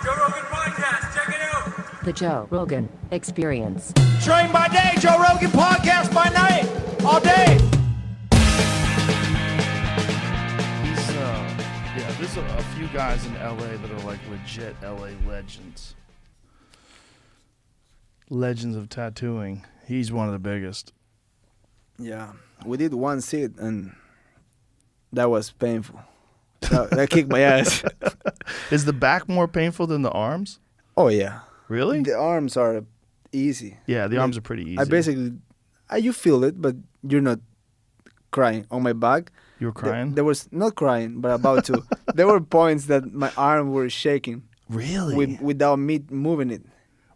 Joe Rogan Podcast. Check it out. The Joe Rogan Experience. Train by day, Joe Rogan Podcast by night, all day. There's a few guys in LA that are like legit LA legends. Legends of tattooing. He's one of the biggest. Yeah, we did one sit and that was painful. That kicked my ass. Is the back more painful than the arms? Oh yeah. Really? The arms are easy. Yeah, the arms are pretty easy. You feel it, but you're not crying. On my back, you were crying? There was not crying, but about to. There were points that my arm were shaking. Really? Without me moving it.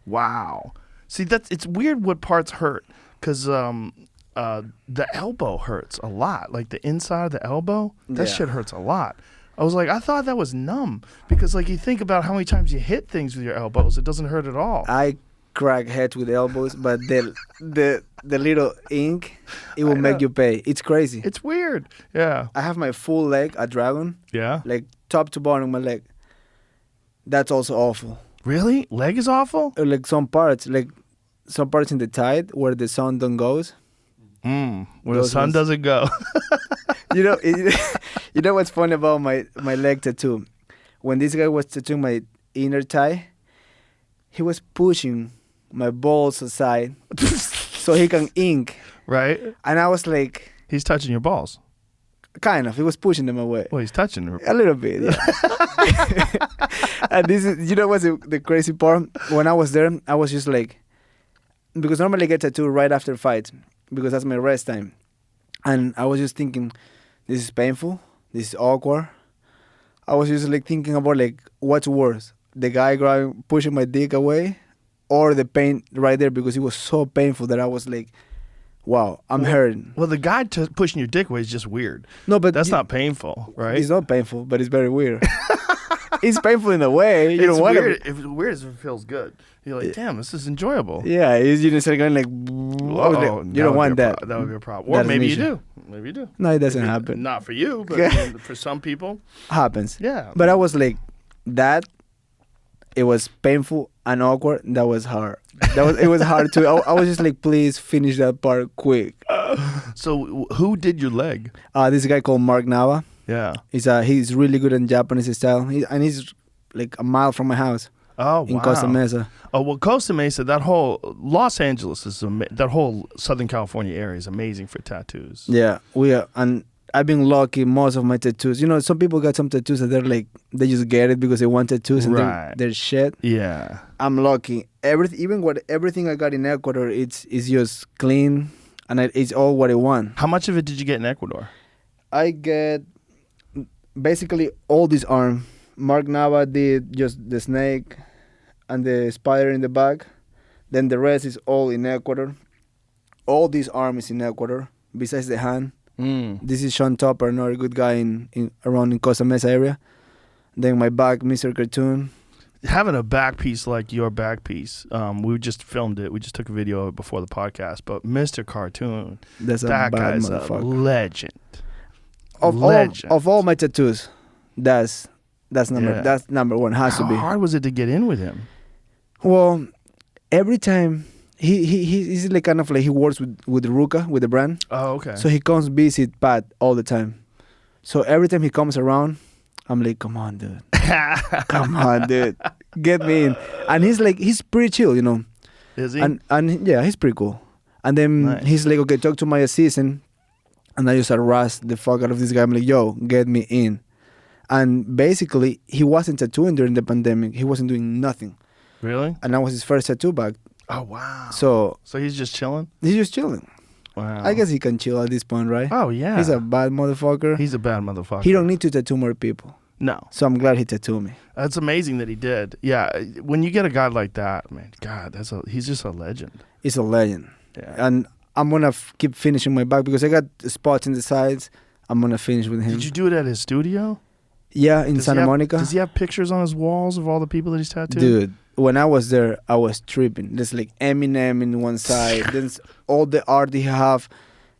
Wow. See, it's weird what parts hurt, because the elbow hurts a lot. Like the inside of the elbow, that shit hurts a lot. I was like, I thought that was numb, because like you think about how many times you hit things with your elbows, it doesn't hurt at all. I crack heads with elbows, but the little ink, it will make you pay. It's crazy. It's weird. Yeah. I have my full leg, a dragon. Yeah. Like top to bottom, my leg. That's also awful. Really? Leg is awful? Like some parts in the tide where the sun don't goes. Where the sun doesn't go. You know what's funny about my leg tattoo? When this guy was tattooing my inner thigh, he was pushing my balls aside so he can ink. Right. And I was like... He's touching your balls. Kind of. He was pushing them away. Well, he's touching them. A little bit, yeah. And this is... You know what's the crazy part? When I was there, I was just like... Because normally I get tattooed right after fights, because that's my rest time. And I was just thinking, this is painful. This is awkward. I was just like thinking about like, what's worse? The guy pushing my dick away, or the pain right there, because it was so painful that I was like, wow, I'm hurting. Well, the guy pushing your dick away is just weird. No, but that's not painful, right? It's not painful, but it's very weird. It's painful in a way. It's weird. It's weird if it feels good. You're like, damn, this is enjoyable. Yeah, you just start going like, you don't want that. That would be a problem. Or maybe you do. Maybe you do. No, it doesn't happen. Not for you, but for some people. Happens. Yeah. But I was like, it was painful and awkward. That was hard. It was hard too. I was just like, please finish that part quick. So who did your leg? This guy called Mark Nava. Yeah. He's really good in Japanese style. He's like a mile from my house. Oh, wow. In Costa Mesa. Oh, well, Costa Mesa, that whole Los Angeles that whole Southern California area is amazing for tattoos. Yeah, and I've been lucky. Most of my tattoos, some people got some tattoos that they're like, they just get it because they want tattoos and they're shit. Yeah, I'm lucky. Everything I got in Ecuador, it's just clean, and it's all what I want. How much of it did you get in Ecuador? I get basically all this arm. Mark Nava did just the snake and the spider in the back. Then the rest is all in Ecuador. All this arm is in Ecuador, besides the hand. This is Sean Topper, another good guy around in Costa Mesa area. Then my back, Mr. Cartoon. Having a back piece like your back piece, we just filmed it. We just took a video of it before the podcast. But Mr. Cartoon, that guy's a legend. Of all my tattoos, that's number one. Has to be. How hard was it to get in with him? Well, every time he's like kind of like he works with Ruka, with the brand. Oh, okay. So he comes visit Pat all the time. So every time he comes around, I'm like, come on, dude. Come on, dude. Get me in. And he's pretty chill, Is he? And yeah, he's pretty cool. And then he's like, okay, talk to my assistant. And I just harass the fuck out of this guy. I'm like, yo, get me in. And basically, he wasn't tattooing during the pandemic. He wasn't doing nothing. Really? And that was his first tattoo bag. Oh, wow. So he's just chilling? He's just chilling. Wow. I guess he can chill at this point, right? Oh, yeah. He's a bad motherfucker. He's a bad motherfucker. He don't need to tattoo more people. No. So I'm glad he tattooed me. That's amazing that he did. Yeah. When you get a guy like that, man, God, he's just a legend. He's a legend. Yeah. And I'm going to keep finishing my back because I got spots in the sides. I'm going to finish with him. Did you do it at his studio? Yeah, in Santa Monica. Does he have pictures on his walls of all the people that he's tattooed? Dude, when I was there, I was tripping. There's like Eminem in one side. There's all the art they have.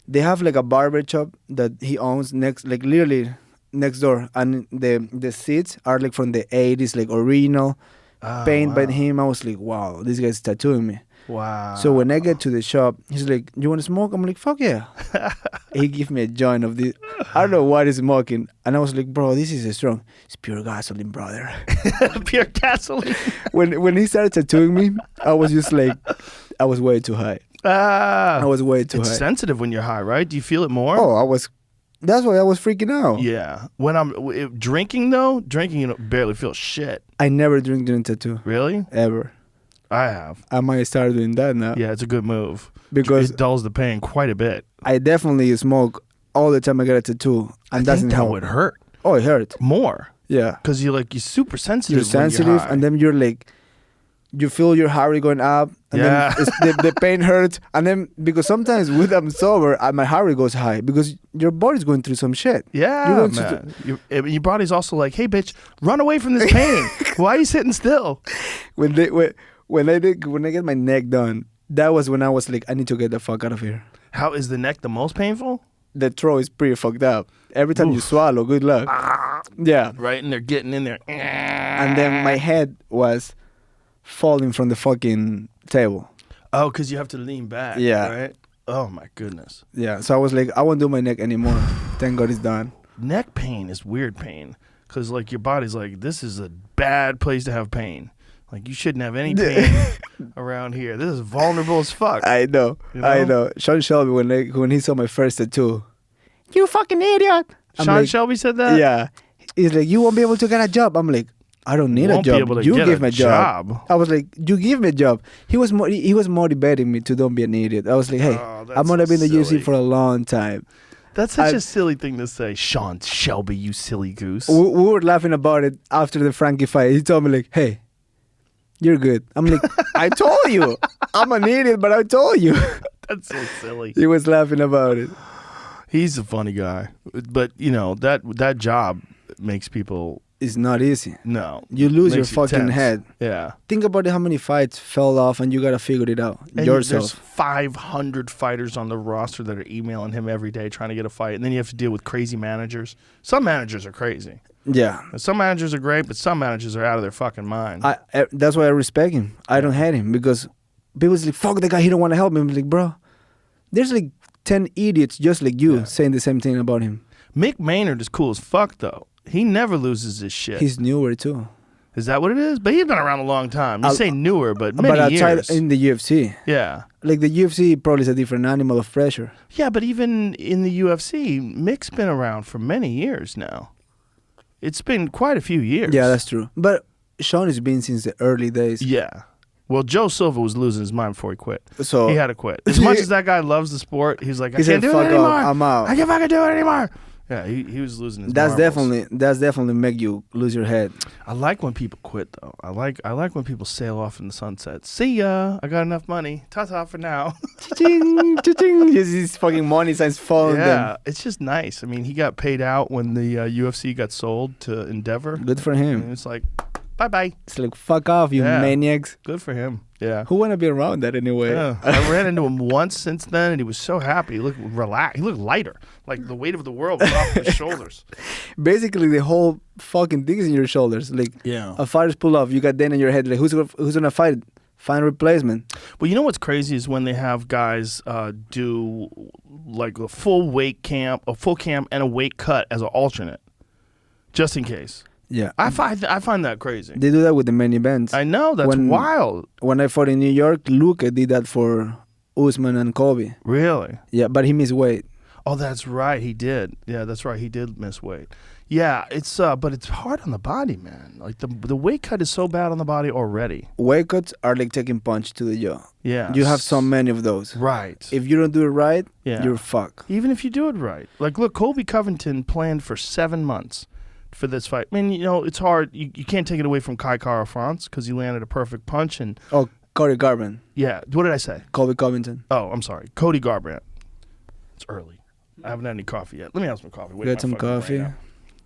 They have like a barber shop that he owns literally next door. And the seats are like from the 80s, like original. paint by wow. him. I was like, wow, this guy's tattooing me. Wow. So when I get to the shop, he's like, you want to smoke? I'm like, fuck yeah. He give me a joint of this. I don't know what he's smoking. And I was like, bro, this is strong. It's pure gasoline, brother. Pure gasoline. when he started tattooing me, I was just like, I was way too high. I was way too it's high. sensitive when you're high, right? Do you feel it more? Oh, that's why I was freaking out. Yeah. When I'm drinking, though, you don't barely feel shit. I never drink during tattoo. Really? Ever. I have. I might start doing that now. Yeah, it's a good move. Because it dulls the pain quite a bit. I definitely smoke all the time I get a tattoo. And I think that help. would hurt Oh, it hurt. more. Yeah. Because you're super sensitive. You're sensitive, high. and then you're like, you feel your heart rate going up, and Yeah. then the pain hurts, and then because sometimes when I'm sober, my heart rate goes high because your body's going through some shit. Yeah, You're going man. Your body's also like, hey, bitch, run away from this pain. Why are you sitting still? When I get my neck done, that was when I was like, I need to get the fuck out of here. How is the neck the most painful? The throat is pretty fucked up. Every time you swallow, good luck. Yeah. Right, and they're getting in there. And then my head was falling from the fucking table. Oh, because you have to lean back. Yeah. Right? Oh, my goodness. Yeah. So I was like, I won't do my neck anymore. Thank God it's done. Neck pain is weird pain. Because, your body's like, this is a bad place to have pain. Like, you shouldn't have any pain around here. This is vulnerable as fuck. I know. You know? I know. Sean Shelby, when he saw my first tattoo, you fucking idiot. I'm Sean like, Shelby said that? Yeah. He's like, you won't be able to get a job. I'm like, I don't need a Won't be job. able to You get give a me a job. I was like, you give me a job. He was motivating me to don't be an idiot. I was like, hey, Oh, that's I'm gonna be in the silly. UFC for a long time. That's such a silly thing to say. Sean Shelby, you silly goose. We were laughing about it after the Frankie fight. He told me like, hey, you're good. I'm like, I told you. I'm an idiot, but I told you. That's so silly. He was laughing about it. He's a funny guy. But, that job makes people... It's not easy. No. You lose your Makes you fucking tense. head. Yeah. Think about how many fights fell off and you got to figure it out And yourself. there's 500 fighters on the roster that are emailing him every day trying to get a fight. And then you have to deal with crazy managers. Some managers are crazy. Yeah. And some managers are great, but some managers are out of their fucking mind. That's why I respect him. I don't hate him because people's like, fuck the guy, he don't want to help me. I'm like, bro, there's 10 idiots just like you saying the same thing about him. Mick Maynard is cool as fuck, though. He never loses his shit. He's newer too. Is that what it is? But he's been around a long time. You say newer, but many But outside years. in the UFC. Yeah. Like the UFC probably is a different animal of pressure. Yeah, but even in the UFC, Mick's been around for many years now. It's been quite a few years. Yeah, that's true. But Sean has been since the early days. Yeah. Well, Joe Silva was losing his mind before he quit. So He had to quit. As much as that guy loves the sport, he's like, I he can't said, do fuck it anymore. off, I'm out. I can't fucking do it anymore. Yeah, he was losing his That's marbles. definitely make you lose your head. I like when people quit, though. I like when people sail off in the sunset. See ya. I got enough money. Ta-ta for now. Cha-ching, cha-ching. Just these fucking money signs following Yeah, them. it's just nice. I mean, he got paid out when the UFC got sold to Endeavor. Good for And him. it's like, bye-bye. It's like, fuck off, you Yeah. maniacs. Good for him. Yeah. Who want to be around that anyway? Yeah. I ran into him once since then, and he was so happy. He looked relaxed. He looked lighter. Like the weight of the world was off his shoulders. Basically, the whole fucking thing is in your shoulders. Like, Yeah. a fighter's pull off, you got then in your head, like, who's gonna fight? Find a replacement. Well, you know what's crazy is when they have guys do like a full camp, and a weight cut as an alternate, just in case. Yeah. I find that crazy. They do that with the main events. I know, that's wild. When I fought in New York, Luca did that for Usman and Kobe. Really? Yeah, but he missed weight. Oh, that's right. He did. Yeah, that's right. He did miss weight. Yeah, it's but it's hard on the body, man. Like the weight cut is so bad on the body already. Weight cuts are like taking punch to the jaw. Yeah. You have so many of those. Right. If you don't do it right, Yeah. you're fucked. Even if you do it right. Like, look, Colby Covington planned for 7 months for this fight. I mean, it's hard. You can't take it away from Kai Kara France because he landed a perfect punch. And Oh, Cody Garbrandt, yeah, what did I say? Colby Covington. Oh, I'm sorry. Cody Garbrandt. It's early. I haven't had any coffee yet. Let me have some coffee. Wait, Get my some fucking brain coffee. out.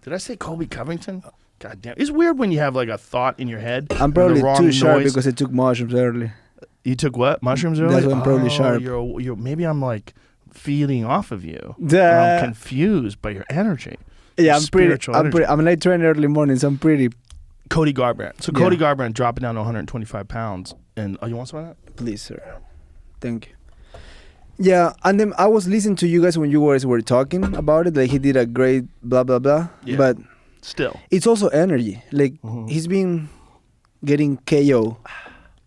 Did I say Colby Covington? God damn. It's weird when you have like a thought in your head. I'm and probably the wrong too sharp noise. because I took mushrooms early. You took what? Mushrooms early? That's why I'm probably sharp. You're, maybe I'm like feeding off of you. Duh. I'm confused by your energy. Yeah, I'm pretty. Spiritual energy. I'm like training early mornings. I'm pretty Cody Garbrandt. So Cody Garbrandt dropping down to 125 pounds. And you want some of that? Please, sir. Thank you. Yeah, and then I was listening to you guys when you guys were talking about it. Like, he did a great blah, blah, blah. Yeah. But still, it's also energy. Like, he's been getting KO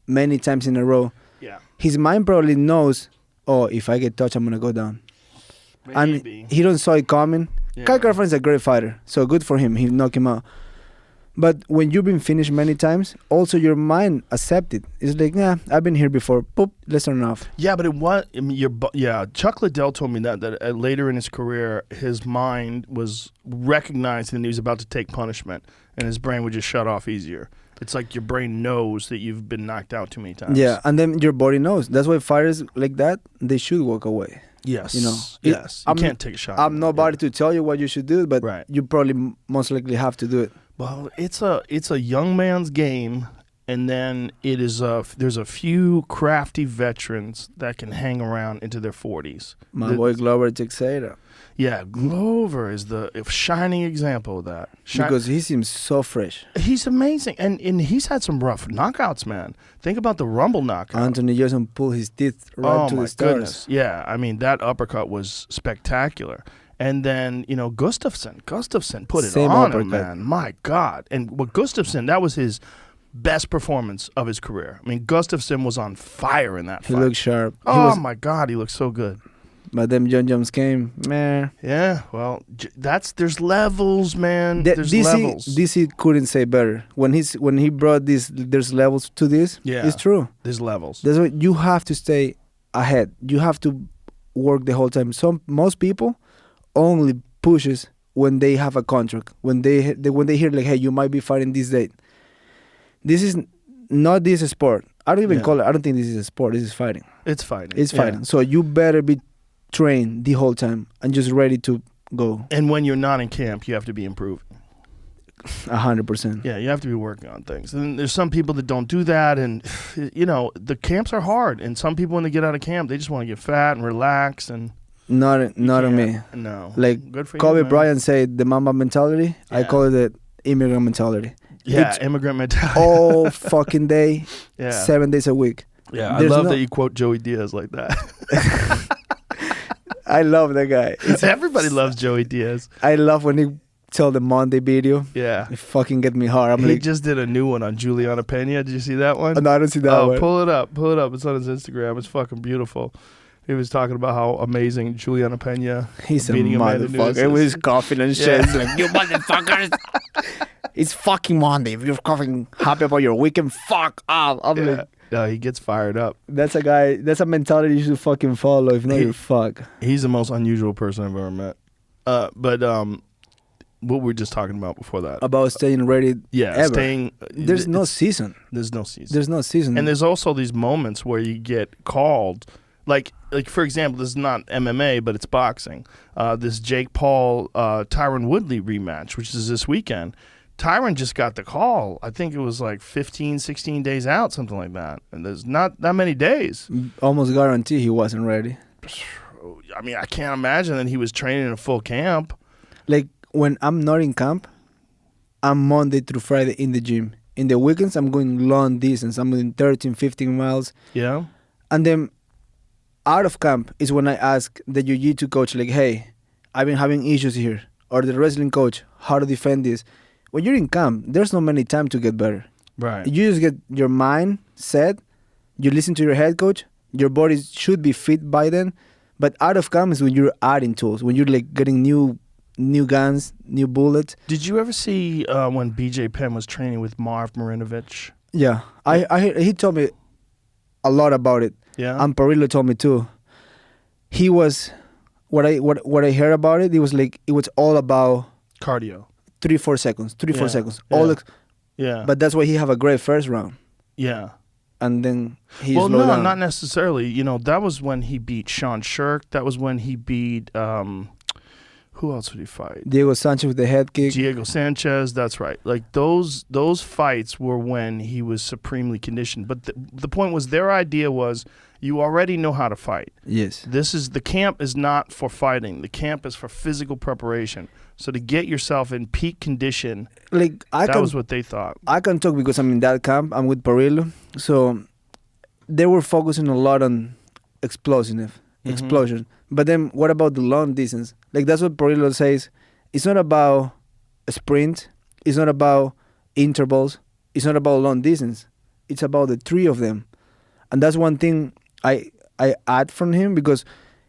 many times in a row. Yeah. His mind probably knows, oh, if I get touched, I'm going to go down. Maybe. And he don't saw it coming. Yeah. Kai Graffin's a great fighter, so good for him. He knocked him out. But when you've been finished many times, also your mind accept it. It's like, nah, I've been here before. Boop, let's turn it off. Yeah, but I mean, Chuck Liddell told me that later in his career, his mind was recognizing that he was about to take punishment, and his brain would just shut off easier. It's like your brain knows that you've been knocked out too many times. Yeah, and then your body knows. That's why fighters like that, they should walk away. Yes. You know, Yes. You can't take a shot. I'm nobody to tell you what you should do, but Right. you probably most likely have to do it. Well, it's a young man's game, and then it is there's a few crafty veterans that can hang around into their 40s. My boy Glover Teixeira. Yeah, Glover is the shining example of that. Because he seems so fresh. He's amazing, and he's had some rough knockouts, man. Think about the Rumble knockout. Anthony Johnson pulled his teeth right to the stars. Goodness. Yeah, I mean, that uppercut was spectacular. And then, Gustafsson put it Same on uppercut. him, man. My God. And with Gustafsson, that was his best performance of his career. I mean, Gustafsson was on fire in that He fight. looked sharp. My God, he looked so good. But them John Jones came, man. Yeah, well, there's levels, man. There's levels. DC couldn't say better. When he brought this, there's levels to this. Yeah. It's true. There's levels. That's why you have to stay ahead. You have to work the whole time. Most people only pushes when they have a contract. When they hear like, hey, you might be fighting this date. This is not this sport. I don't even call it. I don't think this is a sport. This is fighting. It's fighting. It's fighting. So you better be trained the whole time and just ready to go. And when you're not in camp, you have to be improving. 100%. Yeah, you have to be working on things. And there's some people that don't do that, and the camps are hard. And some people, when they get out of camp, they just want to get fat and relax. And Not on me. No, Like good for you, Kobe man. Bryant said, the Mamba mentality. I Yeah. call it the immigrant mentality. Yeah, It's immigrant mentality. all fucking day, Yeah, 7 days a week. yeah. I There's love no- that you quote Joey Diaz like that. I love that guy. Everybody loves Joey Diaz. I love when he tell the Monday video. Yeah, It fucking get me hard. I'm he like, just did a new one on Juliana Pena. Did you see that one? no, I don't see that one. Pull it up. It's on his Instagram. It's fucking beautiful. He was talking about how amazing Juliana Pena He's a beating Amanda Nunes motherfucker. is. With his coughing and shit. Yeah. It's like, you motherfuckers. It's fucking Monday. If you're coughing happy about your weekend, fuck off. I'm Yeah. like, No, he gets fired up. that's a guy, that's a mentality you should fucking follow. If not, you're fuck. He's the most unusual person I've ever met. But what we were just talking about before that. About staying ready. Yeah, ever. staying. There's no it's- season. There's no season. There's no season. And there's also these moments where you get called, like for example, this is not MMA, but it's boxing. This Jake Paul Tyron Woodley rematch, which is this weekend. Tyron just got the call. I think it was like 15, 16 days out, something like that. And there's not that many days. almost guarantee he wasn't ready. I mean, I can't imagine that he was training in a full camp. Like, when I'm not in camp, I'm Monday through Friday in the gym. In the weekends, I'm going long distance. I'm going 13, 15 miles. Yeah. And then out of camp is when I ask the jiu-jitsu coach, like, hey, I've been having issues here. Or the wrestling coach, how to defend this. When you're in camp, there's no many time to get better. Right. You just get your mind set. You listen to your head coach. Your body should be fit by then. But out of camp is when you're adding tools. When you're like getting new guns, new bullets. Did you ever see when BJ Penn was training with Marv Marinovich? Yeah, he told me a lot about it. Yeah. And Parillo told me too. He was what I heard about it. It was like it was all about Cardio. 3-4 seconds. 3-4 Yeah, seconds. yeah. All the, Yeah. but that's why he have a great first round. Yeah. And then he Well, slowed no, down. not necessarily. That was when he beat Sean Shirk. That was when he beat Who else would he fight? Diego Sanchez with the head kick. Diego Sanchez, that's right. Like those fights were when he was supremely conditioned. But the point was, their idea was, you already know how to fight. Yes. The camp is not for fighting. The camp is for physical preparation. So to get yourself in peak condition, Like that was what they thought. I can talk because I'm in that camp. I'm with Parillo. So they were focusing a lot on explosion. But then what about the long distance? Like that's what Parillo says. It's not about a sprint. It's not about intervals. It's not about long distance. It's about the three of them. And that's one thing I add from him, because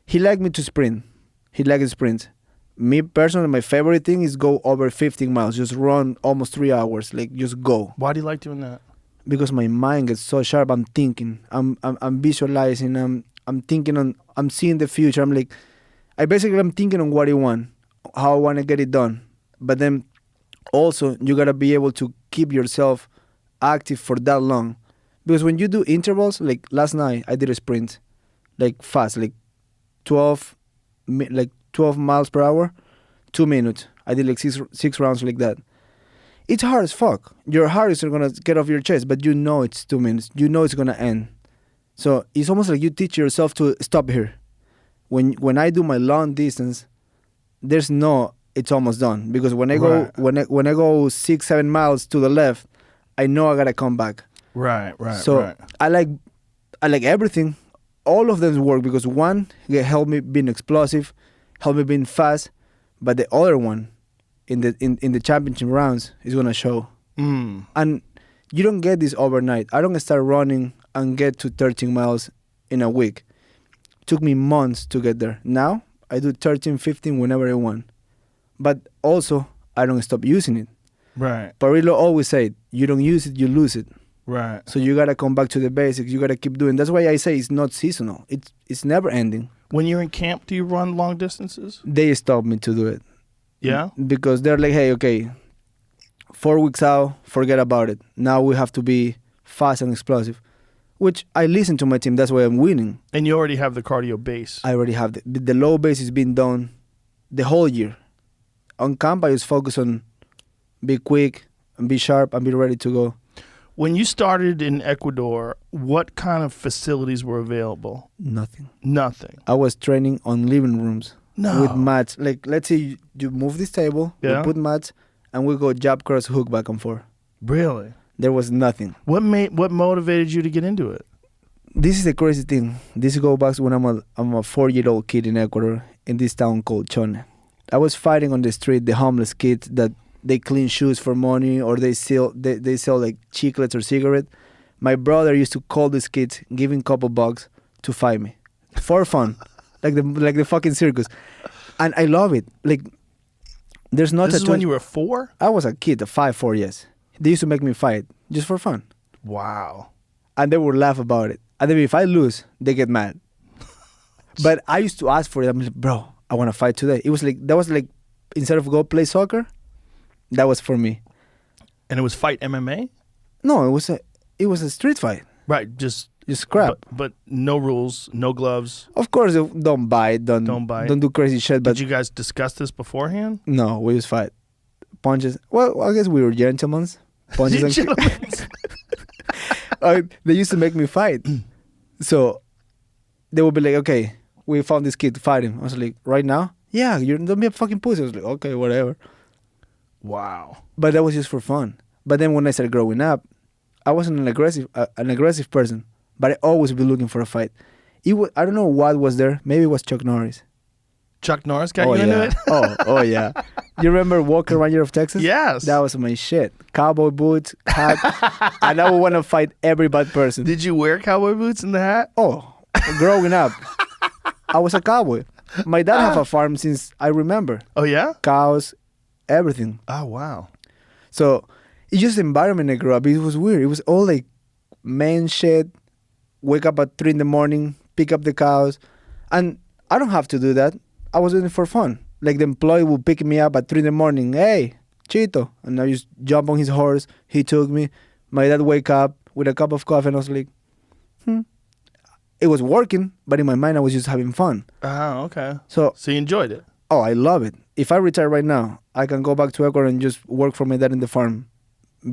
he liked me to sprint. He liked the sprint. Me personally, my favorite thing is go over 15 miles. Just run almost 3 hours. Like just go. Why do you like doing that? Because my mind gets so sharp. I'm thinking. I'm visualizing. I'm thinking I'm seeing the future. I'm like, I'm thinking on what I want, how I want to get it done. But then also you gotta be able to keep yourself active for that long. Because when you do intervals, like last night I did a sprint, like fast, like 12 miles per hour, 2 minutes. I did like six rounds like that. It's hard as fuck. Your heart is gonna get off your chest, but you know it's 2 minutes. You know it's gonna end. So it's almost like you teach yourself to stop here. When I do my long distance, there's no it's almost done, because when I go when I go 6-7 miles to the left, I know I gotta come back. Right. So I like everything. All of them work, because one help me being explosive, help me being fast, but the other one in the championship rounds is gonna show. And you don't get this overnight. I don't start running and get to 13 miles in a week. Took me months to get there. Now I do 13, 15 whenever I want. But also I don't stop using it. Right. Parillo always said, you don't use it, you lose it. Right. So you gotta come back to the basics. You gotta keep doing. That's why I say it's not seasonal. It's never ending. When you're in camp, do you run long distances? They stop me to do it. Yeah. Because they're like, hey, okay, 4 weeks out, forget about it. Now we have to be fast and explosive. Which I listen to my team. That's why I'm winning. And you already have the cardio base. I already have the low base is being done the whole year. On camp, I just focus on be quick and be sharp and be ready to go. When you started in Ecuador, what kind of facilities were available? Nothing. I was training on living rooms. No. With mats. Like, let's say you move this table, Yeah. we put mats, and we go jab, cross, hook, back and forth. Really? There was nothing. What motivated you to get into it? This is the crazy thing. This goes back when I'm a 4-year-old kid in Ecuador in this town called Chone. I was fighting on the street the homeless kids that they clean shoes for money, or they sell like chiclets or cigarette. My brother used to call these kids, give him couple bucks to fight me for fun, like the fucking circus, and I love it. Like there's not. This is when you were 4? I was a kid, 5, 4 years. They used to make me fight just for fun. Wow. And they would laugh about it. And then if I lose, they get mad. But I used to ask for it. I'm like, bro, I want to fight today. It was like instead of go play soccer, that was for me. And it was fight MMA? No, it was a street fight. Right, just crap. But no rules, no gloves. Of course, don't bite, don't do crazy shit. But did you guys discuss this beforehand? No, we just fight. Punches. Well, I guess we were gentlemen. Punches and they used to make me fight. So they would be like, okay, we found this kid to fight him. I was like, right now? Yeah, don't be a fucking pussy. I was like, okay, whatever. Wow. But that was just for fun. But then when I started growing up, I wasn't an aggressive person, but I always be looking for a fight. I don't know what was there. Maybe it was Chuck Norris. Chuck Norris got you into it? oh yeah. You remember Walker Ranger of Texas? Yes. That was my shit. Cowboy boots, hat, and I would want to fight every bad person. Did you wear cowboy boots and the hat? Oh, growing up, I was a cowboy. My dad have a farm since I remember. Oh yeah? Cows, everything. Oh wow. So it's just the environment I grew up. It was weird. It was all like man shit. Wake up at 3 a.m, pick up the cows, and I don't have to do that. I was doing it for fun. Like the employee would pick me up at 3 a.m. Hey, Chito, and I just jump on his horse. He took me. My dad wake up with a cup of coffee, and I was like, It was working, but in my mind I was just having fun. Oh, okay. So you enjoyed it? Oh, I love it. If I retire right now, I can go back to Ecuador and just work for my dad in the farm,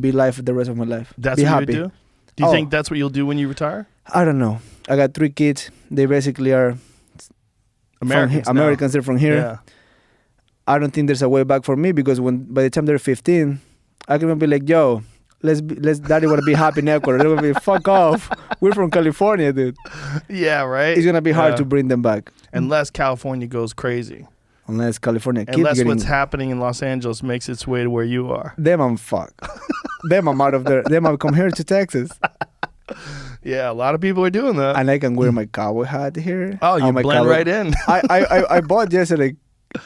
be life the rest of my life. That's be what happy. you would do? Do you think that's what you'll do when you retire? I don't know. I got 3 kids. They basically are Americans. They're from here. Yeah. I don't think there's a way back for me because by the time they're 15, I can be like, yo, let's daddy want to be happy in Ecuador. They're gonna be fuck off. We're from California, dude. Yeah, right. It's gonna be hard to bring them back unless California goes crazy. Unless California keeps Unless getting, what's happening in Los Angeles makes its way to where you are. Them I'm fucked. Them I'm out of there. Them I've come here to Texas. Yeah, a lot of people are doing that. And I can wear my cowboy hat here. Oh, you my blend right in. I bought yesterday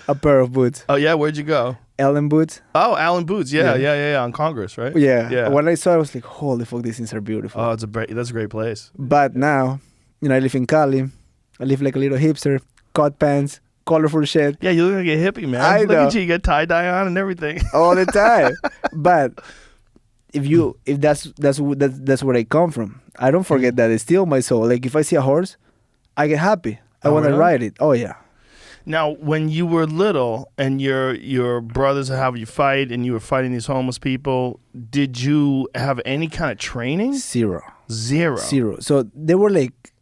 a pair of boots. Oh yeah, where'd you go? Allen boots. Oh, Allen boots. Yeah, on Congress, right? Yeah. When I saw it, I was like, holy fuck, these things are beautiful. Oh, that's a great place. But now, I live in Cali. I live like a little hipster. Cut pants, colorful shit. Yeah, you look like a hippie, man. I Look know. at you. You got tie-dye on and everything. All the time. But if that's where I come from. I don't forget that. It's still my soul. Like if I see a horse, I get happy. I want to really? ride it. Oh yeah. Now, when you were little and your brothers have you fight and you were fighting these homeless people, did you have any kind of training? Zero. Zero. So they were like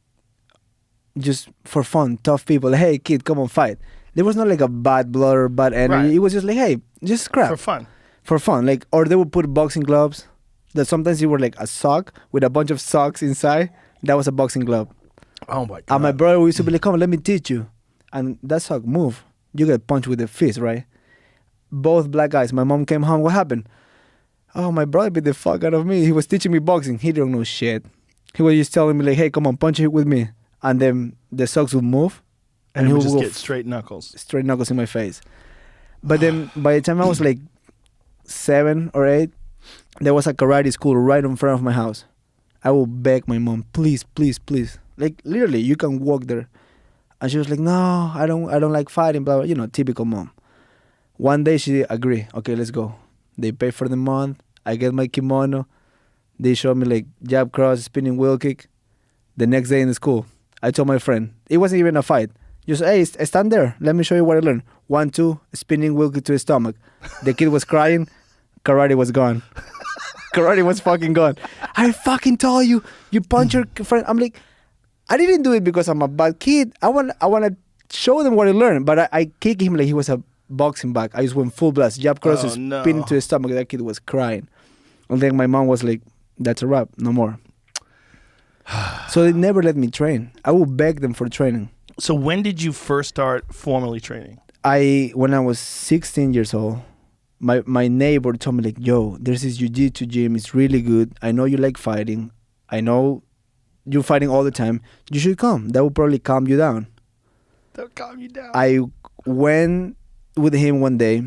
just for fun, tough people. Like, hey kid, come on fight. There was not like a bad blood or bad energy. Right. It was just like, hey, just scrap. For fun. For fun. Like, or they would put boxing gloves that sometimes you were like a sock with a bunch of socks inside. That was a boxing glove. Oh my God. And my brother used to be like, come on, let me teach you. And that sock move. You get punched with the fist, right? Both black guys. My mom came home. What happened? Oh, my brother beat the fuck out of me. He was teaching me boxing. He didn't know shit. He was just telling me like, hey, come on, punch it with me. And then the socks would move. and he it would would just go get straight knuckles. straight knuckles in my face. But then by the time I was like 7 or 8, there was a karate school right in front of my house. I would beg my mom, please, please, please. Like literally, you can walk there. And she was like, no, I don't like fighting, blah, blah. Typical mom. One day she agreed, okay, let's go. They pay for the month. I get my kimono. They show me like jab cross, spinning wheel kick. The next day in the school, I told my friend, it wasn't even a fight. Just, hey, stand there. Let me show you what I learned. 1, 2, spinning wheel kick to his stomach. The kid was crying. Karate was gone. Karate was fucking gone. I fucking told you, you punch your friend. I'm like, I didn't do it because I'm a bad kid. I want to show them what I learned. But I kicked him like he was a boxing bag. I just went full blast. Jab cross, spinning to his stomach. That kid was crying. And then my mom was like, that's a wrap. No more. So they never let me train. I would beg them for training. So when did you first start formally training? When I was 16 years old, my neighbor told me like, yo, there's this Jiu-Jitsu gym. It's really good. I know you like fighting. I know you're fighting all the time. You should come. That will probably calm you down. That'll calm you down. I went with him one day.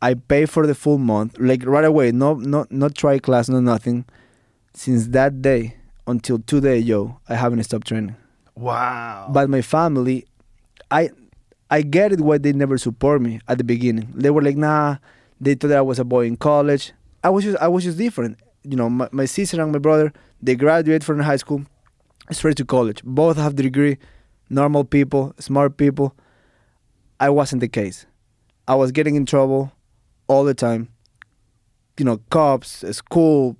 I paid for the full month, like right away. No try class, no nothing. Since that day until today, I haven't stopped training. Wow. But my family, I get it why they never support me at the beginning. They were like, nah. They thought that I was a boy in college. I was just different. My sister and my brother, they graduated from high school, straight to college. Both have the degree, normal people, smart people. I wasn't the case. I was getting in trouble all the time. Cops, school,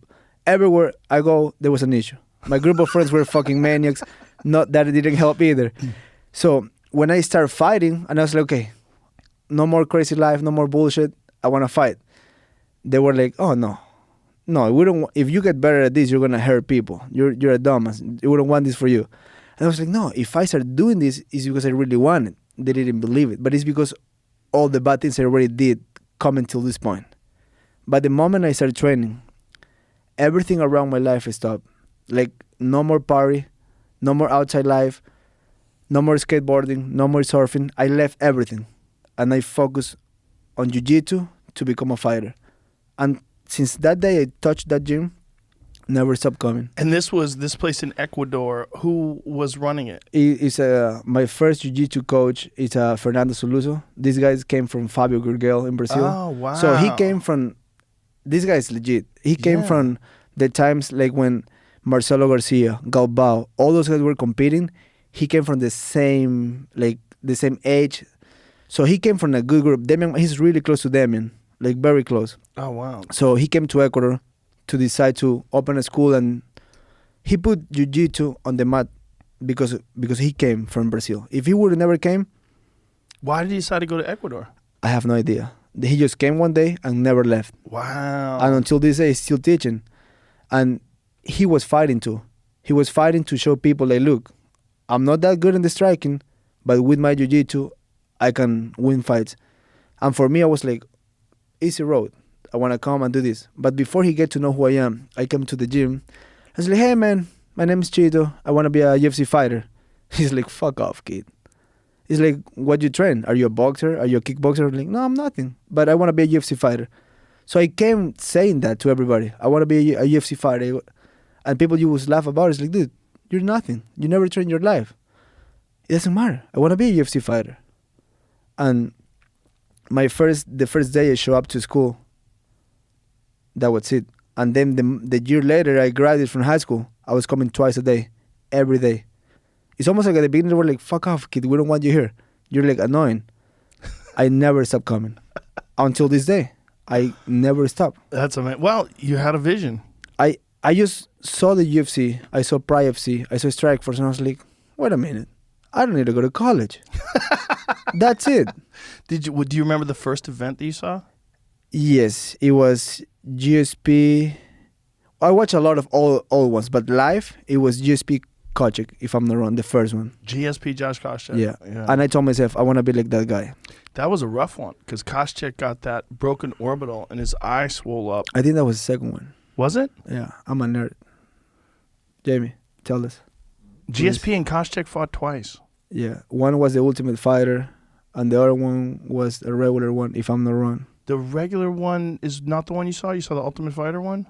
everywhere I go, there was an issue. My group of friends were fucking maniacs. Not that it didn't help either. So when I started fighting, and I was like, okay, no more crazy life, no more bullshit. I want to fight. They were like, oh no, we don't. If you get better at this, you're gonna hurt people. You're a dumbass. We don't want this for you. And I was like, no. If I start doing this, it's because I really want it. They didn't believe it, but it's because all the bad things I already did come until this point. But the moment I started training, everything around my life stopped. Like no more party, no more outside life, no more skateboarding, no more surfing. I left everything, and I focused on jiu-jitsu to become a fighter. And since that day I touched that gym, never stopped coming. And this was this place in Ecuador. Who was running it? It's my first jiu-jitsu coach is Fernando Soluso. These guys came from Fabio Gurgel in Brazil. Oh, wow. So he came from, this guy is legit. He came from the times like when Marcelo Garcia, Galbao, all those guys were competing. He came from the same age. So he came from a good group. Damien, he's really close to Damien, like very close. Oh wow. So he came to Ecuador to decide to open a school, and he put Jiu-Jitsu on the mat because he came from Brazil. If he would have never came, Why did he decide to go to Ecuador? I have no idea. He just came one day and never left. Wow. And until this day, he's still teaching. And he was fighting too. He was fighting to show people, like, look, I'm not that good in the striking, but with my jiu-jitsu, I can win fights. And for me, I was like, easy road. I want to come and do this. But before he get to know who I am, I come to the gym. I was like, hey, man, my name is Chito. I want to be a UFC fighter. He's like, fuck off, kid. He's like, what you train? Are you a boxer? Are you a kickboxer? I'm like, no, I'm nothing. But I want to be a UFC fighter. So I came saying that to everybody. I want to be a UFC fighter. And people you would laugh about it. It's like, dude, you're nothing. You never train your life. It doesn't matter. I want to be a UFC fighter. And the first day I show up to school, that was it. And then the year later, I graduated from high school. I was coming twice a day, every day. It's almost like at the beginning, they were like, fuck off, kid. We don't want you here. You're like annoying. I never stopped coming. Until this day, I never stopped. That's amazing. Well, you had a vision. I just saw the UFC. I saw Pride FC. I saw Strikeforce. And I was like, wait a minute. I don't need to go to college. That's it. Do you remember the first event that you saw? Yes, it was GSP. I watch a lot of old ones, but live, it was GSP Kochek, if I'm not wrong, the first one. GSP Josh Koscheck. Yeah. And I told myself, I want to be like that guy. That was a rough one because Koscheck got that broken orbital and his eye swole up. I think that was the second one. Was it? Yeah, I'm a nerd. Jamie, tell us. GSP and Koscheck fought twice. Yeah, one was the Ultimate Fighter, and the other one was a regular one, if I'm not wrong. The regular one is not the one you saw? You saw the Ultimate Fighter one?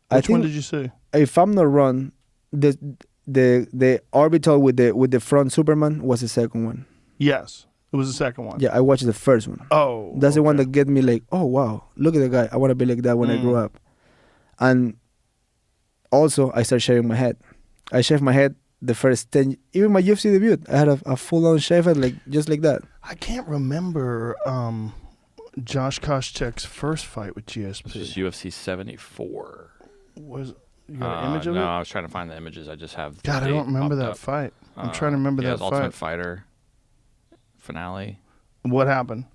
I Which one think- did you see? If I'm not wrong, the orbital with the front Superman was the second one. Yes. It was the second one. Yeah, I watched the first one. Oh. That's the one okay. that get me like, oh wow, look at the guy. I want to be like that when I grow up. And also, I started shaving my head. I shaved my head the first 10, even my UFC debut. I had a full-on shave head, like just like that. I can't remember Josh Koscheck's first fight with GSP. This is UFC 74. Was you got an image of no, it? I was trying to find the images. I just have. the God, I date don't remember popped that up. fight. I'm trying to remember yeah, that it was Ultimate fight. Fighter finale. What happened?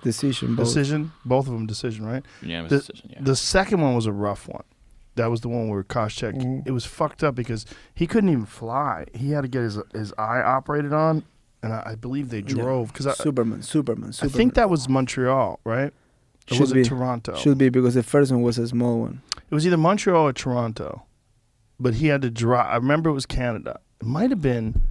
Decision, both. Decision? Both of them decision, right? Unanimous The, decision. Yeah. the second one was a rough one. That was the one where Koscheck, it was fucked up because he couldn't even fly. He had to get his eye operated on, and I believe they drove. Because Superman. I think that was Montreal, right? Or Should was be. it Toronto? Should be, because the first one was a small one. It was either Montreal or Toronto. But he had to drive. I remember it was Canada. It might have been.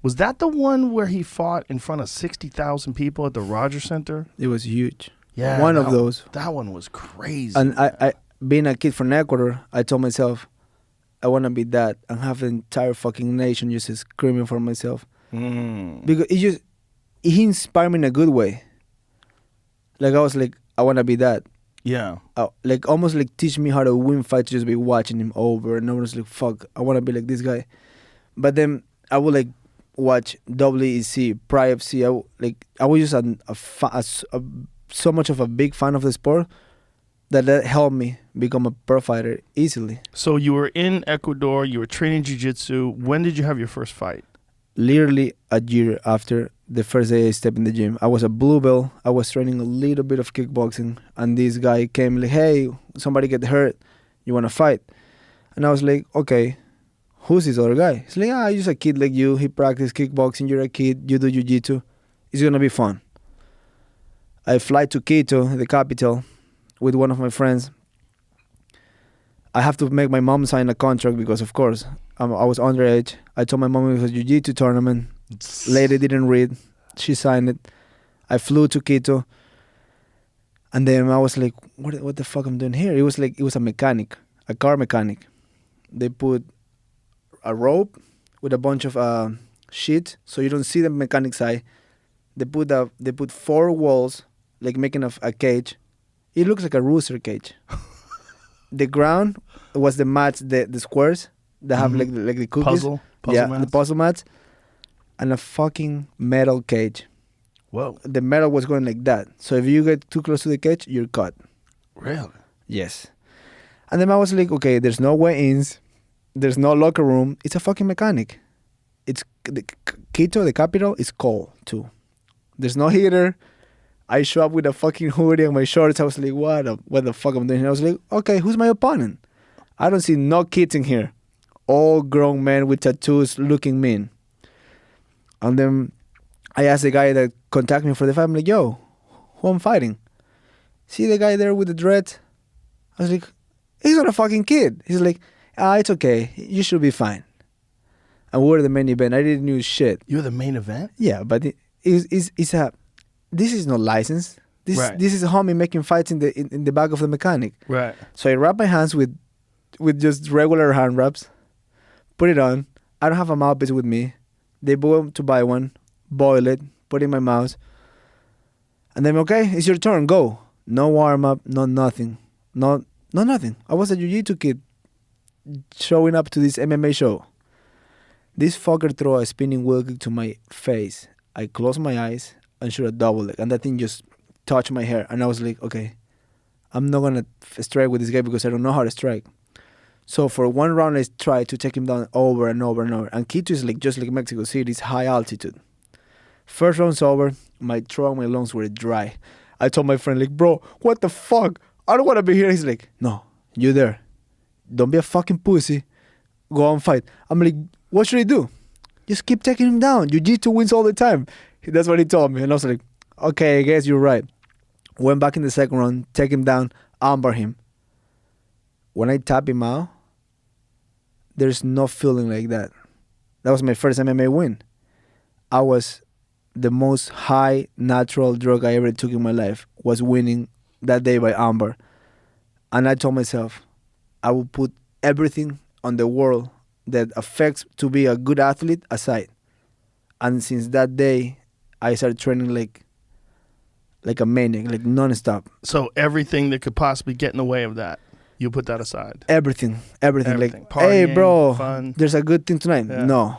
Was that the one where he fought in front of 60,000 people at the Rogers Center? It was huge. Yeah. One of those. That one was crazy. And I being a kid from Ecuador, I told myself, I want to be that and have the entire fucking nation just screaming for myself. Because he inspired me in a good way. Like, I was like, I want to be that. Yeah. Like, almost like teach me how to win fights, just be watching him over. And I was like, fuck, I want to be like this guy. But then I would like watch WEC, Pride FC. I was just so much of a big fan of the sport that helped me become a pro fighter easily. So you were in Ecuador, you were training jiu-jitsu. When did you have your first fight? Literally a year after the first day I stepped in the gym. I was a blue belt. I was training a little bit of kickboxing. And this guy came like, hey, somebody get hurt. You want to fight? And I was like, okay, who's this other guy? He's like, he's just a kid like you. He practiced kickboxing. You're a kid. You do jiu-jitsu. It's going to be fun. I fly to Quito, the capital, with one of my friends. I have to make my mom sign a contract because, of course, I was underage. I told my mom it was a jiu-jitsu tournament. Lady didn't read. She signed it. I flew to Quito. And then I was like, what the fuck I'm doing here? It was a mechanic, a car mechanic. They put a rope with a bunch of sheets so you don't see the mechanic's eye. They put 4 walls, like making a cage. It looks like a rooster cage. The ground was the mats, the squares that have like the cookies. Puzzle yeah, mats. the puzzle mats. And a fucking metal cage Whoa. The metal was going like that. So if you get too close to the cage, you're cut. Really? Yes. And then I was like, okay, there's no weigh-ins. There's no locker room. It's a fucking mechanic. It's Quito, the capital, is cold too. There's no heater. I show up with a fucking hoodie and my shorts. I was like, what the fuck I'm doing here? I was like, okay, who's my opponent? I don't see no kids in here. All grown men with tattoos looking mean. And then I asked the guy that contacted me for the fight, I'm like, yo, who I'm fighting? See the guy there with the dreads? I was like, he's not a fucking kid. He's like, it's okay. You should be fine. And we were the main event. I didn't know shit. You were the main event? Yeah, but it's a... This is no license. This is a homie making fights in the back of the mechanic. Right. So I wrap my hands with just regular hand wraps, put it on. I don't have a mouthpiece with me. They go to buy one, boil it, put it in my mouth. And then, okay, it's your turn, go. No warm-up, no nothing. No nothing. I was a Jiu-Jitsu kid showing up to this MMA show. This fucker threw a spinning wheel kick to my face. I closed my eyes and shoot a double leg. And that thing just touched my hair. And I was like, okay, I'm not going to strike with this guy because I don't know how to strike. So for one round, I tried to take him down over and over and over. And Quito is like just like Mexico City, it's high altitude. First round's over, my throat and my lungs were dry. I told my friend, like, bro, what the fuck? I don't want to be here. He's like, no, you there. Don't be a fucking pussy. Go and fight. I'm like, what should I do? Just keep taking him down. Jiu-Jitsu wins all the time. That's what he told me. And I was like, okay, I guess you're right. Went back in the second round, take him down, armbar him. When I tap him out, there's no feeling like that. That was my first MMA win. I was the most high natural drug I ever took in my life, was winning that day by armbar. And I told myself, I will put everything on the world that affects to be a good athlete aside. And since that day, I started training like a maniac, like non-stop. So everything that could possibly get in the way of that, you put that aside. Everything. Like, Partying, hey, bro, fun. there's a good thing tonight. Yeah. No.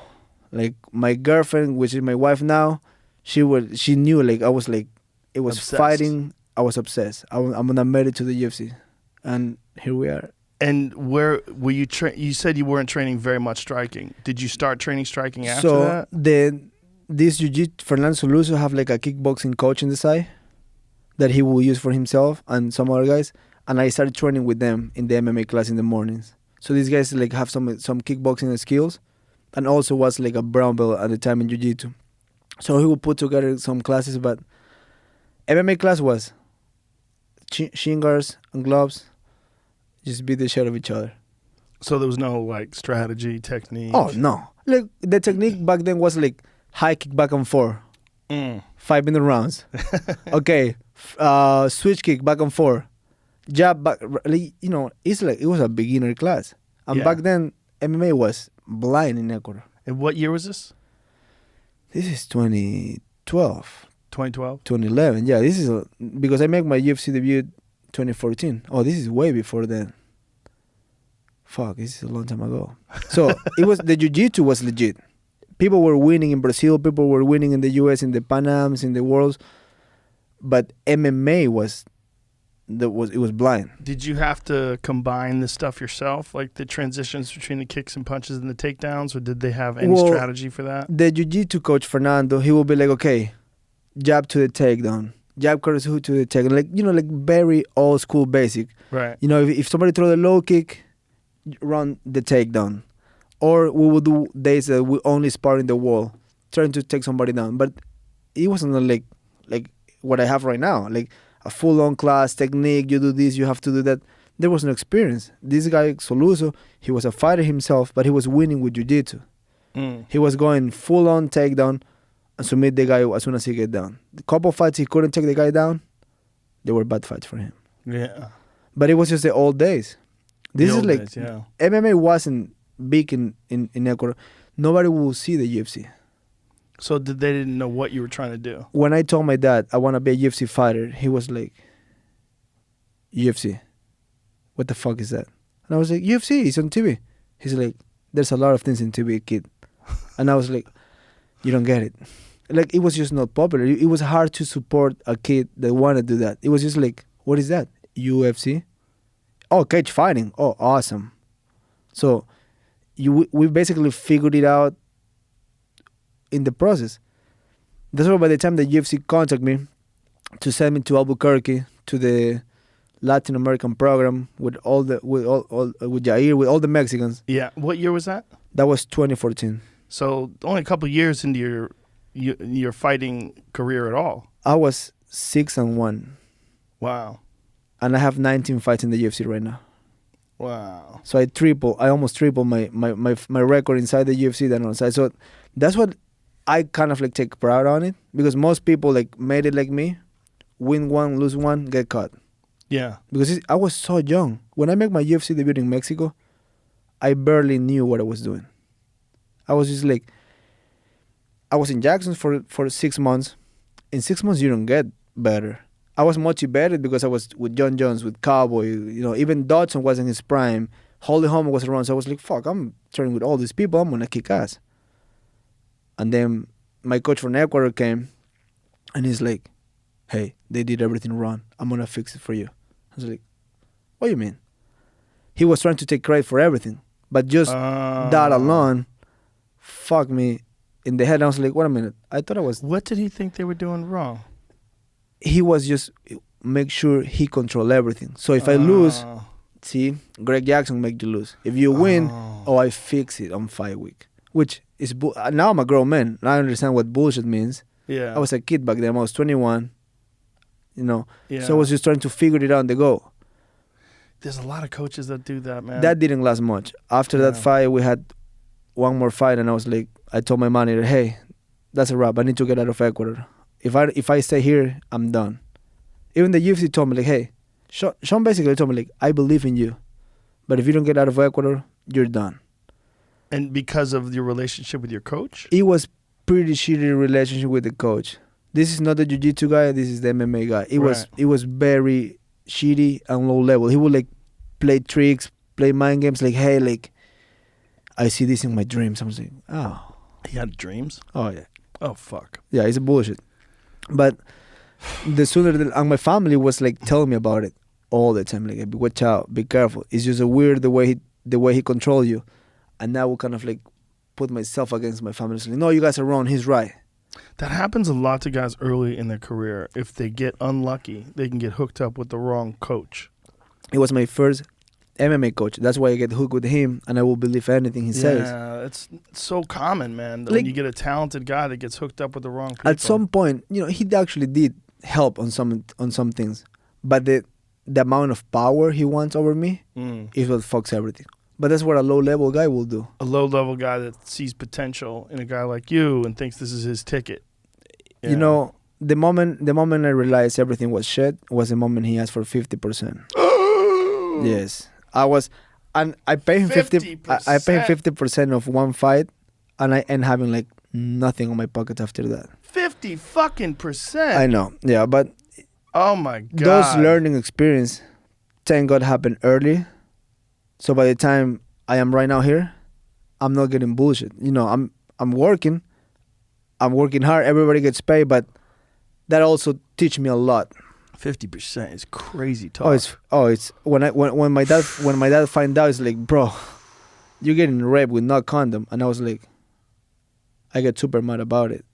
Like, my girlfriend, which is my wife now, she knew, like, I was like, it was Obsessed. fighting. I was obsessed. I'm gonna make it to the UFC. And here we are. And where were you? You said you weren't training very much striking. Did you start training striking after So that? this Jiu-Jitsu, Fernando Soluso have like a kickboxing coach in the side that he will use for himself and some other guys. And I started training with them in the MMA class in the mornings. So these guys like have some kickboxing skills, and also was like a brown belt at the time in Jiu-Jitsu. So he would put together some classes, but MMA class was shin guards and gloves, just beat the shit out of each other. So there was no like strategy, technique. Oh no! Like the technique back then was like high kick back and forth, 5-minute rounds. Okay, switch kick back and forth, jab back. Like, you know, it's like it was a beginner class, and Yeah. back then MMA was blind in Ecuador. And what year was this? This is 2012, 2012. 2011. Yeah, this is because I make my UFC debut 2014. Oh, this is way before then. Fuck, this is a long time ago. So it was the Jiu-Jitsu was legit. People were winning in Brazil. People were winning in the US, in the Panams, in the Worlds. But MMA was blind. Did you have to combine this stuff yourself, like the transitions between the kicks and punches and the takedowns, or did they have any strategy for that? The Jiu-Jitsu coach Fernando, he will be like, okay, jab to the takedown, jab cross hook to the takedown, like, you know, like very old school basic. Right. You know, if somebody throw the low kick, run the takedown. Or we will do days that we only spar in the wall, trying to take somebody down. But it wasn't like what I have right now, like a full-on class technique. You do this, you have to do that. There was no experience. This guy Soluso, he was a fighter himself, but he was winning with Jiu-Jitsu. He was going full-on takedown and submit the guy as soon as he get down. The couple fights he couldn't take the guy down, they were bad fights for him. Yeah. But it was just the old days. This The is old like days, yeah. MMA wasn't big in Ecuador. Nobody will see the UFC. So they didn't know what you were trying to do. When I told my dad I want to be a UFC fighter, he was like, UFC? What the fuck is that? And I was like, UFC, it's on TV. He's like, there's a lot of things in TV, kid. And I was like, you don't get it. like it was just not popular. It was hard to support a kid that wanted to do that. It was just like, what is that? UFC? Oh, cage fighting. Oh, awesome. So we basically figured it out in the process. That's why by the time the UFC contacted me to send me to Albuquerque to the Latin American program with JRE, with all the Mexicans. Yeah. What year was that? That was 2014. So only a couple years into your fighting career at all. I was 6-1, Wow. and I have 19 fights in the UFC right now. Wow. So I almost tripled my record inside the UFC than outside. So that's what I kind of like take pride on it, because most people like made it like me, win one, lose one, get caught. Yeah. Because I was so young. When I made my UFC debut in Mexico, I barely knew what I was doing. I was just like, I was in Jackson for 6 months. In 6 months, you don't get better. I was motivated because I was with John Jones, with Cowboy. You know, even Dodson was in his prime. Holly Holm was around. So I was like, fuck, I'm training with all these people. I'm going to kick ass. And then my coach from Ecuador came, and he's like, hey, they did everything wrong. I'm going to fix it for you. I was like, what do you mean? He was trying to take credit for everything. But just that alone fucked me in the head. I was like, wait a minute. I thought I was... What did he think they were doing wrong? He was just make sure he control everything. So if I lose, see, Greg Jackson make you lose. If you win, I fix it on 5 week. Which is... now I'm a grown man. And I understand what bullshit means. Yeah. I was a kid back then. I was 21. You know? Yeah. So I was just trying to figure it out on the go. There's a lot of coaches that do that, man. That didn't last much. After that fight, we had one more fight, and I was like, I told my manager, hey, that's a wrap. I need to get out of Ecuador. If I stay here, I'm done. Even the UFC told me, like, hey, Sean basically told me, like, I believe in you, but if you don't get out of Ecuador, you're done. And because of your relationship with your coach? It was pretty shitty relationship with the coach. This is not the Jiu-Jitsu guy. This is the MMA guy. It was very shitty and low level. He would like play tricks, play mind games. Like, hey, like, I see this in my dreams. I was like, oh. He had dreams? Oh yeah. Oh fuck. Yeah, it's a bullshit. But the sooner and my family was like telling me about it all the time. Like, watch out, be careful. It's just a weird the way he control you, and now we kind of like put myself against my family. Like, no, you guys are wrong. He's right. That happens a lot to guys early in their career. If they get unlucky, they can get hooked up with the wrong coach. It was my first MMA coach. That's why I get hooked with him, and I will believe anything he says. Yeah, it's so common, man. Like, when you get a talented guy that gets hooked up with the wrong people. At some point, you know, he actually did help on some things, but the amount of power he wants over me is what fucks everything. But that's what a low-level guy will do. A low-level guy that sees potential in a guy like you and thinks this is his ticket. Yeah. You know, the moment I realized everything was shit was the moment he asked for 50%. Yes, I paid him 50%. I paid 50% of one fight, and I end having like nothing on my pocket after that. 50% I know, yeah, but oh my god, those learning experience, thank God, happened early. So by the time I am right now here, I'm not getting bullshit. You know, I'm working hard. Everybody gets paid, but that also teach me a lot. 50% is crazy talk. It's when my dad find out, it's like, bro, you're getting raped with no condom, and I was like, I get super mad about it.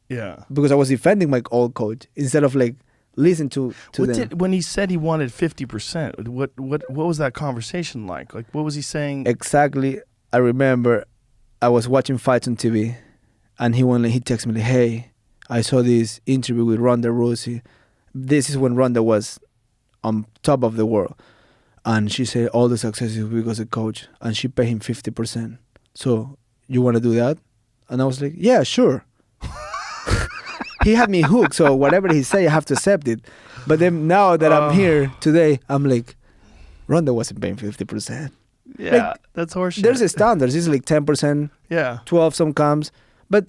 Yeah, because I was defending my old coach instead of like listen to them. When he said he wanted 50%, what was that conversation like? Like, what was he saying? Exactly. I remember I was watching fights on TV, and he texted me like, hey, I saw this interview with Ronda Rousey. This is when Ronda was on top of the world, and she said all the success is because of coach, and she paid him 50%. So you want to do that? And I was like, yeah, sure. He had me hooked, so whatever he say, I have to accept it. But then now that I'm here today, I'm like, Ronda wasn't paying 50%. Yeah, like, that's horseshit. There's a standard. It's like 10%, yeah, 12 some comes, but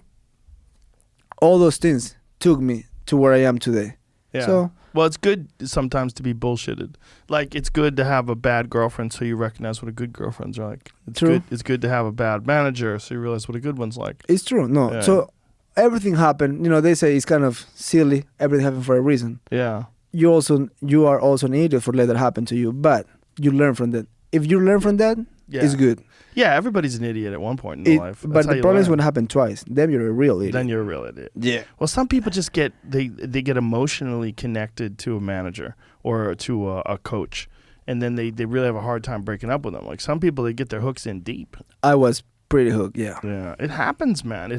all those things took me to where I am today. Yeah. So, well, it's good sometimes to be bullshitted. Like, it's good to have a bad girlfriend so you recognize what a good girlfriend's like. It's true. Good. It's good to have a bad manager so you realize what a good one's like. It's true. No. Yeah. So everything happened. You know, they say it's kind of silly. Everything happened for a reason. Yeah. You are also an idiot for letting that happen to you, but you learn from that. If you learn from that, Yeah. it's good. Yeah, everybody's an idiot at one point in their life. That's But how the you problem is learn. when it happens twice. Then you're a real idiot. Then you're a real idiot. Yeah. Well, some people just get they get emotionally connected to a manager or to a coach, and then they really have a hard time breaking up with them. Like some people, they get their hooks in deep. I was pretty hooked. Yeah. Yeah, it happens, man.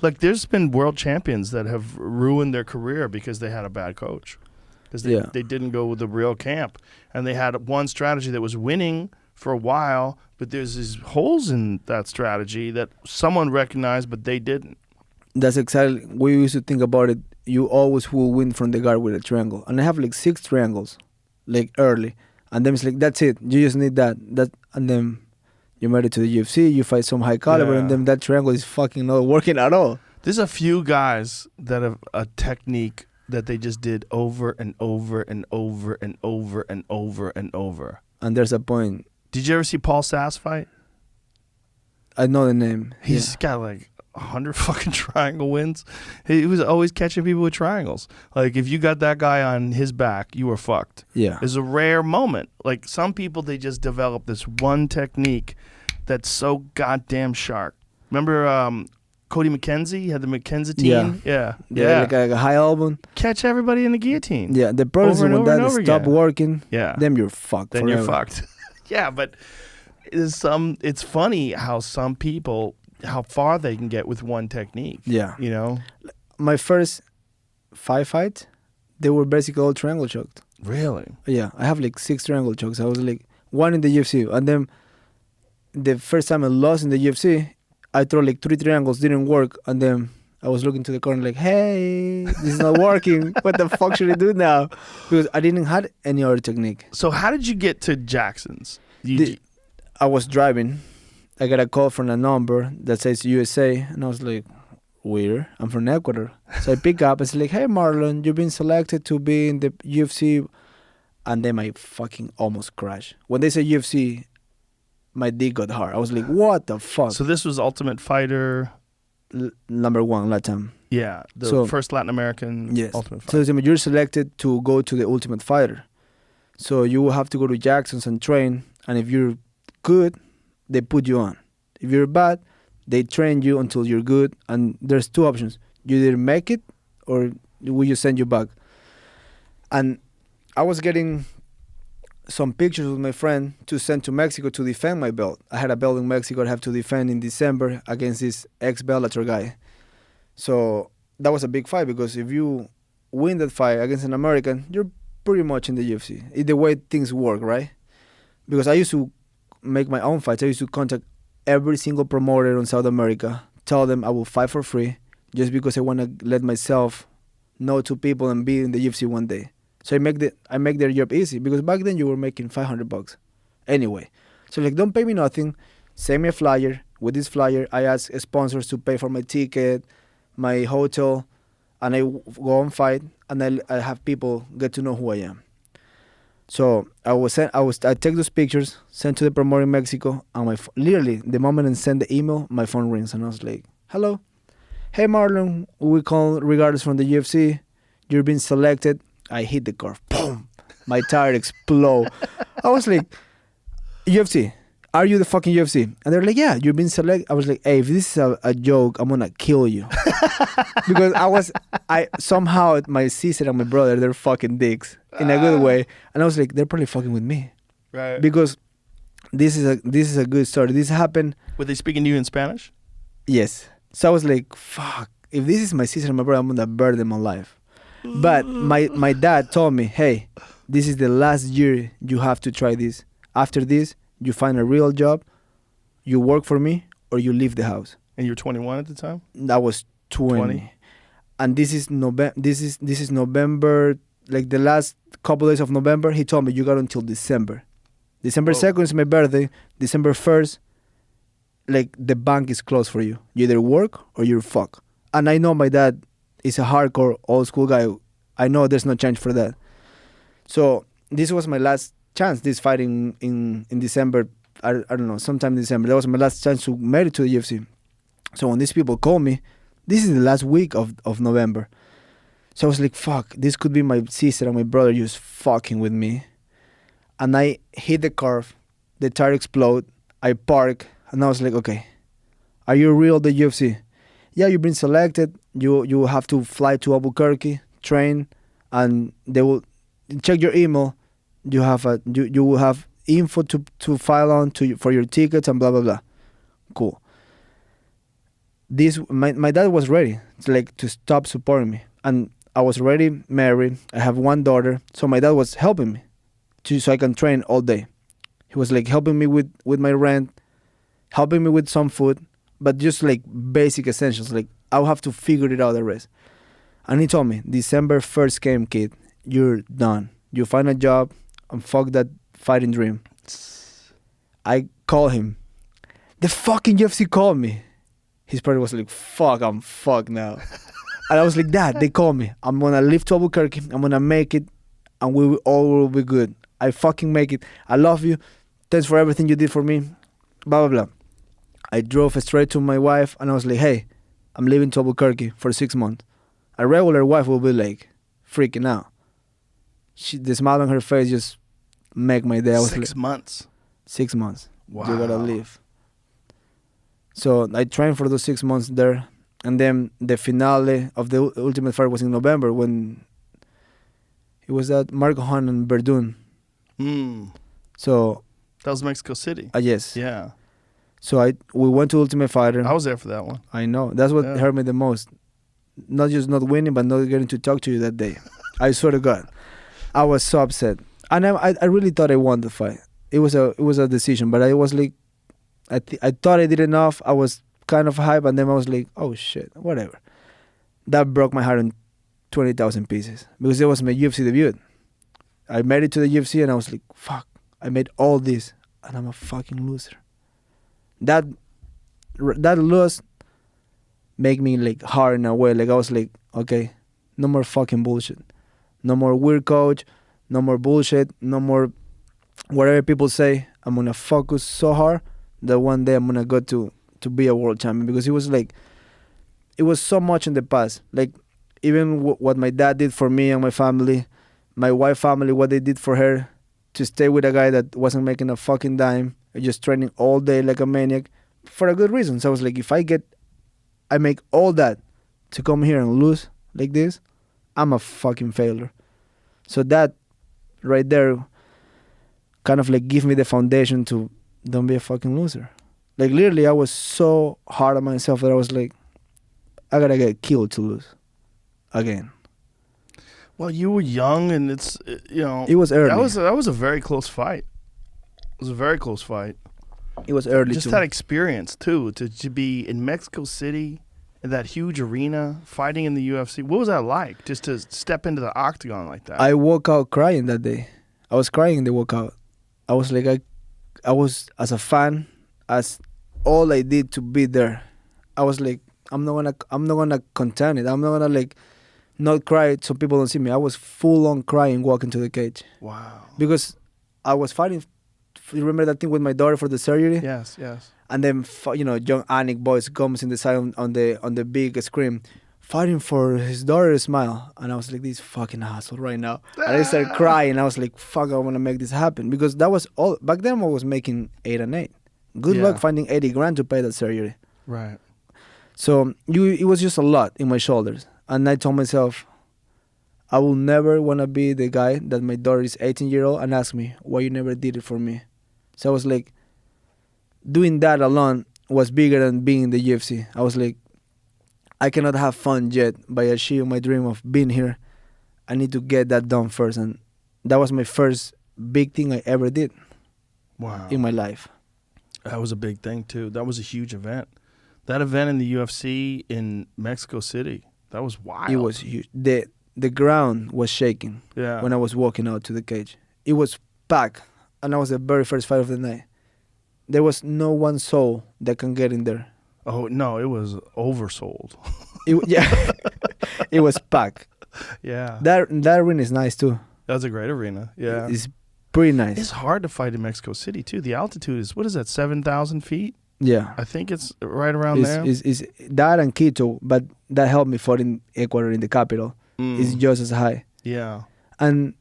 Like there's been world champions that have ruined their career because they had a bad coach, because they didn't go with the real camp, and they had one strategy that was winning for a while, but there's these holes in that strategy that someone recognized, but they didn't. That's exactly. We used to think about it. You always will win from the guard with a triangle, and I have like 6 triangles, like early, and then it's like that's it. You just need that, and then you made it to the UFC. You fight some high caliber, and then that triangle is fucking not working at all. There's a few guys that have a technique that they just did over and over and over and over and over and over. And there's a point. Did you ever see Paul Sass fight? I know the name. He's got like 100 fucking triangle wins. He was always catching people with triangles. Like if you got that guy on his back, you were fucked. Yeah. It's a rare moment. Like some people, they just develop this one technique that's so goddamn sharp. Remember Cody McKenzie? He had the McKenzie team. Yeah. Like a high album. Catch everybody in the guillotine. Yeah. The problem is Over and when over and that over stop again. working. Yeah. Then you're fucked. Then forever. you're fucked. Yeah, but it's funny how some people, how far they can get with one technique. Yeah. You know? My first 5 fights, they were basically all triangle choked. Really? Yeah. I have like 6 triangle chokes. I was like 1 in the UFC. And then the first time I lost in the UFC, I threw like 3 triangles, didn't work. And then I was looking to the corner like, hey, this is not working. What the fuck should I do now? Because I didn't have any other technique. So how did you get to Jackson's? I was driving. I got a call from a number that says USA. And I was like, weird. I'm from Ecuador. So I pick up. It's like, hey, Marlon, you've been selected to be in the UFC. And then I fucking almost crashed. When they say UFC, my dick got hard. I was like, what the fuck? So this was Ultimate Fighter. Number 1, Latam. Yeah, the first Latin American Ultimate Fighter. So you're selected to go to the Ultimate Fighter. So you will have to go to Jackson's and train. And if you're good, they put you on. If you're bad, they train you until you're good. And there's 2 options. You either make it or we just send you back. And I was getting some pictures with my friend to send to Mexico to defend my belt. I had a belt in Mexico I have to defend in December against this ex-Bellator guy. So that was a big fight because if you win that fight against an American, you're pretty much in the UFC. It's the way things work, right? Because I used to make my own fights. I used to contact every single promoter in South America, tell them I will fight for free just because I want to let myself know 2 people and be in the UFC one day. So I make their job easy because back then you were making $500 anyway. So like, don't pay me nothing. Send me a flyer. With this flyer, I ask sponsors to pay for my ticket, my hotel, and I go and fight. And I have people get to know who I am. So I take those pictures, send to the promoter in Mexico, and literally the moment I send the email, my phone rings, and I was like, "Hello, hey Marlon, we call regardless from the UFC. You're being selected." I hit the car, boom, my tire explode. I was like, UFC, are you the fucking UFC? And they're like, yeah, you've been selected. I was like, hey, if this is a joke, I'm gonna kill you. Because I somehow my sister and my brother, they're fucking dicks in a good way. And I was like, they're probably fucking with me. Right. Because this is a good story. This happened. Were they speaking to you in Spanish? Yes. So I was like, fuck, if this is my sister and my brother, I'm gonna burn them alive. But my dad told me, hey, this is the last year you have to try this. After this, you find a real job, you work for me, or you leave the house. And you were 21 at the time? I was 20. And this is November, like the last couple days of November. He told me, you got until December. December 2nd is my birthday. December 1st, like the bank is closed for you. You either work or you're fucked. And I know my dad is a hardcore old school guy. I know there's no change for that. So this was my last chance, this fight in December. I don't know, sometime in December. That was my last chance to make it to the UFC. So when these people called me, This is the last week of November. So I was like, fuck, this could be my sister and my brother just fucking with me. And I hit the curve, the tire explode, I park, and I was like, okay, are you real, the UFC? Yeah, you've been selected, you have to fly to Albuquerque, train, and they will check your email. You will have info to file on for your tickets and blah blah blah. Cool. My dad was ready to stop supporting me, and I was already married. I have one daughter, so my dad was helping me so I can train all day. He was like helping me with my rent, helping me with some food, but just like basic essentials. Like I'll have to figure it out the rest. And he told me, December 1st came, kid. You're done. You find a job and fuck that fighting dream. I call him. The fucking UFC called me. His brother was like, fuck, I'm fucked now. And I was like, Dad, they called me. I'm gonna leave to Albuquerque. I'm gonna make it, and we all will be good. I fucking make it. I love you. Thanks for everything you did for me. Blah, blah, blah. I drove straight to my wife, and I was like, hey, I'm leaving to Albuquerque for 6 months. A regular wife will be like freaking out. The smile on her face just make my day. I was 6 months. 6 months. Wow. You gotta leave. So I trained for those 6 months there. And then the finale of the Ultimate Fight was in November when it was at Marco Hunt and Verdun. So that was Mexico City. Yes. Yeah. So we went to Ultimate Fighter. I was there for that one. I know. That's what hurt me the most. Not just not winning, but not getting to talk to you that day. I swear to God. I was so upset. And I really thought I won the fight. It was a decision, but I was like, I thought I did enough. I was kind of hype, and then I was like, oh shit, whatever. That broke my heart in 20,000 pieces because it was my UFC debut. I made it to the UFC, and I was like, fuck, I made all this, and I'm a fucking loser. That loss made me like hard in a way. Like I was like, okay, no more fucking bullshit. No more weird coach, no more bullshit, no more whatever people say. I'm gonna focus so hard that one day I'm gonna go to be a world champion, because it was so much in the past. Like even what my dad did for me and my family, my wife family, what they did for her to stay with a guy that wasn't making a fucking dime, just training all day like a maniac for a good reason. So I was like, if I make all that to come here and lose like this, I'm a fucking failure. So that right there kind of like give me the foundation to don't be a fucking loser. Like literally I was so hard on myself that I was like, I gotta get killed to lose again. Well, you were young, and it's it was early. That was a very close fight. It was a very close fight. It was early. Just too. that experience too, to be in Mexico City in that huge arena fighting in the UFC. What was that like? Just to step into the octagon like that. I woke out crying that day. I was crying in the walkout. I was like, I was as a fan, as all I did to be there. I was like, I'm not gonna contend it. I'm not gonna like not cry so people don't see me. I was full on crying walking to the cage. Wow. Because I was fighting. You remember that thing with my daughter for the surgery? Yes, yes. And then young Anik boys comes in the side on the big screen, fighting for his daughter's smile. And I was like, this fucking asshole right now. And I started crying. I was like, fuck, I want to make this happen. Because that was all. Back then I was making 8 and 8. Good luck finding 80 grand to pay that surgery. Right. So it was just a lot in my shoulders. And I told myself, I will never want to be the guy that my daughter is 18-year-old and ask me why you never did it for me. So I was like, doing that alone was bigger than being in the UFC. I was like, I cannot have fun yet by achieving my dream of being here. I need to get that done first. And that was my first big thing I ever did. Wow. In my life. That was a big thing too. That was a huge event. That event in the UFC in Mexico City, that was wild. It was huge. The ground was shaking when I was walking out to the cage. It was packed, and that was the very first fight of the night. There was no one soul that can get in there. Oh, no, it was oversold. It was packed. Yeah. That arena is nice too. That was a great arena. Yeah. It's pretty nice. It's hard to fight in Mexico City too. The altitude is, what is that, 7,000 feet? Yeah. I think it's right around there. Is that and Quito, but that helped me fight in Ecuador in the capital. It's just as high. Yeah. And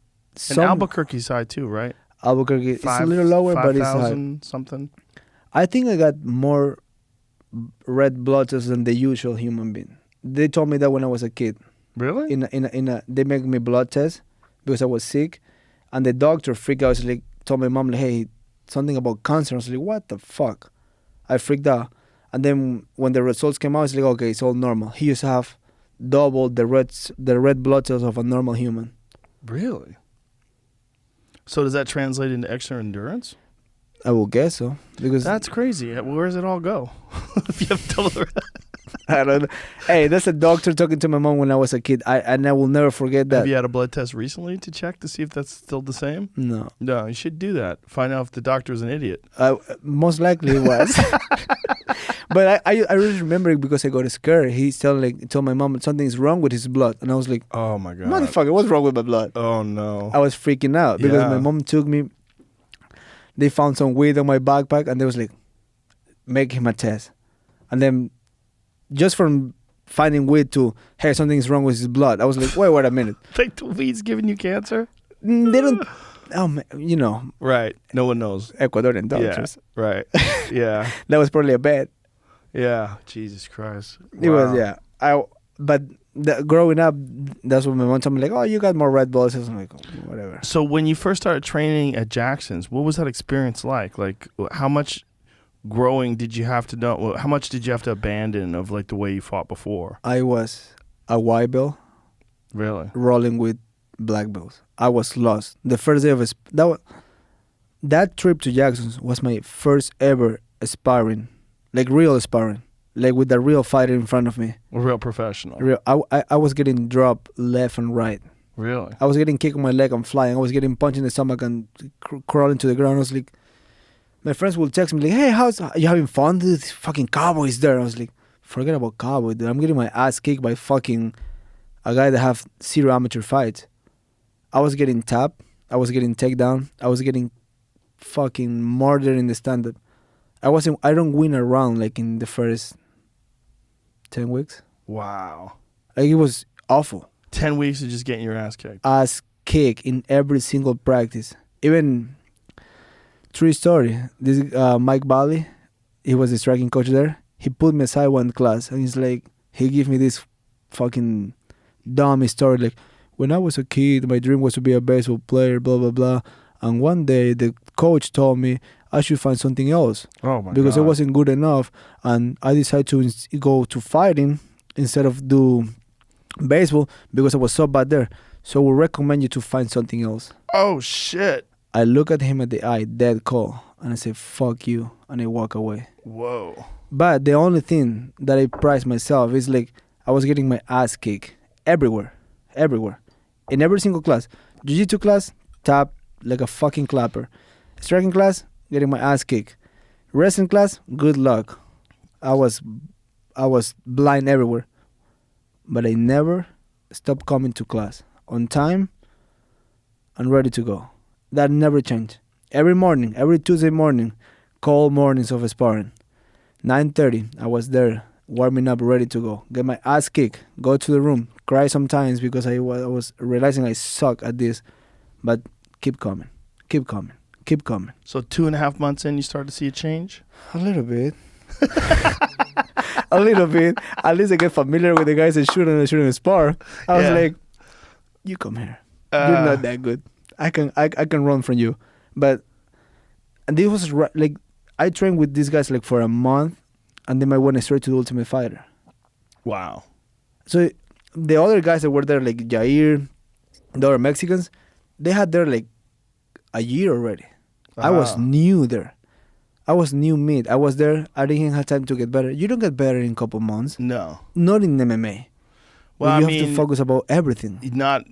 And Albuquerque's high too, right? Albuquerque, it's a little lower, but it's high. 5,000 something. I think I got more red blood cells than the usual human being. They told me that when I was a kid. Really? They make me blood test because I was sick, and the doctor freaked out. I was like, told my mom, like, hey, something about cancer. I was like, what the fuck? I freaked out. And then when the results came out, I was like, okay, it's all normal. He used to have double the red blood cells of a normal human. Really? So does that translate into extra endurance? I will guess so, because That's crazy. Where does it all go? If you have double I don't know. Hey, that's a doctor talking to my mom when I was a kid. And I will never forget that. Have you had a blood test recently to check to see if that's still the same? No. No, you should do that. Find out if the doctor's an idiot. Most likely it was. But I really remember it because I got scared. He told my mom something's wrong with his blood. And I was like, Oh my god. motherfucker, what's wrong with my blood? Oh no. I was freaking out because Yeah. my mom took me. They found some weed on my backpack and they was like, make him a test. And then just from finding weed to, hey, something's wrong with his blood, I was like, wait a minute. Like the weed's giving you cancer? They don't, oh man, you know, Right. No one knows. Ecuadorian doctors. Yeah. Right. Yeah. That was probably a bet. Yeah. Jesus Christ. It was, Wow. yeah. But growing up, that's what my mom told me, like, oh, you got more red blood cells. I'm like, oh, whatever. So when you first started training at Jackson's, what was that experience like? Like, how much growing did you have to know? How much did you have to abandon of like the way you fought before? I was a white belt Really? rolling with black belts. I was lost. The first day of that trip to Jackson's was my first ever sparring, like real sparring, like with a real fighter in front of me. A real professional. I was getting dropped left and right. Really? I was getting kicked on my leg and flying. I was getting punched in the stomach and crawling to the ground. I was like, my friends will text me like, hey, you having fun? This fucking cowboy's there. I was like, forget about cowboy, dude. I'm getting my ass kicked by fucking a guy that have 0 amateur fights. I was getting tapped. I was getting takedown. I was getting fucking murdered in the stand-up. I don't win a round like in the first 10 weeks. Wow. Like it was awful. 10 weeks of just getting your ass kicked. Ass kick in every single practice. Even true story. This Mike Bally, he was the striking coach there. He put me aside one class and he's like, he gave me this fucking dumb story like, when I was a kid, my dream was to be a baseball player, blah blah blah. And one day the coach told me I should find something else because I wasn't good enough, and I decided to go to fighting instead of do baseball because I was so bad there. So we recommend you to find something else. Oh shit. I look at him at the eye, dead call, and I say, fuck you, and I walk away. Whoa. But the only thing that I prize myself is like I was getting my ass kicked everywhere. In every single class. Jiu-Jitsu class, tap like a fucking clapper. Striking class, getting my ass kicked. Wrestling class, good luck. I was blind everywhere. But I never stopped coming to class. On time and ready to go. That never changed. Every morning, every Tuesday morning, cold mornings of sparring. 9:30, I was there, warming up, ready to go. Get my ass kicked, go to the room, cry sometimes because I was realizing I suck at this. But keep coming. So 2.5 months in, you started to see a change? A little bit. A little bit. At least I get familiar with the guys that shouldn't spar. I was like, you come here. You're not that good. I can run from you. But and this was like I trained with these guys like for a month, and then I went straight to the Ultimate Fighter. Wow. So the other guys that were there, like Jair, the other Mexicans, they had there like a year already. I was new there. I was new meat. I was there. I didn't have time to get better. You don't get better in a couple months. No. Not in MMA. Well, you have to focus about everything. Not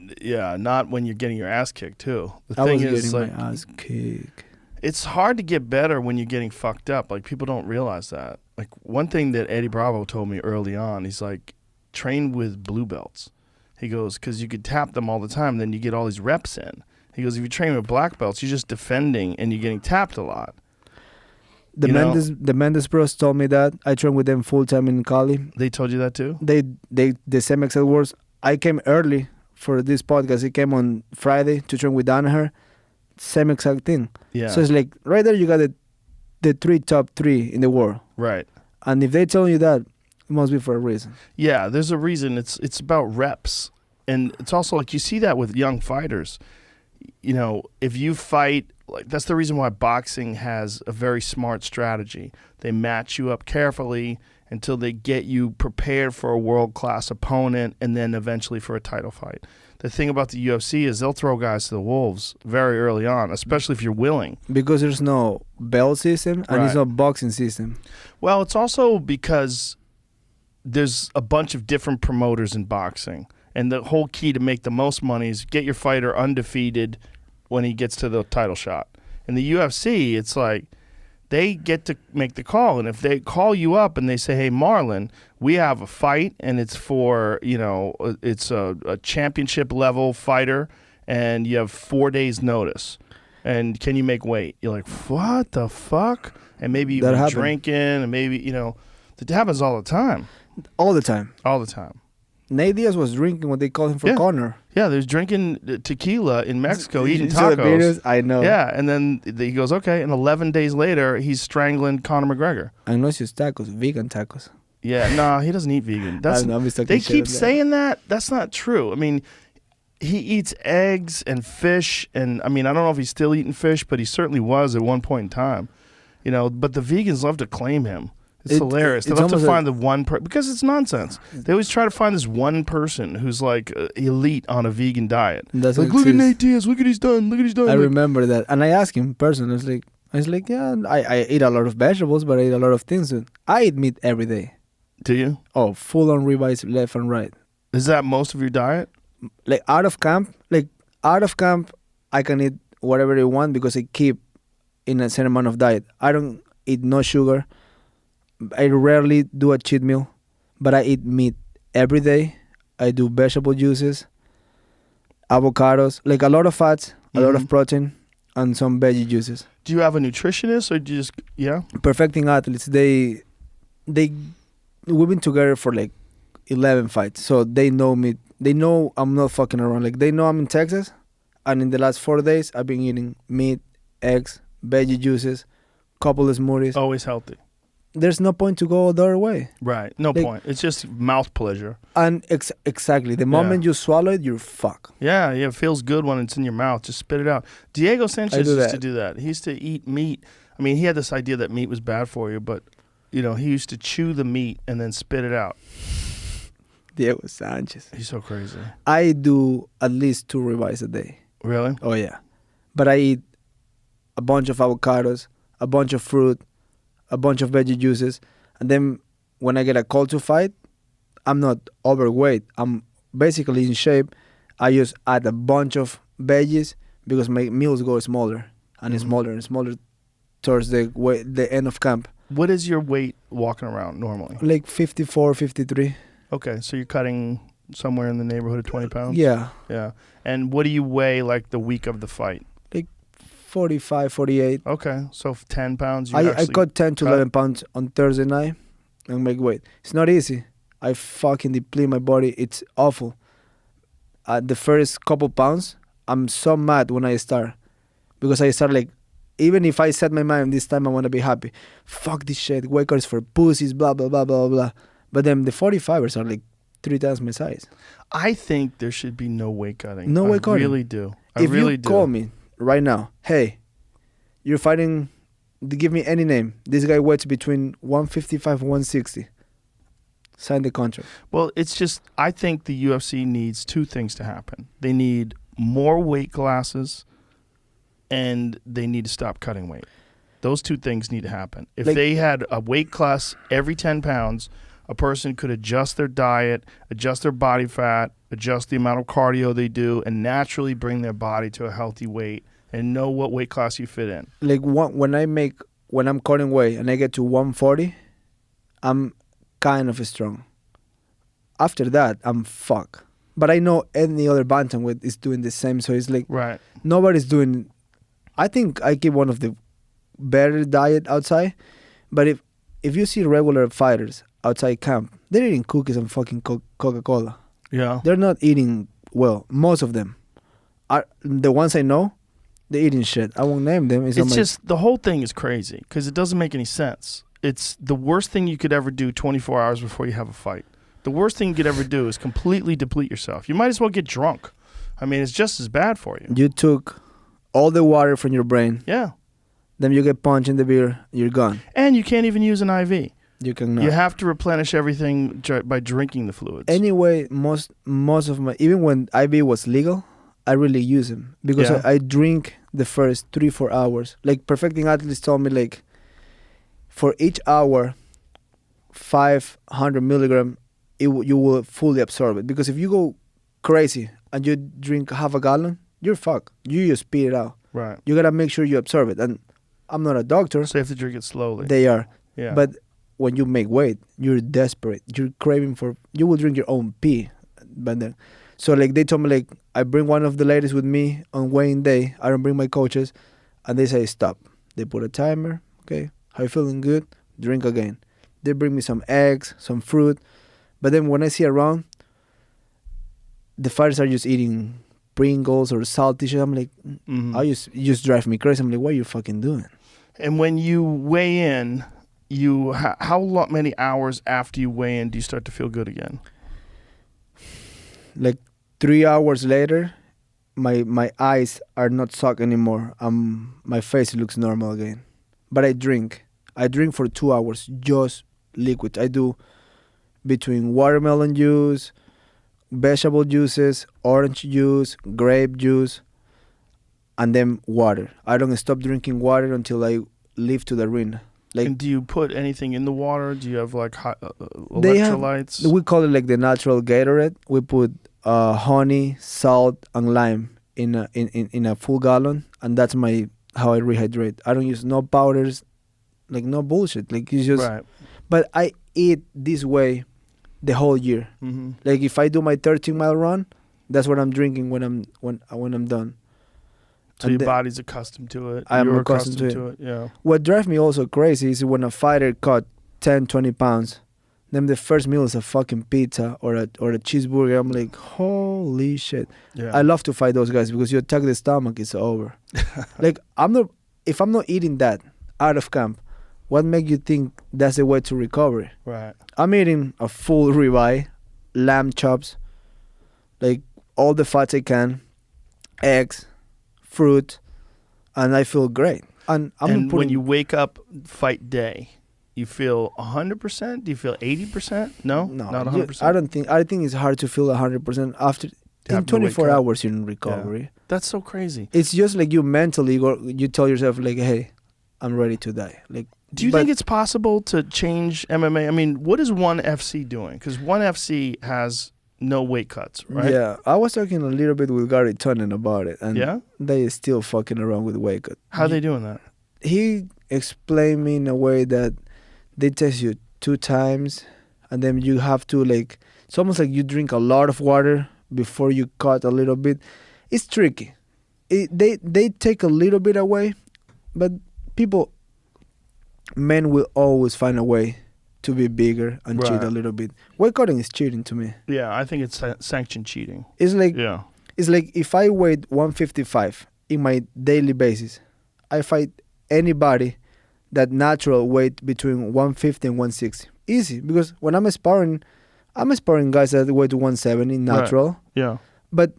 when you're getting your ass kicked too. The I thing was is, getting like, my ass kicked. it's hard to get better when you're getting fucked up. Like, people don't realize that. Like, one thing that Eddie Bravo told me early on, he's like, train with blue belts. He goes, because you could tap them all the time, then you get all these reps in. He goes, if you train with black belts, you're just defending and you're getting tapped a lot. The You know? Mendes bros told me that. I train with them full time in Cali. They told you that too? They the same exact words. I came early for this podcast. He came on Friday to train with Danaher. Same exact thing. Yeah. So it's like right there you got the top three in the world. Right. And if they tell you that, it must be for a reason. Yeah, there's a reason. It's about reps. And it's also like you see that with young fighters. You know, if you fight, like that's the reason why boxing has a very smart strategy. They match you up carefully until they get you prepared for a world-class opponent and then eventually for a title fight. The thing about the UFC is they'll throw guys to the wolves very early on, especially if you're willing. Because there's no belt system and there's Right. no boxing system. Well, it's also because there's a bunch of different promoters in boxing. And the whole key to make the most money is get your fighter undefeated when he gets to the title shot. In the UFC, it's like they get to make the call. And if they call you up and they say, hey, Marlon, we have a fight and it's for, you know, it's a championship level fighter and you have 4 days notice. And can you make weight? You're like, what the fuck? And maybe you've That been happened. drinking and maybe, you know, it happens all the time. All the time. All the time. Nate Diaz was drinking when they called him for Yeah. corner. Yeah, there's drinking tequila in Mexico, eating You saw the tacos. videos? I know. Yeah, and then he goes, okay, and 11 days later, he's strangling Conor McGregor. I know it's just tacos, vegan tacos. Yeah, no, he doesn't eat vegan. That's I know, I'm just talking they shit keep on that. saying that. That's not true. I mean, he eats eggs and fish, and I mean, I don't know if he's still eating fish, but he certainly was at one point in time. You know, but the vegans love to claim him. It's hilarious. They it's love to almost find the one because it's nonsense. They always try to find this one person who's like elite on a vegan diet. Doesn't Like, look at exist. Nate Diaz. Look at he's done. Look at he's done. I Like, remember that. And I asked him personally, I was like, yeah, I eat a lot of vegetables, but I eat a lot of things. I eat meat every day. do you? Oh, full on ribeyes left and right. Is that most of your diet? Like out of camp, I can eat whatever I want because I keep in a certain amount of diet. I don't eat no sugar. I rarely do a cheat meal, but I eat meat every day. I do vegetable juices, avocados, like a lot of fats, a lot of protein, and some veggie juices. Do you have a nutritionist or do you just Perfecting athletes, we've been together for like 11 fights, so they know me. They know I'm not fucking around. Like they know I'm in Texas, and in the last 4 days I've been eating meat, eggs, veggie juices, couple of smoothies. always healthy? There's no point to go the other way. Right. No Like- point. It's just mouth pleasure. And exactly, the moment you swallow it, you're fucked. Yeah, it feels good when it's in your mouth. Just spit it out. Diego Sanchez do used that. to do that. He used to eat meat. I mean, he had this idea that meat was bad for you, but, you know, he used to chew the meat and then spit it out. Diego Sanchez. He's so crazy. I do at least 2 ribeyes a day. Really? Oh yeah, but I eat a bunch of avocados, a bunch of fruit, a bunch of veggie juices, and then when I get a call to fight, I'm not overweight. I'm basically in shape. I just add a bunch of veggies because my meals go smaller and smaller and smaller towards the end of camp. What is your weight walking around normally? Like 54, 53. Okay, so you're cutting somewhere in the neighborhood of 20 pounds? Yeah, Yeah. And what do you weigh like the week of the fight? 45, 48. Okay, so 10 pounds. You I actually cut 10 to cut. 11 pounds on Thursday night and make weight. It's not easy. I fucking deplete my body. It's awful. The first couple pounds, I'm so mad when I start. Because I start like, even if I set my mind this time I want to be happy. Fuck this shit. Weight cuts for pussies, blah, blah, blah, blah, blah. But then the 45ers are like 3 times my size. I think there should be no weight cutting. No weight cutting. I really do. I If really you do. call me right now, hey, you're fighting, give me any name. This guy weighs between 155 and 160. Sign the contract. Well, it's just, I think the UFC needs 2 things to happen. They need more weight classes and they need to stop cutting weight. Those 2 things need to happen. If Like- they had a weight class every 10 pounds, a person could adjust their diet, adjust their body fat, adjust the amount of cardio they do, and naturally bring their body to a healthy weight and know what weight class you fit in. Like when I'm cutting weight and I get to 140, I'm kind of strong. After that, I'm fucked. But I know any other bantamweight is doing the same, so it's like Right. nobody's doing. I think I keep one of the better diet outside. But if you see regular fighters outside camp, they're eating cookies and fucking Coca-Cola. Yeah. They're not eating well. Most of them are the ones I know. They're eating shit. I won't name them. It's just the whole thing is crazy because it doesn't make any sense. It's the worst thing you could ever do 24 hours before you have a fight. The worst thing you could ever do is completely deplete yourself. You might as well get drunk. I mean, it's just as bad for you. You took all the water from your brain. Yeah. Then you get punched in the beer. You're gone. And you can't even use an IV. You cannot. You have to replenish everything by drinking the fluids. Anyway, most of my, even when IV was legal, I really use them because Yeah. I drink the first 3-4 hours. Like perfecting athletes told me, like for each hour, 500 milligram, you will fully absorb it. Because if you go crazy and you drink half a gallon, you're fucked. You just spit it out. Right. You gotta make sure you absorb it. And I'm not a doctor. So you have to drink it slowly. They are. Yeah. But when you make weight, you're desperate. You're craving for. You will drink your own pee. But then, so like they told me, like I bring one of the ladies with me on weighing day. I don't bring my coaches, and they say stop. They put a timer. Okay, how you feeling? Good. Drink again. They bring me some eggs, some fruit. But then when I see around, the fighters are just eating Pringles or salty shit. I'm like, Mhm. you just drive me crazy. I'm like, what are you fucking doing? And when you weigh in, how many hours after you weigh in do you start to feel good again? Like 3 hours later, my eyes are not sucked anymore. My face looks normal again. But I drink for 2 hours, just liquid. I do between watermelon juice, vegetable juices, orange juice, grape juice, and then water. I don't stop drinking water until I leave to the arena. Like And do you put anything in the water? Do you have like They have- electrolytes? we call it like the natural Gatorade. We put honey, salt, and lime in a full gallon, and that's how I rehydrate. I don't use no powders, like no bullshit. Like it's just. Right. But I eat this way the whole year. Mm-hmm. Like if I do my 13-mile run, that's what I'm drinking when I'm done. So And your the- body's accustomed to it. I'm You're accustomed to it. Yeah. What drives me also crazy is when a fighter cut 10, 20 pounds, then the first meal is a fucking pizza or a cheeseburger. I'm like, holy shit. Yeah. I love to fight those guys because you attack the stomach, it's over. Like if I'm not eating that out of camp, what makes you think that's the way to recovery? Right. I'm eating a full ribeye, lamb chops, like all the fats I can, eggs, fruit, and I feel great. And And when you wake up fight day, you feel 100%? Do you feel 80%? No, not 100%. I think it's hard to feel 100% after. In After the wake 24 up. hours, you're in recovery. That's so crazy. It's just like you mentally you tell yourself like, hey, I'm ready to die. Like, Do you but think it's possible to change MMA? I mean, what is ONE FC doing? Because ONE FC has no weight cuts, right? Yeah, I was talking a little bit with Gary Tonnen about it, and Yeah? they still fucking around with weight cut. How are they doing that? He explained me in a way that they test you 2 times, and then you have to like. It's almost like you drink a lot of water before you cut a little bit. It's tricky. They take a little bit away, but men will always find a way to be bigger and cheat Right. a little bit. Weight cutting is cheating to me. Yeah, I think it's sanctioned cheating. It's like Yeah. it's like if I weighed 155 in my daily basis, I fight anybody that natural weight between 150 and 160. Easy, because when I'm sparring guys that weigh to 170 natural, Yeah. but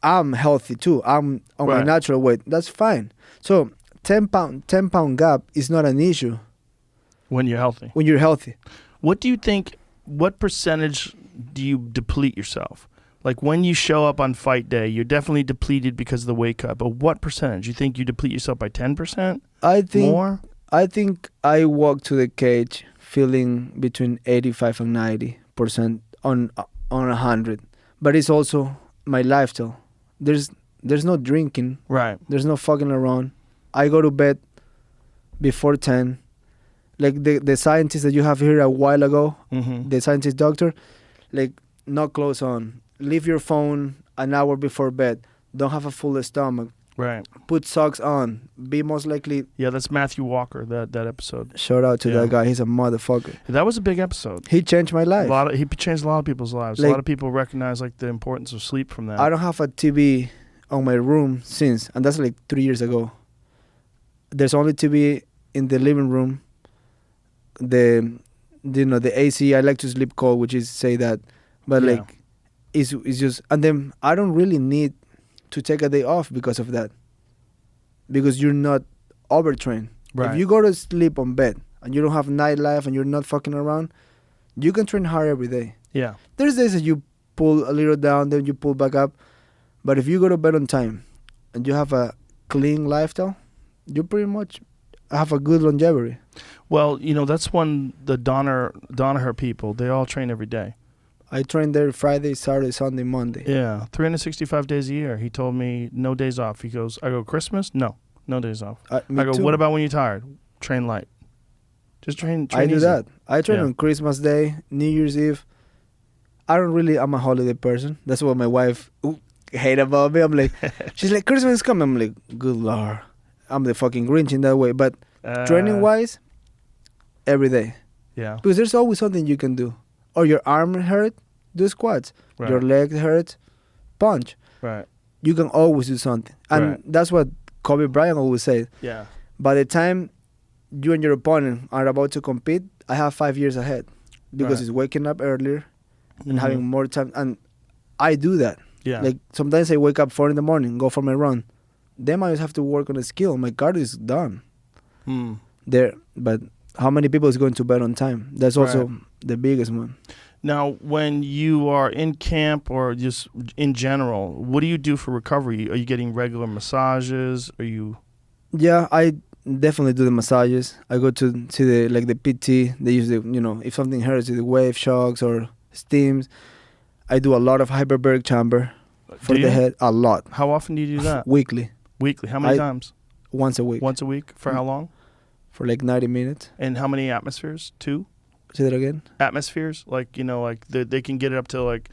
I'm healthy too. I'm on my Right. natural weight. That's fine. So 10 pound gap is not an issue When you're healthy. when you're healthy. What do you think, what percentage do you deplete yourself? Like when you show up on fight day, you're definitely depleted because of the weight cut. But what percentage? You think you deplete yourself by 10%? I think More? I think I walk to the cage feeling between 85 and 90% on 100. But it's also my lifestyle. There's no drinking. Right. There's no fucking around. I go to bed before 10. Like the scientist that you have here a while ago, Mm-hmm. the scientist doctor, like no clothes on. Leave your phone an hour before bed. Don't have a full stomach. Right. Put socks on. Be most likely. Yeah, that's Matthew Walker. That episode. Shout out to Yeah. that guy. He's a motherfucker. That was a big episode. He changed my life. He changed a lot of people's lives. A Like- lot of people recognize like the importance of sleep from that. I don't have a TV on my room since, and that's like 3 years ago. There's only TV in the living room. The AC. I like to sleep cold, which is say that, but Yeah. like, it's just, and then I don't really need to take a day off because of that, because you're not overtrained. Right. If you go to sleep on bed and you don't have nightlife and you're not fucking around, you can train hard every day. Yeah. There's days that you pull a little down, then you pull back up. But if you go to bed on time and you have a clean lifestyle, you pretty much have a good longevity. Well, that's when the Donaher people, they all train every day. I train there Friday, Saturday, Sunday, Monday. Yeah, 365 days a year. He told me no days off. He goes, I go, Christmas? No days off. Me I go, too. what about when you're tired? Train light. Just train I do easy. that. I train Yeah. on Christmas Day, New Year's Eve. I'm a holiday person. That's what my wife hate about me. I'm like, she's like, Christmas is coming. I'm like, good Lord. I'm the fucking Grinch in that way. But training wise, every day. Yeah. Because there's always something you can do. Or your arm hurt, do squats. Right. Your leg hurt, punch. Right. You can always do something. And Right. that's what Kobe Bryant always said. Yeah. By the time you and your opponent are about to compete, I have 5 years ahead. Because Right. it's waking up earlier and Mhm. having more time. And I do that. Yeah. Like sometimes I wake up 4 in the morning, go for my run. Then I just have to work on a skill. My cardio is done. There. But how many people is going to bed on time? That's also the biggest one. Now, when you are in camp or just in general, what do you do for recovery? Are you getting regular massages? Are you? Yeah, I definitely do the massages. I go to the PT. They use if something hurts, the wave shocks or steams. I do a lot of hyperbaric chamber for Do the you? head. A lot. How often do you do that? Weekly. Weekly. How many times? Once a week. Once a week. For how long? For like 90 minutes. And how many atmospheres? 2 Say that again. atmospheres. Like they can get it up to like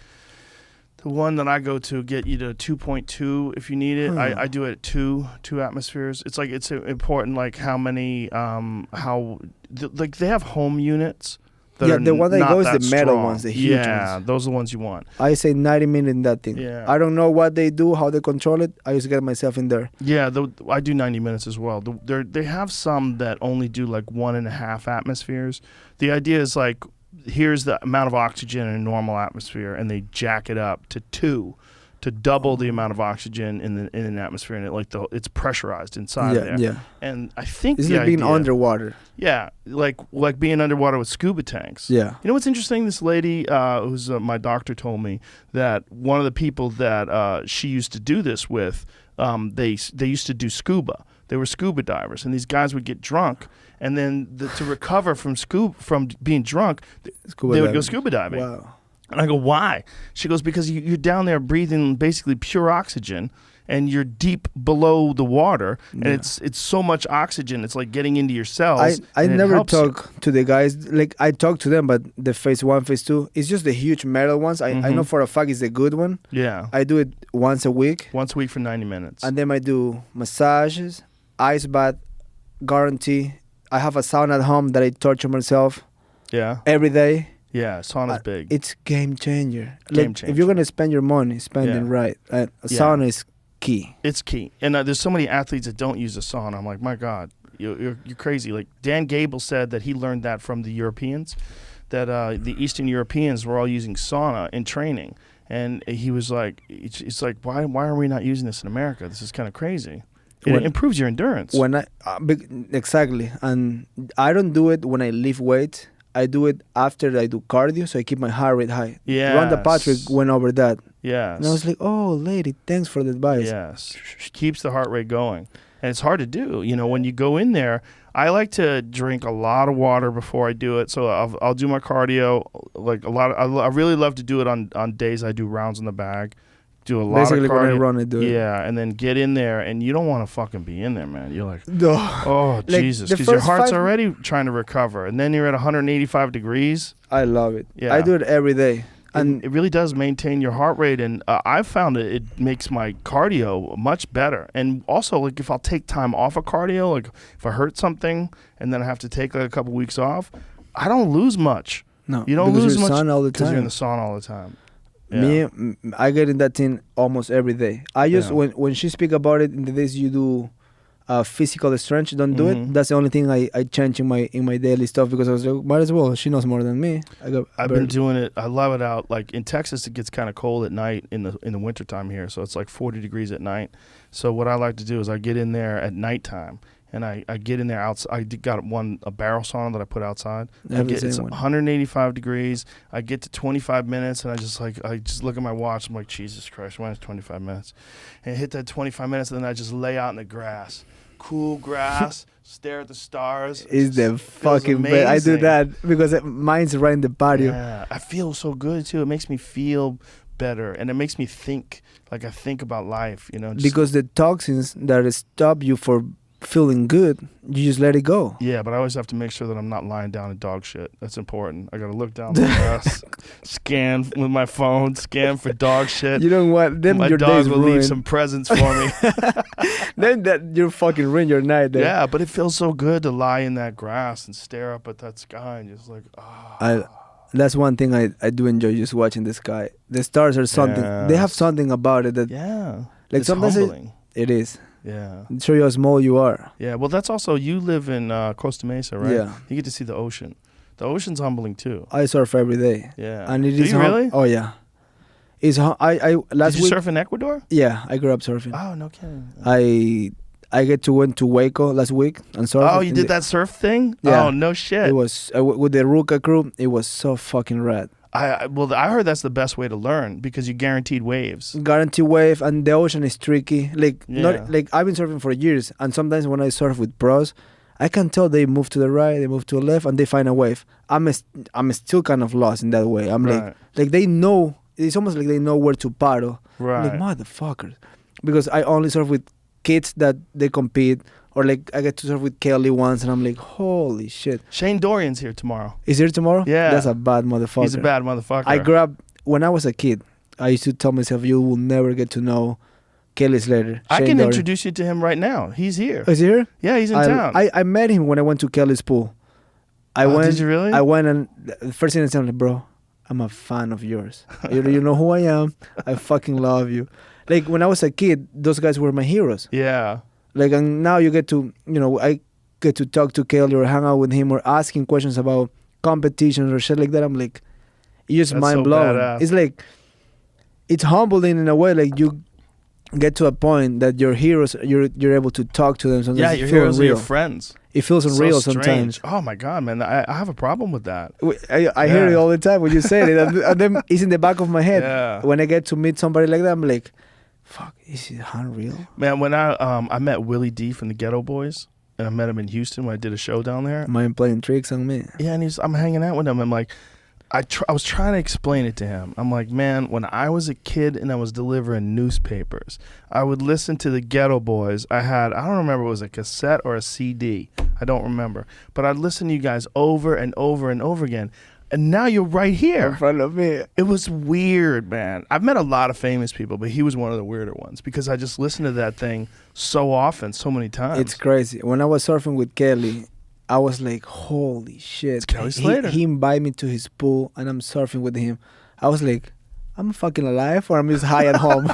the one that I go to get you to 2.2 if you need it. I do it at two atmospheres. It's like it's important. Like how many like they have home units. That Yeah, are the one that not goes, that the metal strong. ones, the huge Yeah, ones. those are the ones you want. I say 90 minutes in that thing. Yeah. I don't know what they do, how they control it. I just get myself in there. Yeah, I do 90 minutes as well. They have some that only do like 1.5 atmospheres. The idea is like, here's the amount of oxygen in a normal atmosphere, and they jack it up to 2 to double the amount of oxygen in an atmosphere, and it's pressurized inside Yeah, there. yeah. And I think It's the like being idea- underwater. Yeah, like being underwater with scuba tanks. Yeah. You know what's interesting? This lady, who's my doctor, told me that one of the people that she used to do this with, they used to do scuba. They were scuba divers, and these guys would get drunk, and then to recover from being drunk, they would go scuba diving. Wow. And I go, why? She goes, because you're down there breathing basically pure oxygen, and you're deep below the water, and it's so much oxygen, it's like getting into your cells. I and it never helps you. talk to the guys. Like I talk to them, but the phase 1, phase 2, it's just the huge metal ones. I know for a fact it's a good one. Yeah. I do it once a week, Once a week for 90 minutes. and then I do massages, ice bath, guarantee. I have a sauna at home that I torture myself Yeah. every day. Yeah. Sauna's big. It's game changer. Game Like, changer. if you're gonna spend your money, spend it Yeah. right. A Yeah. sauna is key. It's key. And there's so many athletes that don't use a sauna. I'm like, my God, you're crazy. Like Dan Gable said that he learned that from the Europeans, that the Eastern Europeans were all using sauna in training. And he was like, it's like, why are we not using this in America? This is kind of crazy. It improves your endurance. When exactly, and I don't do it when I lift weight. I do it after I do cardio, so I keep my heart rate high. Yes. Rhonda Patrick went over that, Yes. and I was like, "Oh, lady, thanks for the advice." Yes. Keeps the heart rate going. And it's hard to do. When you go in there, I like to drink a lot of water before I do it. So I'll do my cardio, like a lot. I really love to do it on days I do rounds in the bag. Do a lot Basically, of cardio. when I run, I do it. Yeah, and then get in there, and you don't want to fucking be in there, man. You're like, No. oh, Like, Jesus, the because your first heart's 5 already trying to recover, and then you're at 185 degrees. I love it. Yeah. I do it every day. And it really does maintain your heart rate, and I've found it makes my cardio much better. And also, like, if I'll take time off of cardio, like if I hurt something and then I have to take like a couple weeks off, I don't lose much. no, You don't because lose you're much sun all the because you're in time. the sun all the time. Yeah. I get in that thing almost every day. I just Yeah. when she speak about it in the days you do physical strength, don't do Mhm. it. That's the only thing I change in my daily stuff, because I was like, might as well. She knows more than me. I've been doing it. I love it out. Like in Texas, it gets kind of cold at night in the wintertime here, so it's like 40 degrees at night. So what I like to do is I get in there at nighttime, and I get in there outside. I got a barrel sauna that I put outside. It's 185 degrees. I get to 25 minutes, and I just look at my watch. I'm like, Jesus Christ, when is 25 minutes? And I hit that 25 minutes, and then I just lay out in the grass. Cool grass, stare at the stars. Is the feels fucking best. I do amazing. that because mine's right in the patio. Yeah, I feel so good too. It makes me feel better, and it makes me think. Like I think about life, you know. Because the toxins that stop you for feeling good, you just let it go. Yeah, but I always have to make sure that I'm not lying down in dog shit. That's important. I gotta look down the grass, scan with my phone, scan for dog shit. You don't want them. My Your dog day's will leave ruined. some presents for me. Then that you fucking ruin your night. Then. Yeah, but it feels so good to lie in that grass and stare up at that sky and just like, That's one thing I do enjoy, just watching the sky. The stars are something. They have Yes. something about it that yeah. like It's sometimes humbling. it is. Yeah. It shows you how small you are. Yeah. Well, that's also, you live in Costa Mesa, right? Yeah. You get to see the ocean. The ocean's humbling too. I surf every day. Yeah. And it Do is you really? Oh yeah. It's I last Did you week. surf in Ecuador? Yeah, I grew up surfing. Oh, no kidding. I went to Waco last week and surfed. Oh, you did that surf thing? Yeah. Oh, no shit. It was with the Ruka crew. It was so fucking rad. I heard that's the best way to learn because you guaranteed waves. Guarantee wave, and the ocean is tricky. Like Yeah. not like I've been surfing for years, and sometimes when I surf with pros, I can tell they move to the right, they move to the left, and they find a wave. I'm still kind of lost in that way. I'm Right. like they know. It's almost like they know where to paddle. Right. Like motherfuckers, because I only surf with kids that they compete, or like I get to surf with Kelly once, and I'm like, holy shit. Shane Dorian's here tomorrow. Is here tomorrow? Yeah. That's a bad motherfucker. He's a bad motherfucker. When I was a kid, I used to tell myself, you will never get to know Kelly Slater. I Shane can Dorian. introduce you to him right now. He's here. Is he here? Yeah, he's in town. I met him when I went to Kelly's pool. Did you really? I went, and the first thing I said, I'm like, bro, I'm a fan of yours. You know who I am. I fucking love you. Like when I was a kid, those guys were my heroes. Yeah. Like, and now you get to, I get to talk to Kelly or hang out with him or asking questions about competitions or shit like that. I'm like, it's just That's mind so blowing. badass. It's like, it's humbling in a way. Like you get to a point that your heroes, you're able to talk to them. Sometimes Yeah, it your feels heroes are unreal. your friends. It feels So unreal strange. sometimes. Oh my God, man. I have a problem with that. I hear it Yeah. all the time when you say it, and then it's in the back of my head. Yeah. When I get to meet somebody like that, I'm like, "Fuck, is it unreal?" Man, when I met Willie D from the Ghetto Boys, and I met him in Houston when I did a show down there. Mind playing tricks on me. Yeah, and I'm hanging out with him. I'm like, I was trying to explain it to him. I'm like, man, when I was a kid and I was delivering newspapers, I would listen to the Ghetto Boys. I don't remember if it was a cassette or a CD. I don't remember. But I'd listen to you guys over and over and over again. And now you're right here. In front of me. It was weird, man. I've met a lot of famous people, but he was one of the weirder ones because I just listened to that thing so often, so many times. It's crazy. When I was surfing with Kelly, I was like, holy shit. It's Kelly Slater. He invited me to his pool and I'm surfing with him. I was like, I'm fucking alive or I'm just high at home.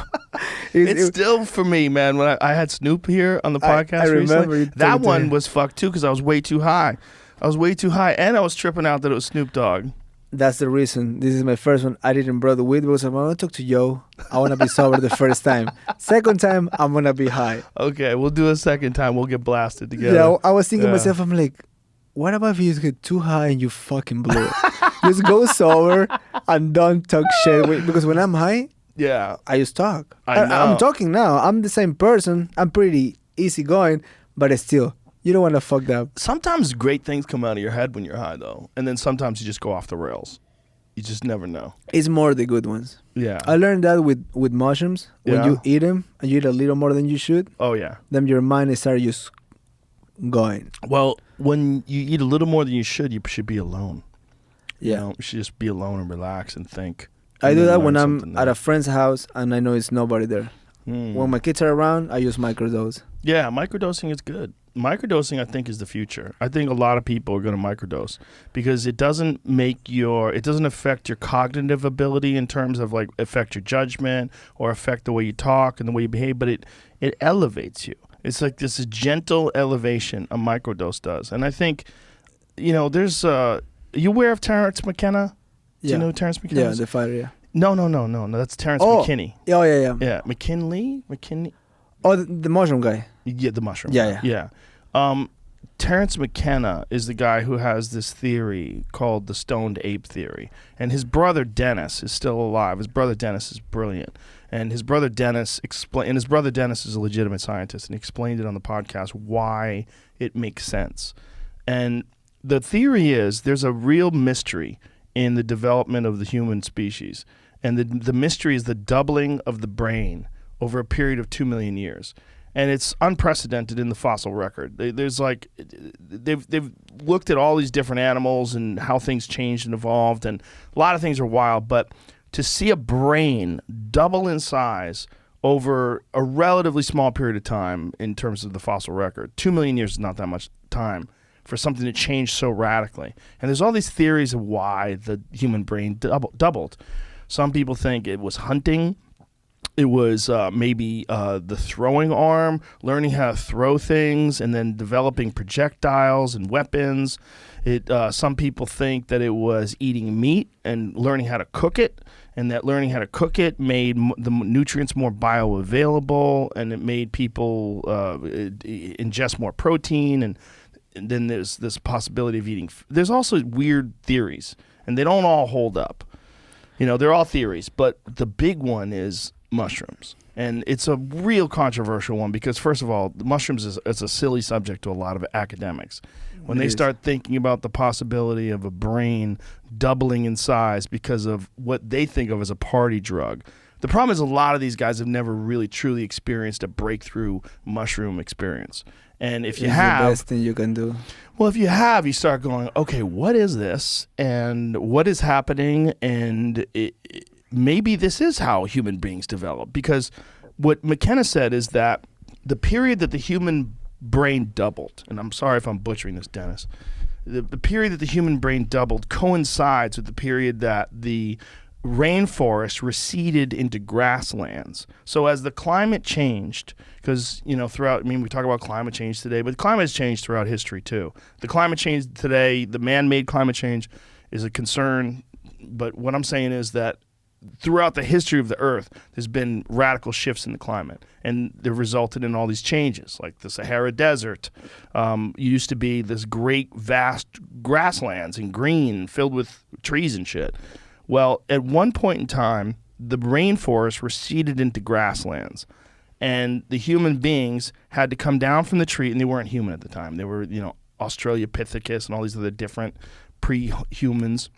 It's still for me, man. When I had Snoop here on the podcast I remember recently, you that talking to one him. was fucked too because I was way too high. And I was tripping out that it was Snoop Dogg. That's the reason. This is my first one. I didn't brought the weed because I want to talk to Joe. I want to be sober the first time. Second time, I'm going to be high. Okay, we'll do a second time. We'll get blasted together. Yeah, I was thinking Yeah. myself, I'm like, what about if you just get too high and you fucking blow it? Just go sober and don't talk shit. Because when I'm high, Yeah. I just talk. I know. I'm talking now. I'm the same person. I'm pretty easygoing, but still, you don't want to fuck that. Sometimes great things come out of your head when you're high, though. And then sometimes you just go off the rails. You just never know. It's more the good ones. Yeah. I learned that with mushrooms. When Yeah. you eat them and you eat a little more than you should, Oh, yeah. then your mind starts just going. Well, when you eat a little more than you should be alone. You Yeah. know, you should just be alone and relax and think. I and do then that when learn I'm something at new. a friend's house and I know it's nobody there. When my kids are around, I use microdose. Yeah, microdosing is good. Microdosing, I think, is the future. I think a lot of people are going to microdose because it doesn't affect your cognitive ability in terms of like affect your judgment or affect the way you talk and the way you behave, but it elevates you. It's like this gentle elevation a microdose does. And I think, there's you aware of Terrence McKenna? Do you know who Terrence McKenna Yeah, is? the fighter, yeah. No, that's Terrence McKinney. Oh, yeah. Yeah, McKinley? Oh, the mushroom guy. Yeah, the mushroom. Yeah. Terrence McKenna is the guy who has this theory called the stoned ape theory. And his brother Dennis is still alive. His brother Dennis is brilliant. And his brother Dennis is a legitimate scientist, and he explained it on the podcast why it makes sense. And the theory is there's a real mystery in the development of the human species. And the mystery is the doubling of the brain over a period of 2 million years. And it's unprecedented in the fossil record. They've looked at all these different animals and how things changed and evolved, and a lot of things are wild. But to see a brain double in size over a relatively small period of time in terms of the fossil record, 2 million years is not that much time for something to change so radically. And there's all these theories of why the human brain doubled. Some people think it was hunting. It was maybe the throwing arm, learning how to throw things, and then developing projectiles and weapons. Some people think that it was eating meat and learning how to cook it, and that learning how to cook it made the nutrients more bioavailable, and it made people ingest more protein, and then there's this possibility of eating. There's also weird theories, and they don't all hold up. They're all theories, but the big one is mushrooms. And it's a real controversial one because, first of all, mushrooms is a silly subject to a lot of academics. When they start thinking about the possibility of a brain doubling in size because of what they think of as a party drug. The problem is a lot of these guys have never really truly experienced a breakthrough mushroom experience. And if you have, the best thing you can do. Well, if you have, you start going, okay, what is this? And what is happening? And maybe this is how human beings develop. Because what McKenna said is that the period that the human brain doubled, and I'm sorry if I'm butchering this, Dennis, the period that the human brain doubled coincides with the period that the rainforest receded into grasslands. So as the climate changed, because we talk about climate change today, but climate has changed throughout history too. The climate change today, the man-made climate change, is a concern. But what I'm saying is that throughout the history of the Earth, there's been radical shifts in the climate, and they've resulted in all these changes, like the Sahara Desert. Used to be this great, vast grasslands and green, filled with trees and shit. Well, at one point in time, the rainforest receded into grasslands, and the human beings had to come down from the tree, and they weren't human at the time. They were, Australopithecus and all these other different pre-humans.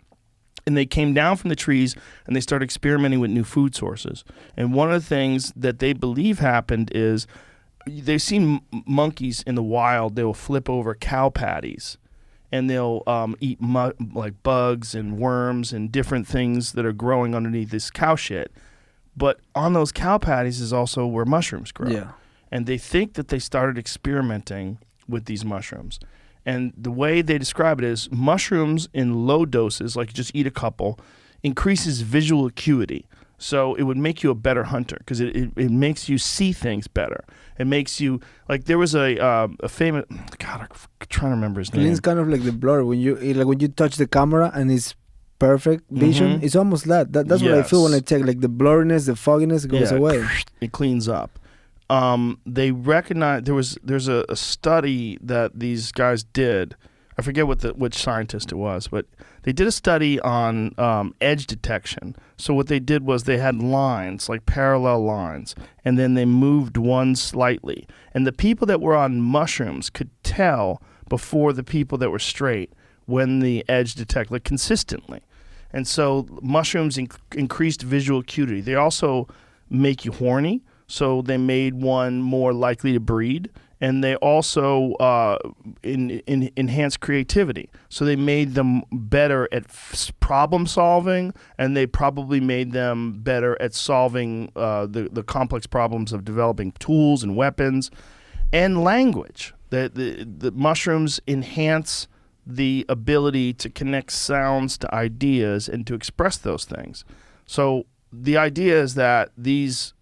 And they came down from the trees and they started experimenting with new food sources. And one of the things that they believe happened is they've seen monkeys in the wild. They will flip over cow patties and they'll eat like bugs and worms and different things that are growing underneath this cow shit. But on those cow patties is also where mushrooms grow. Yeah. And they think that they started experimenting with these mushrooms. And the way they describe it is mushrooms in low doses, like just eat a couple, increases visual acuity. So it would make you a better hunter because it makes you see things better. It makes you, like there was a famous, God, I'm trying to remember his name. It's kind of like the blur when you touch the camera and it's perfect vision. Mm-hmm. It's almost that's what I feel when I take like the blurriness, the fogginess goes away. It cleans up. They recognize there's a study that these guys did. I forget which scientist it was, but they did a study on edge detection. So what they did was they had lines, like parallel lines, and then they moved one slightly. And the people that were on mushrooms could tell before the people that were straight when the edge detected, like consistently. And so mushrooms increased visual acuity. They also make you horny. So they made one more likely to breed, and they also enhance creativity. So they made them better at problem solving, and they probably made them better at solving the complex problems of developing tools and weapons and language. The mushrooms enhance the ability to connect sounds to ideas and to express those things. So the idea is that these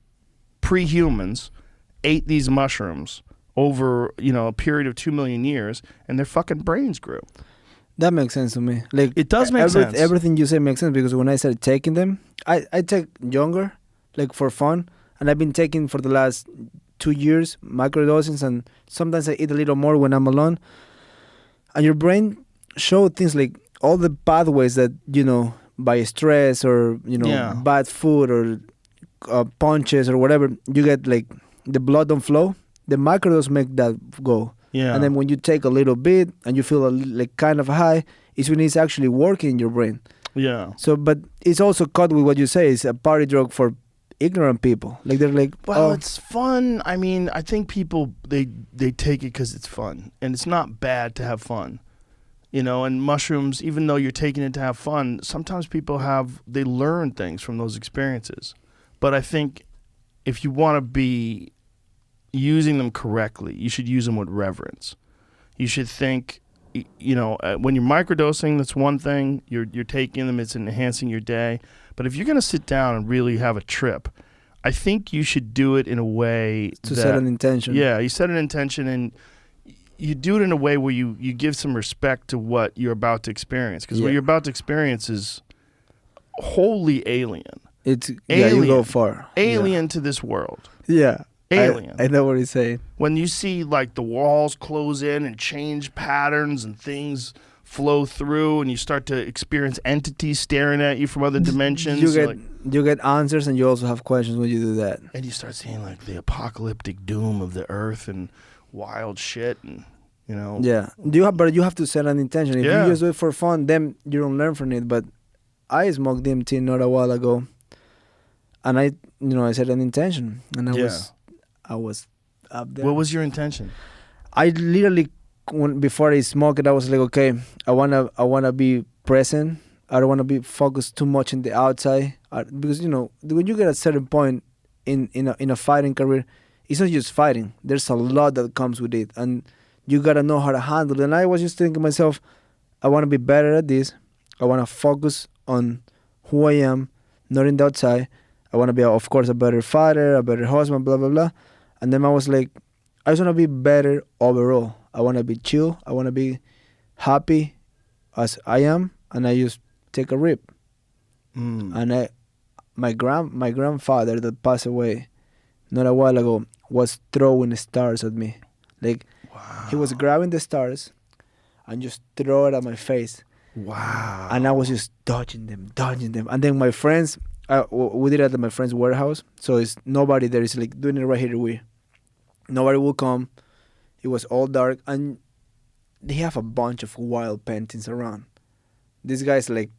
pre-humans ate these mushrooms over, a period of 2 million years, and their fucking brains grew. That makes sense to me. Like, it does make sense. Everything you say makes sense, because when I started taking them, I take younger, like for fun, and I've been taking for the last 2 years microdoses, and sometimes I eat a little more when I'm alone. And your brain shows things like all the pathways that, by stress or, bad food or punches or whatever, you get like the blood don't flow. The microdose make that go. Yeah. And then when you take a little bit and you feel like kind of high, it's when it's actually working in your brain. Yeah. So, but it's also cut with what you say. It's a party drug for ignorant people. Like, they're like, well, it's fun. I mean, I think people, they take it because it's fun. And it's not bad to have fun. And mushrooms, even though you're taking it to have fun, sometimes people they learn things from those experiences. But I think if you want to be using them correctly, you should use them with reverence. You should think, when you're microdosing, that's one thing. You're taking them, it's enhancing your day. But if you're going to sit down and really have a trip, I think you should do it in a way to set an intention. Yeah, you set an intention, and you do it in a way where you give some respect to what you're about to experience. Because what you're about to experience is wholly alien. It's alien. You go far. Alien to this world. Yeah. Alien. I know what he's saying. When you see like the walls close in and change patterns and things flow through, and you start to experience entities staring at you from other dimensions. You get answers, and you also have questions when you do that. And you start seeing like the apocalyptic doom of the earth and wild shit, and Yeah. But you have to set an intention. If you just do it for fun, then you don't learn from it. But I smoked DMT not a while ago, and I set an intention, and I was up there. What was your intention? I literally, before I smoked it, I was like, okay, I wanna be present. I don't want to be focused too much in the outside, because when you get a certain point in a fighting career, it's not just fighting. There's a lot that comes with it, and you gotta know how to handle it. And I was just thinking to myself, I want to be better at this. I want to focus on who I am, not in the outside. I want to be, of course, a better fighter, a better husband, blah, blah, blah. And then I was like, I just want to be better overall. I want to be chill. I want to be happy as I am. And I just take a rip. And my grandfather that passed away not a while ago was throwing stars at me. Like, he was grabbing the stars and just throw it at my face. Wow. And I was just dodging them. And then my friends, we did it at my friend's warehouse. So it's nobody there. It's like doing it right here. Nobody will come. It was all dark. And they have a bunch of wild paintings around. This guy's like,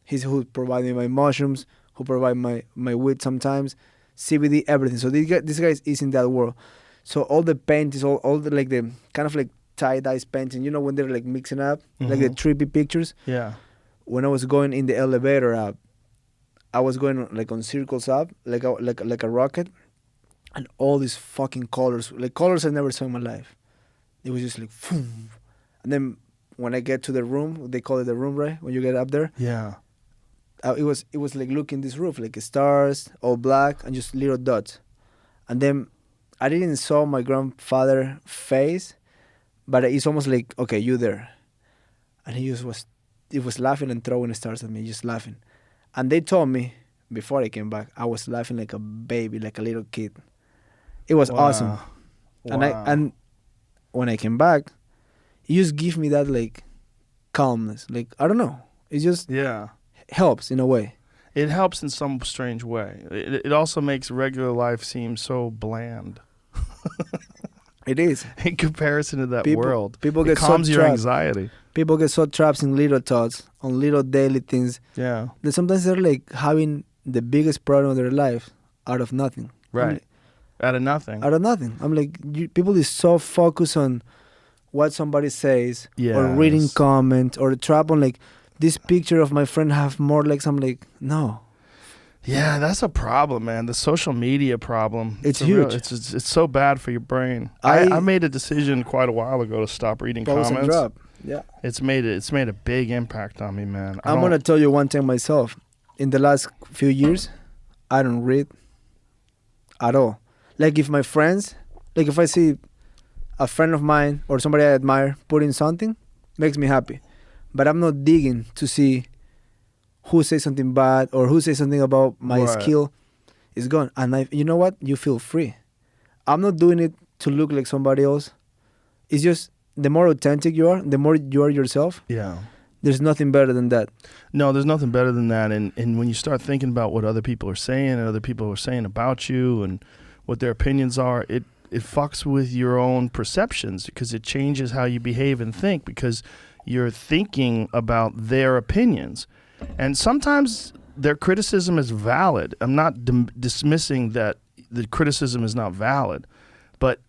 he's who provide me my mushrooms, who provide my weed sometimes, CBD, everything. So this guy is in that world. So all the paintings, all the like the kind of like tie-dye painting, when they're like mixing up, like the trippy pictures. Yeah. When I was going in the elevator up, I was going like on circles up, like a rocket, and all these fucking colors, like colors I never saw in my life. It was just like, boom. And then when I get to the room, they call it the room, right? When you get up there. Yeah. It was like looking this roof, like stars, all black, and just little dots. And then I didn't saw my grandfather's face, but it's almost like, okay, you there. And he was laughing and throwing stars at me, just laughing. And they told me, before I came back, I was laughing like a baby, like a little kid. It was awesome. Wow. And when I came back, it just gave me that like calmness. Like, I don't know. It just helps in a way. It helps in some strange way. It also makes regular life seem so bland. It is. In comparison to that world. People get it calms so your trapped. anxiety. People get so trapped in little thoughts, on little daily things. Yeah. That sometimes they're like having the biggest problem of their life out of nothing. Right. Out of nothing. Out of nothing. I'm like, people is so focused on what somebody says or reading Yes. comments or trap on like this picture of my friend have more likes. I'm like, no. Yeah, that's a problem, man. The social media problem. It's a real- huge. it's so bad for your brain. I- I made a decision quite a while ago to stop reading Post and comments. drop. Yeah. It's made a big impact on me, man. I'm gonna tell you one thing myself. In the last few years, I don't read at all. Like if my friends, like if I see a friend of mine or somebody I admire putting something, makes me happy. But I'm not digging to see who says something bad or who says something about my Right. skill. It's gone. And you know what? You feel free. I'm not doing it to look like somebody else. It's just the more authentic you are, the more you are yourself. Yeah. There's nothing better than that. No, there's nothing better than that. And when you start thinking about what other people are saying and other people are saying about you and what their opinions are, it fucks with your own perceptions because it changes how you behave and think because you're thinking about their opinions. And sometimes their criticism is valid. I'm not dismissing that the criticism is not valid. But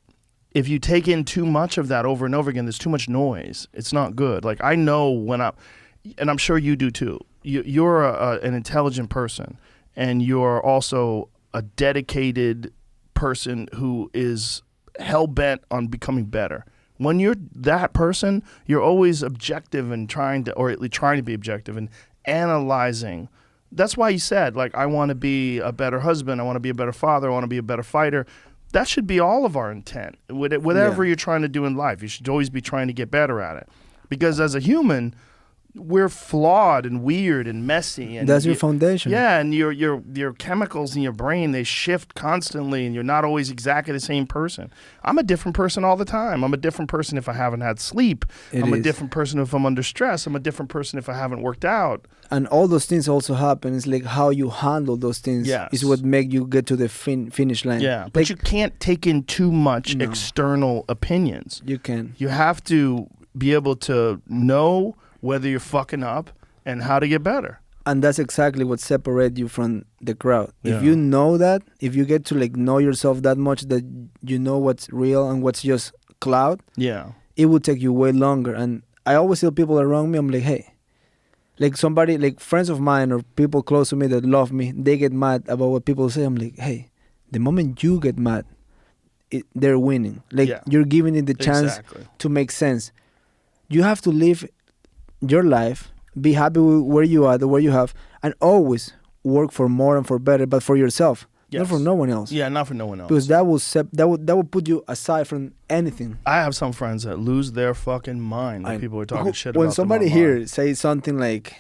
if you take in too much of that over and over again, there's too much noise. It's not good. Like I know and I'm sure you do too, you're an intelligent person and you're also a dedicated person who is hell-bent on becoming better. When you're that person, you're always objective and trying to be objective and analyzing. That's why you said, like, I want to be a better husband, I want to be a better father, I want to be a better fighter. That should be all of our intent. Whatever you're trying to do in life, you should always be trying to get better at it. Because as a human, we're flawed and weird and messy. And That's your foundation. Yeah, and your chemicals in your brain, they shift constantly, and you're not always exactly the same person. I'm a different person all the time. I'm a different person if I haven't had sleep. I'm a different person if I'm under stress. I'm a different person if I haven't worked out. And all those things also happen. It's like how you handle those things is what make you get to the finish line. Yeah, but like, you can't take in too much external opinions. You can. You have to be able to know whether you're fucking up and how to get better. And that's exactly what separates you from the crowd. Yeah. If you know that, if you get to like know yourself that much that you know what's real and what's just cloud, it will take you way longer. And I always tell people around me, I'm like, hey, like somebody, like friends of mine or people close to me that love me, they get mad about what people say. I'm like, hey, the moment you get mad, they're winning. Like you're giving it the chance to make sense. You have to live your life, be happy with where you are, the where you have, and always work for more and for better, but for yourself, not for no one else. Yeah, not for no one else. Because that will put you aside from anything. I have some friends that lose their fucking mind when people are talking shit about When them somebody online. here says something like,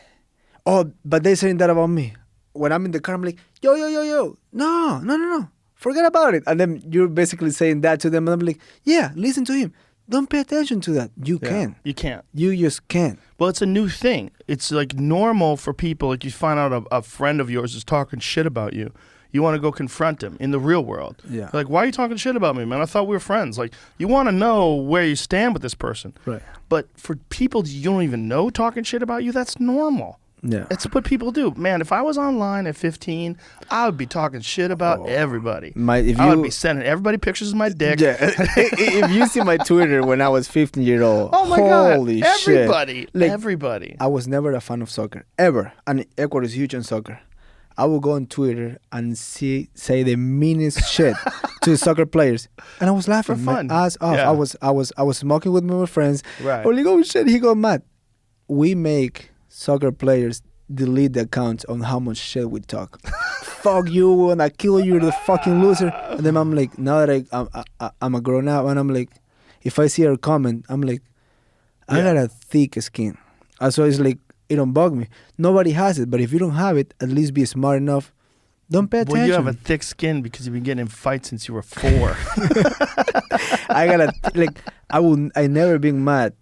"Oh, but they saying that about me," when I'm in the car, I'm like, "Yo, no, forget about it." And then you're basically saying that to them, and I'm like, "Yeah, listen to him. Don't pay attention to that. You can. You can't. You just can't." Well, it's a new thing. It's like normal for people. Like you find out a friend of yours is talking shit about you. You want to go confront him in the real world. Yeah. Like, why are you talking shit about me, man? I thought we were friends. Like, you want to know where you stand with this person. Right. But for people you don't even know talking shit about you, that's normal. Yeah. That's what people do. Man, if I was online at 15, I would be talking shit about everybody. I would be sending everybody pictures of my dick. Yeah. If you see my Twitter when I was 15-year-old, Oh my holy God. shit. Everybody. Like, everybody. I was never a fan of soccer, ever. And Ecuador is huge on soccer. I would go on Twitter and say the meanest shit to soccer players, and I was laughing For fun. my ass off. Yeah. I was smoking with my friends. Right. I was like, oh shit, he got mad. We make soccer players delete the accounts on how much shit we talk. Fuck you, and I kill you, you're the fucking loser. And then I'm like, now that I'm a grown up, and I'm like, if I see her comment, I'm like, I got a thick skin. So it's like, it don't bug me. Nobody has it, but if you don't have it, at least be smart enough. Don't pay attention. Well, you have a thick skin because you've been getting in fights since you were 4. I gotta I never been mad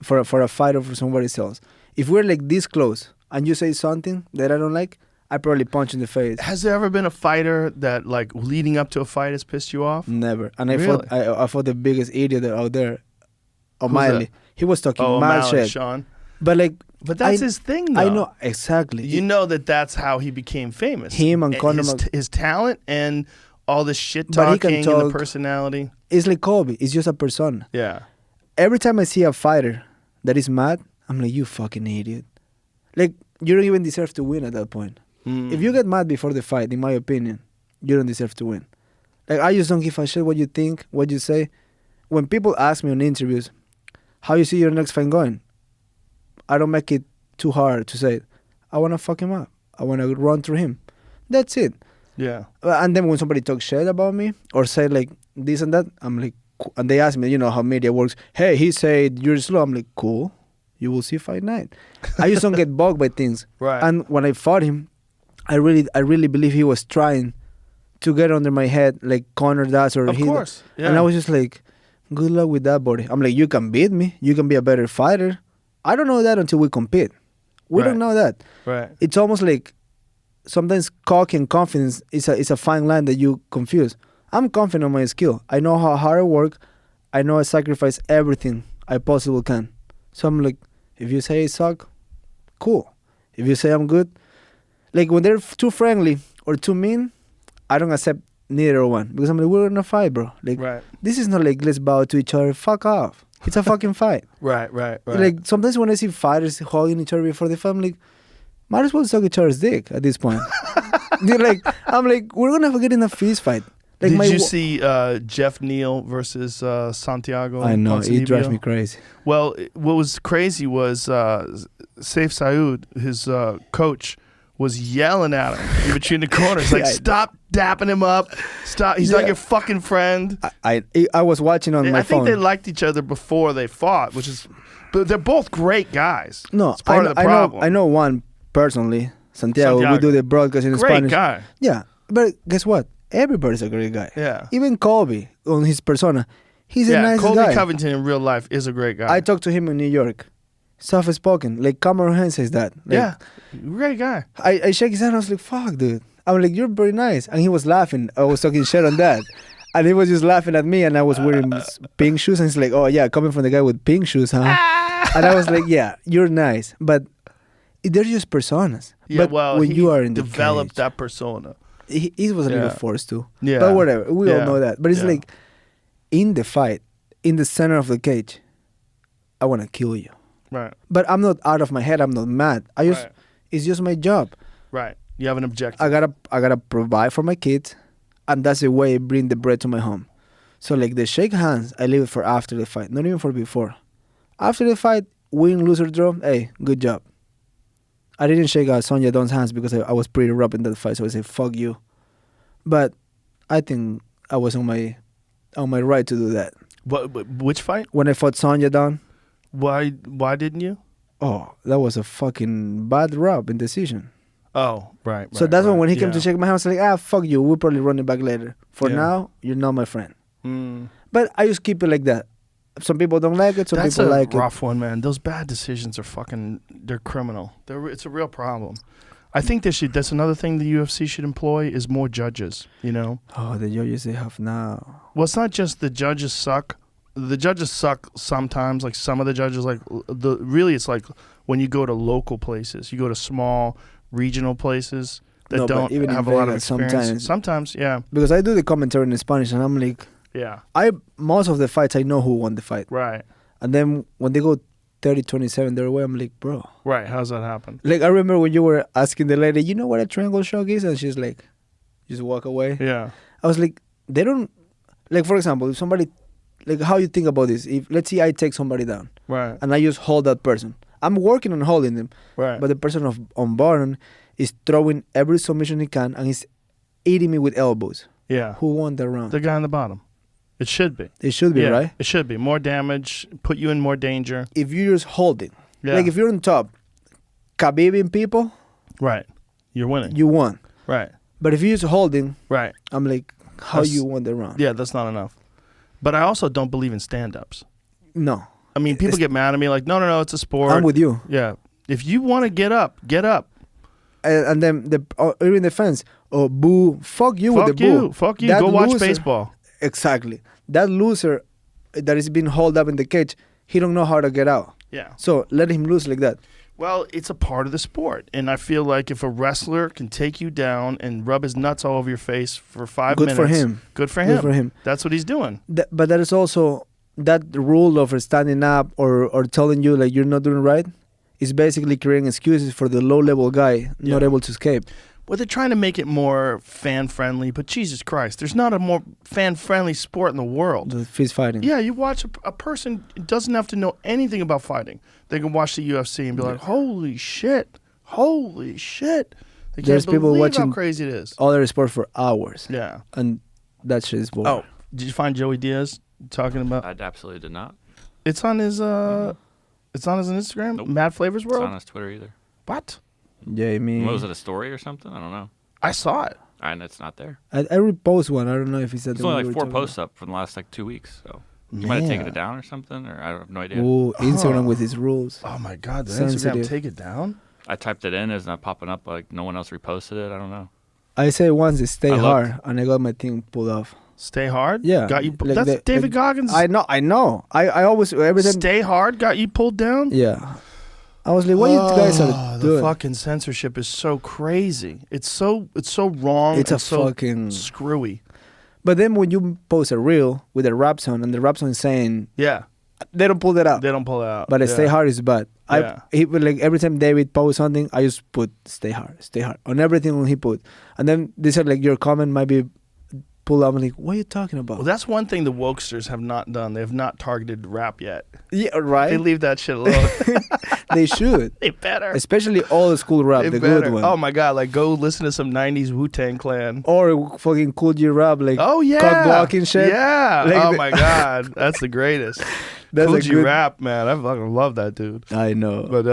for a fight or for somebody else. If we're like this close and you say something that I don't like, I probably punch in the face. Has there ever been a fighter that, like, leading up to a fight has pissed you off? Never. And Really? I fought the biggest idiot out there, O'Malley. that? He was talking mad O'Malley, shit. Sean. But like, But that's his thing, though. I know exactly. You know that's how he became famous. Him and Conor his talent and all this shit But he can talking and the talk. personality. It's like Kobe. It's just a persona. Yeah. Every time I see a fighter that is mad, I'm like, you fucking idiot. Like, you don't even deserve to win at that point. If you get mad before the fight, in my opinion, you don't deserve to win. Like, I just don't give a shit what you think, what you say. When people ask me in interviews, how you see your next fight going, I don't make it too hard to say, I want to fuck him up. I want to run through him. That's it. Yeah. And then when somebody talks shit about me or say like this and that, I'm like, and they ask me, you know how media works. Hey, he said you're slow. I'm like, cool. You will see fight night. I just don't get bugged by things. Right. And when I fought him, I really believe he was trying to get under my head, like corner that or Of course. Yeah. And I was just like, good luck with that, buddy. I'm like, you can beat me. You can be a better fighter. I don't know that until we compete. We Right. don't know that. Right. It's almost like sometimes cock and confidence is a fine line that you confuse. I'm confident on my skill. I know how hard I work. I know I sacrifice everything I possibly can. So I'm like, if you say I suck, cool. If you say I'm good, like when they're too friendly or too mean, I don't accept neither one because I'm like, we're in a fight, bro. Like Right. this is not like let's bow to each other. Fuck off. It's a fucking fight. Right. Right. Right. Like sometimes when I see fighters hugging each other before the fight, I'm like, might as well suck each other's dick at this point. They're like, I'm like, we're gonna get in a fist fight. Like Did you wa- see Jeff Neal versus Santiago? I know it drives Ponzinibbio? me crazy. Well, what was crazy was Saif Saud, his coach, was yelling at him in between the corners, like, Yeah, I- "Stop dapping him up! Stop! He's not Yeah. your fucking friend." I was watching on my I think phone. they liked each other before they fought, which is, but they're both great guys. No, it's part of the problem. I know one personally, Santiago. We Santiago. do the broadcast in Great Spanish. guy. Yeah, but guess what? Everybody's a great guy. Yeah. Even Kobe on his persona, he's a Yeah, nice Colby guy. Covington in real life is a great guy. I talked to him in New York. Soft spoken, like Cameron Haynes says that. Like, yeah, great guy. I shake his hand. I was like, "Fuck, dude." I'm like, "You're very nice," and he was laughing. I was talking shit on that, and he was just laughing at me. And I was wearing pink shoes, and he's like, "Oh yeah, coming from the guy with pink shoes, huh?" And I was like, "Yeah, you're nice, but they're just personas." Yeah, but well, when he you are in the developed cage, that persona. he was a little Yeah. forced too. Yeah, But whatever, we all Yeah. know that. But it's Yeah. like in the fight, in the center of the cage, I want to kill you. Right, But I'm not out of my head. I'm not mad. I just Right. it's just my job. right. You have an objective. I gotta provide for my kids, and that's the way I bring the bread to my home. So like the shake hands, I leave it for after the fight, not even for before. After the fight, win, lose or draw, hey, good job. I didn't shake Sonya Don's hands because I was pretty rough in that fight, so I said fuck you. But I think I was on my right to do that. Which fight? When I fought Sonya Don, Why didn't you? oh, that was a fucking bad rub in decision. Oh, right. So that's when he came Yeah. to shake my hand, I was like, fuck you, we'll probably run it back later. For Yeah. now, you're not my friend. Mm. But I just keep it like that. Some people don't like it, some That's people a like rough one, man. Those bad decisions are they're criminal. It's a real problem. I think that's another thing the UFC should employ is more judges, you know? it. Oh, the judges they have now. Well, it's not just the judges suck. The judges suck sometimes. Like some of the judges, it's like when you go to local places, you go to small regional places that No, but don't even in have a lot of Vegas, experience. Sometimes, yeah, Because I do the commentary in Spanish and I'm like, yeah, most of the fights I know who won the fight. right, And then when they go 30-27 their way, I'm like, bro. right. How's that happen? Like I remember when you were asking the lady, you know what a triangle choke is? And she's like, just walk away. Yeah, I was like, they don't, like for example, if somebody, like how you think about this, if let's say I take somebody down right, and I just hold that person. I'm working on holding them, right. but the person on bottom is throwing every submission he can and he's eating me with elbows. Yeah, Who won the round? the guy on the bottom. It should be. It should be, Yeah, right? It should be more damage, put you in more danger. If you're just holding, Yeah, like if you're on top, Khabibing people, right. You're winning. you won. Right, But if you're just holding, right. I'm like, how That's- you won the round? Yeah, that's not enough. But I also don't believe in stand-ups. No, I mean, people It's- get mad at me like, no, it's a sport. I'm with you. Yeah. If you want to get up, get up. And then even the fans, oh boo, fuck you with Fuck the you. boo. Fuck you. That Go watch loser- baseball. Exactly. That loser that is being held up in the cage, he don't know how to get out. Yeah. So let him lose like that. Well, it's a part of the sport, and I feel like if a wrestler can take you down and rub his nuts all over your face for 5 Good minutes, for him. Good for him. Good for him. That's what he's doing. But there is also that rule of standing up or telling you like you're not doing right is basically creating excuses for the low-level guy not Yeah. able to escape. Well, they're trying to make it more fan-friendly, but Jesus Christ, there's not a more fan-friendly sport in the world. The fist fighting. Yeah, you watch a person doesn't have to know anything about fighting. They can watch the UFC and be like, holy shit. They can't There's people believe watching how crazy it is. other sport for hours. Yeah. And that shit is boring. Oh, did you find Joey Diaz talking about? I absolutely did not. It's on his it's on his Instagram. Nope. Mad Flavors It's World. not on his Twitter either. What? Yeah, I mean, What was it, a story or something? I don't know. I saw it. And it's not there. I repost one. I don't know if he said There's only like 4 posts up from the last like 2 weeks. So you might have taken Man. it down or something, or I have no idea. Oh, Instagram Huh. with his rules. Oh my God! The Sensitive. Instagram take it down. I typed it in, it's not popping up. Like no one else reposted it. I don't know. I said once it stay I looked. hard, and I got my thing pulled off. Stay hard. Yeah, Got you. like That's the- David like- Goggins. I know. I always every time. Stay hard. Got you pulled down. Yeah, I was like, what you guys are The doing? fucking censorship is so crazy. It's so wrong. It's and a so fucking. screwy. But then when you post a reel with a rap song and the rap song is saying Yeah, they don't pull that out, they don't pull it out. but stay hard is bad. Yeah. He would like every time David posts something, I just put stay hard on everything he put, and then they said like your comment might be pulled out. I'm like, what are you talking about? Well, that's one thing the wokesters have not done. They have not targeted rap yet. Yeah, right. They leave that shit alone. They should, They better. especially old school rap, They the better. good one. Oh my God! Like go listen to some '90s Wu-Tang Clan. Or fucking Cool G rap, like Oh yeah, cock blocking shit. Yeah. Like oh the- my God, that's the greatest. That's a Fuji good- rap, man. I fucking love that dude. I know. But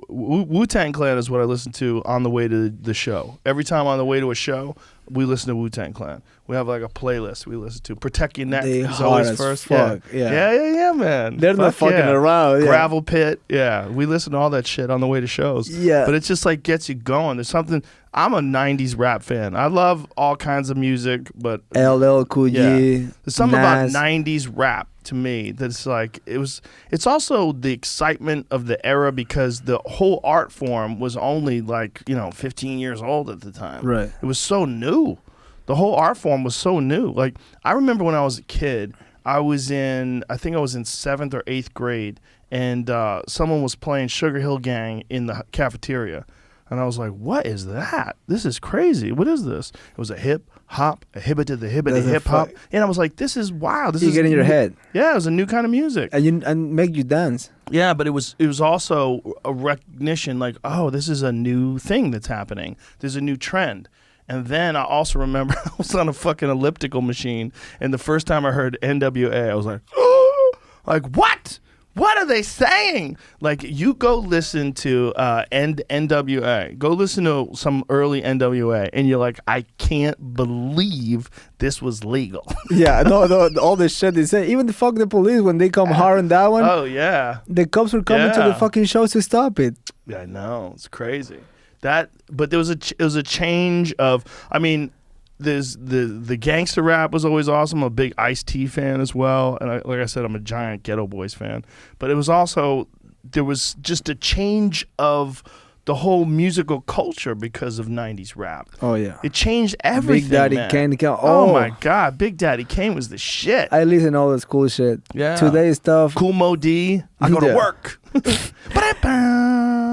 Wu-Tang Clan is what I listen to on the way to the show. Every time on the way to a show, we listen to Wu-Tang Clan. We have like a playlist we listen to. Protect Your Neck They is hard always as first. fuck, yeah. Yeah, man. They're not Fuck fucking yeah. around. Yeah. Gravel Pit. Yeah, we listen to all that shit on the way to shows. Yeah. But it just like gets you going. There's something. I'm a '90s rap fan. I love all kinds of music, but LL Cool G. yeah. There's something Nas. about '90s rap to me that's like it's also the excitement of the era because the whole art form was only like 15 years old at the time. Right. It was so new. The whole art form was so new. Like I remember when I was a kid, I think I was in 7th or 8th grade, and someone was playing Sugar Hill Gang in the cafeteria. And I was like, what is that? This is crazy. What is this? It was a hip hop, a hibbity the hibbity That's a hip hop. fuck- And I was like, this is wild. This You is get in your new- head. Yeah, it was a new kind of music. And make you dance. Yeah, but it was also a recognition like, oh, this is a new thing that's happening. There's a new trend. And then I also remember I was on a fucking elliptical machine, and the first time I heard NWA, I was like, oh, like what? What are they saying? Like, you go listen to NWA. Go listen to some early NWA, and you're like, I can't believe this was legal. Yeah, no, all the shit they say. Even the fuck the police when they come hard on that one. Oh, yeah. The cops were coming to the Yeah. fucking shows to stop it. Yeah, I know. It's crazy. But there was it was a change of, I mean, there's the gangster rap was always awesome. I'm a big Ice-T fan as well. And like I said, I'm a giant Ghetto Boys fan. But it was also, there was just a change of the whole musical culture because of 90s rap. Oh yeah. It changed everything, Big Daddy man. Kane. Oh my God. Big Daddy Kane was the shit. I listen to all this cool shit. Yeah. Today's stuff. Cool Mo D. I go to Yeah. work.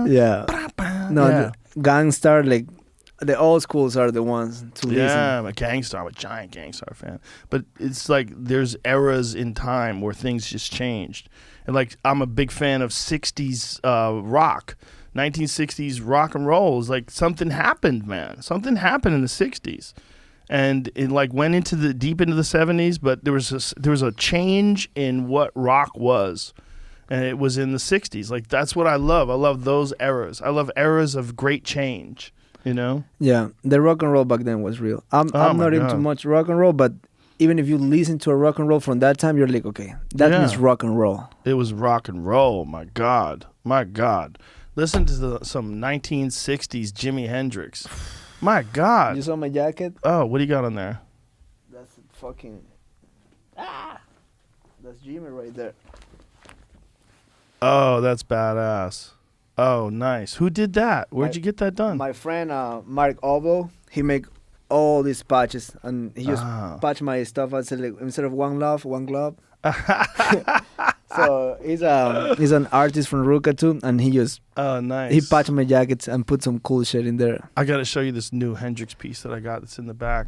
Yeah. No, Yeah. the Gangstar, like the old schools are the ones to listen. Yeah, I'm a gangster. I'm a giant gangster fan. But it's like there's eras in time where things just changed. And like I'm a big fan of 60s rock. 1960s rock and roll is like something happened, man. Something happened in the 60s. And it like went into the deep into the 70s, but there was a change in what rock was. And it was in the 60s. Like that's what I love. I love those eras. I love eras of great change, you know? Yeah, the rock and roll back then was real. I'm Oh my not into God. much rock and roll, but even if you listen to a rock and roll from that time, you're like, okay, that Yeah. means rock and roll. It was rock and roll. My God. My God. Listen to some 1960s Jimi Hendrix. My You God. saw my jacket? Oh, what do you got on there? That's fucking. That's Jimmy right there. Oh, that's badass. Oh, nice. Who did that? Where'd you get that done? My friend Mark Ovo, he make all these patches, and he just patch my stuff. I said, like, instead of one glove. So he's an artist from Ruka too, and he just nice. he patched my jackets and put some cool shit in there. I got to show you this new Hendrix piece that I got. That's in the back.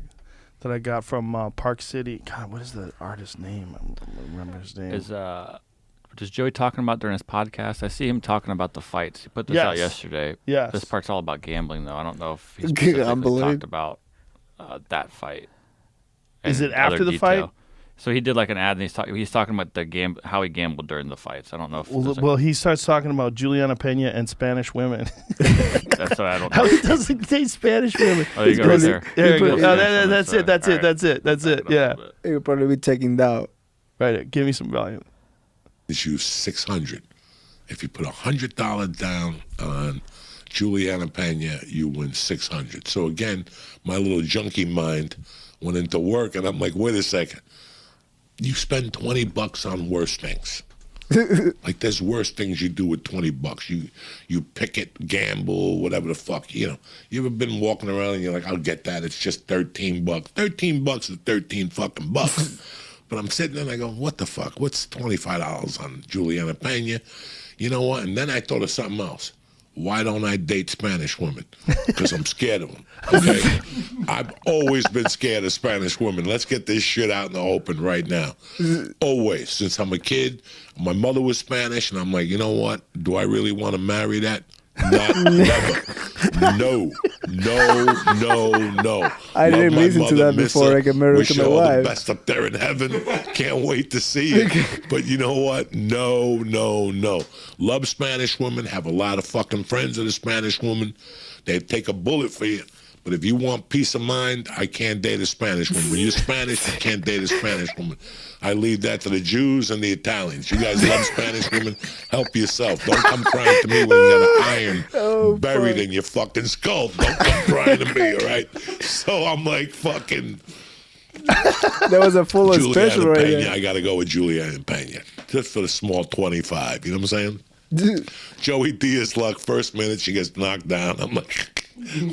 That I got from Park City. God, what is the artist's name? I don't remember his name. Is Joey talking about during his podcast? I see him talking about the fights. He put this out yesterday. Yes. This part's all about gambling, though. I don't know if he specifically talked about that fight. Is it in after other the detail. fight? So he did like an ad, and he's talking about how he gambled during the fights. I don't know if Well, he starts talking about Juliana Pena and Spanish women. that's what I don't know. How he doesn't date Spanish women. Oh, you go right there. There you go. Yeah. That's it. Yeah. He'll probably be taking down. Right. Give me some volume. It's you $600. If you put $100 down on Juliana Pena, you win $600. So again, my little junkie mind went into work, and I'm like, wait a second. You spend $20 on worse things. Like there's worse things you do with $20. You pick it, gamble, whatever the fuck. You know, you ever been walking around and you're like, I'll get that. It's just $13. $13 is 13 fucking bucks. But I'm sitting there and I go, what the fuck? What's $25 on Juliana Pena? You know what? And then I thought of something else. Why don't I date Spanish women? Because I'm scared of them. Okay? I've always been scared of Spanish women. Let's get this shit out in the open right now. Always. Since I'm a kid, my mother was Spanish, and I'm like, you know what? Do I really want to marry that? Not, never. No. I didn't listen to that before I got married to my wish you all wife. the best up there in heaven. Can't wait to see it. But you know what? No. Love Spanish women. Have a lot of fucking friends that are Spanish women. They take a bullet for you. But if you want peace of mind, I can't date a Spanish woman. When you're Spanish, you can't date a Spanish woman. I leave that to the Jews and the Italians. You guys love Spanish women? Help yourself. Don't come crying to me when you got an iron buried in your fucking skull. Don't come crying to me, all right? So I'm like, fucking... That was a full of special Juliana right Pena, there. I got to go with Juliana Pena. Just for the small 25. You know what I'm saying? Joey Diaz luck, first minute, she gets knocked down. I'm like,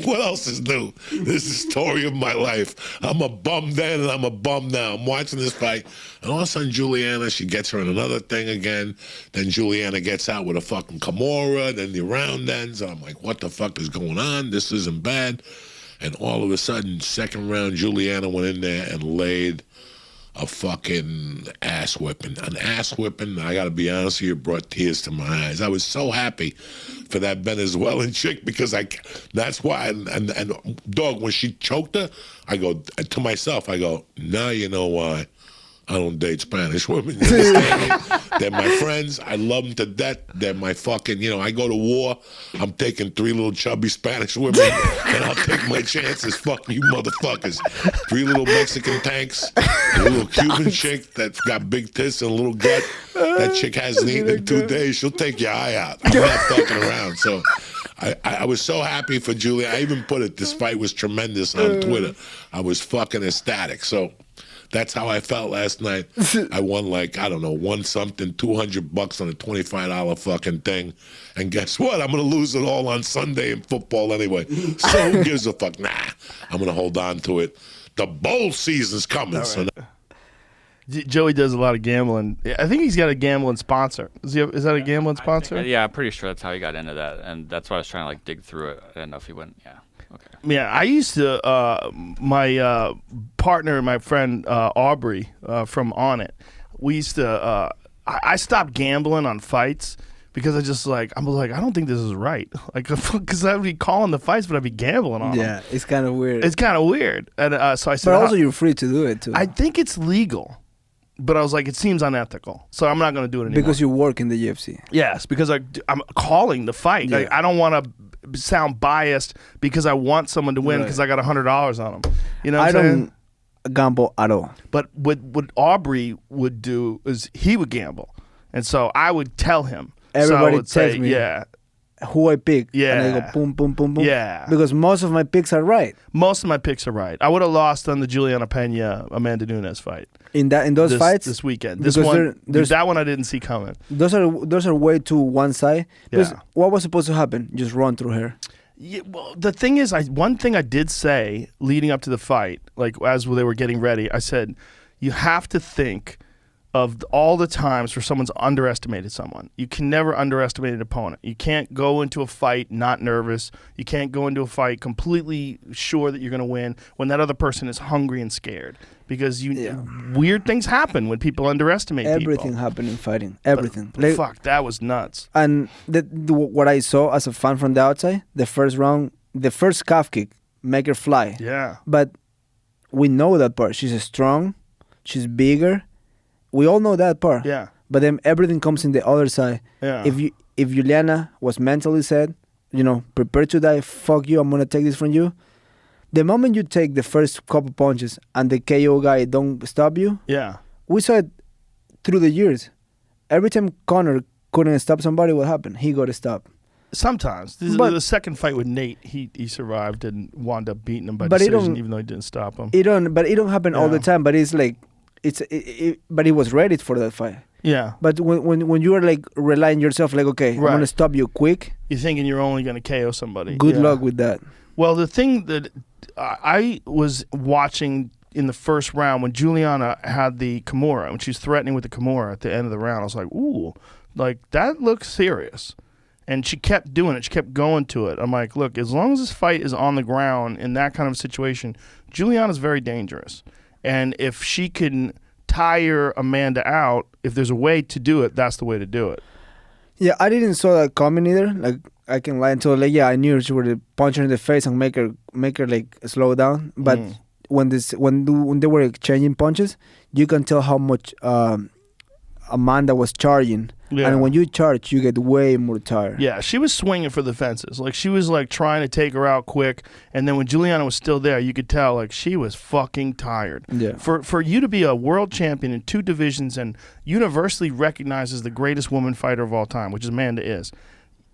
what else is new? This is the story of my life. I'm a bum then and I'm a bum now. I'm watching this fight, and all of a sudden Juliana, she gets her in another thing again. Then Juliana gets out with a fucking Kimura. Then the round ends, and I'm like, what the fuck is going on? This isn't bad. And all of a sudden, second round, Juliana went in there and laid a fucking ass whipping. An ass whipping, I gotta be honest with you, brought tears to my eyes. I was so happy for that Venezuelan chick because that's why, and dog, when she choked her, I go, to myself, I go, now you know why I don't date Spanish women. You understand me? They're my friends. I love them to death. They're my fucking, I go to war. I'm taking 3 little chubby Spanish women, and I'll take my chances. Fuck you motherfuckers. 3 little Mexican tanks, a little Cuban chick that's got big tits and a little gut. That chick hasn't eaten in 2 days. She'll take your eye out. I'm not fucking around. So I was so happy for Julia. I even put it, this fight was tremendous on Twitter. I was fucking ecstatic. So that's how I felt last night. I won won something, $200 on a $25 fucking thing. And guess what? I'm going to lose it all on Sunday in football anyway. So who gives a fuck? Nah, I'm going to hold on to it. The bowl season's coming. Right. So Joey does a lot of gambling. I think he's got a gambling sponsor. Is that a gambling sponsor? I'm pretty sure that's how he got into that. And that's why I was trying to dig through it. I didn't know if he went, Okay. Yeah, I used to, my partner and my friend Aubrey from On It, we used to, I stopped gambling on fights because I was like, I don't think this is right. Like, because I'd be calling the fights, but I'd be gambling on them. Yeah, it's kind of weird. It's kind of weird. And so I said, but also you're free to do it too. I think it's legal. But I was like, it seems unethical, so I'm not going to do it anymore. Because you work in the UFC. Yes, because I'm calling the fight. Yeah. Like, I don't want to sound biased because I want someone to win because I got $100 on them. You know what I'm saying? I don't gamble at all. But what Aubrey would do is he would gamble. And so I would tell him. Everybody so I would tells say, me, yeah. who I pick. Yeah. And I go boom, boom, boom, boom. Yeah. Because most of my picks are right. Most of my picks are right. I would have lost on the Juliana Pena Amanda Nunes fight. In those fights this weekend. because This one, there's that one I didn't see coming. those are way too one side. Because Yeah. what was supposed to happen? Just run through her. Yeah, well, the thing is, one thing I did say leading up to the fight, like as they were getting ready, I said, you have to think of all the times where someone's underestimated someone. You can never underestimate an opponent. You can't go into a fight not nervous. You can't go into a fight completely sure that you're going to win when that other person is hungry and scared. Because weird things happen when people underestimate Everything people. happened in fighting. Everything. But fuck, that was nuts. And what I saw as a fan from the outside, the first round, the first calf kick, make her fly. Yeah. But we know that part. She's strong. She's bigger. We all know that part. Yeah. But then everything comes in the other side. Yeah. If Juliana was mentally said, prepare to die, fuck you, I'm gonna take this from you. The moment you take the first couple punches and the KO guy don't stop you, Yeah. we saw it through the years. Every time Conor couldn't stop somebody, what happened? He got to stop. Sometimes. But- The second fight with Nate, he survived and wound up beating him by But it decision, don't- even though he didn't stop him. It don't happen all the Yeah. time. But it's like but he was ready for that fight. Yeah. But when you are like relying yourself, like okay, I'm Right. gonna stop you quick. You're thinking you're only going to KO somebody. Good Yeah. luck with that. Well, the thing that I was watching in the first round when Juliana had the Kimura, when she was threatening with the Kimura at the end of the round, I was like, ooh, like that looks serious. And she kept doing it. She kept going to it. I'm like, look, as long as this fight is on the ground in that kind of situation, Juliana's very dangerous. And if she can tire Amanda out, if there's a way to do it, that's the way to do it. Yeah, I didn't saw that coming either. Like I can lie until like I knew she would punch her in the face and make her like slow down. But when they were exchanging punches, you can tell how much Amanda was charging. Yeah. And when you charge, you get way more tired. Yeah, she was swinging for the fences. Like, she was, like, trying to take her out quick. And then when Juliana was still there, you could tell, like, she was fucking tired. Yeah. For you to be a world champion in 2 divisions and universally recognized as the greatest woman fighter of all time, which Amanda is,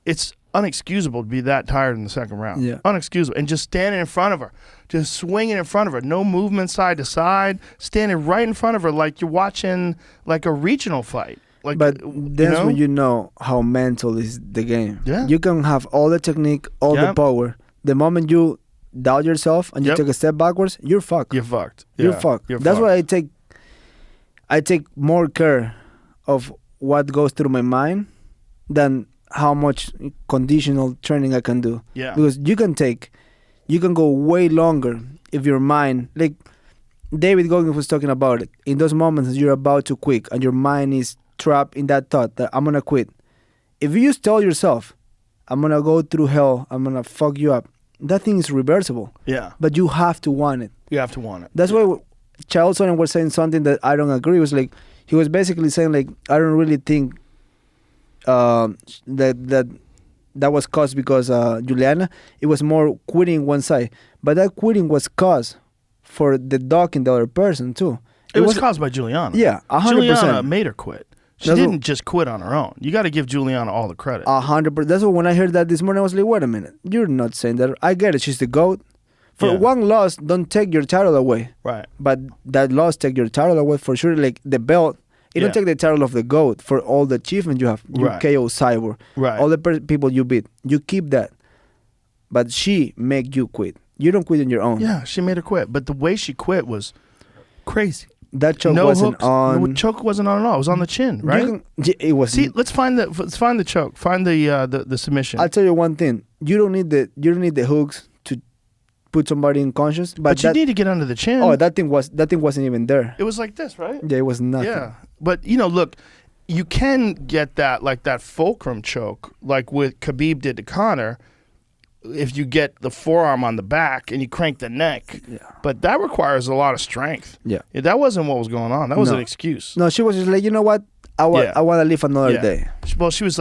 it's unexcusable to be that tired in the second round. Yeah. Unexcusable. And just standing in front of her, just swinging in front of her, no movement side to side, standing right in front of her like you're watching, like, a regional fight. Like, But that's when you know how mental is the game. Yeah. You can have all the technique, all the Yep. power. The moment you doubt yourself and you Yep. take a step backwards, you're fucked. You're fucked. You're Yeah, fucked. you're That's fucked. why I take more care of what goes through my mind than how much conditional training I can do. Yeah. Because you can go way longer if your mind, like David Goggins was talking about it, in those moments you're about to quit and your mind is trapped in that thought that I'm gonna quit. If you just tell yourself, I'm gonna go through hell, I'm gonna fuck you up, that thing is reversible. Yeah. But you have to want it. You have to want it. That's why Charles Sonnen was saying something that I don't agree. It was like he was basically saying like I don't really think that was caused because Juliana. It was more quitting one side, but that quitting was caused for the dog in the other person too. It was caused by Juliana. Yeah, 100%. Juliana made her quit. She That's didn't what- just quit on her own. You got to give Juliana all the credit. 100%. That's why when I heard that this morning, I was like, wait a minute, you're not saying that. I get it. She's the GOAT. For Yeah. one loss, don't take your title away. Right. But that loss take your title away for sure. Like the belt, it Yeah. don't take the title of the GOAT for all the achievement you have. You Right. KO Cyborg. Right. All the people you beat. You keep that. But she make you quit. You don't quit on your own. Yeah, she made her quit. But the way she quit was crazy. That choke no wasn't hooks. on. No, choke wasn't on at all. It was on the chin, right? It was. See, let's find the choke. Find the submission. I'll tell you one thing. You don't need the hooks to put somebody unconscious. but you need to get under the chin. Oh, that thing wasn't even there. It was like this, right? Yeah, it was nothing. Yeah. But, look, you can get that fulcrum choke, like what Khabib did to Conor, if you get the forearm on the back and you crank the neck. Yeah. But that requires a lot of strength. Yeah. That wasn't what was going on. That was No. an excuse. No, she was just like, you know what? I want to live another day. Well, she was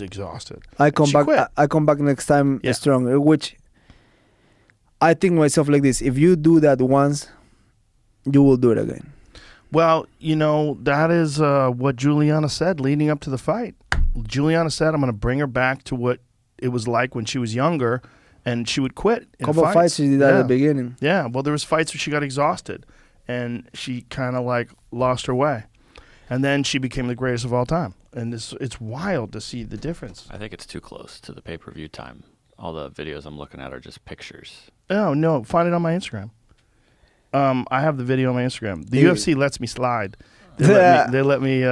exhausted. I come She back. quit. I come back next time Yeah. stronger. Which I think myself like this: if you do that once, you will do it again. Well, that is what Juliana said leading up to the fight. Juliana said, I'm going to bring her back to what it was like when she was younger, and she would quit in Couple fights. fights she did that at the beginning. Yeah, well, there was fights where she got exhausted, and she kind of like lost her way, and then she became the greatest of all time. And it's wild to see the difference. I think it's too close to the pay-per-view time. All the videos I'm looking at are just pictures. Oh no, find it on my Instagram. I have the video on my Instagram. The UFC lets me slide. They let me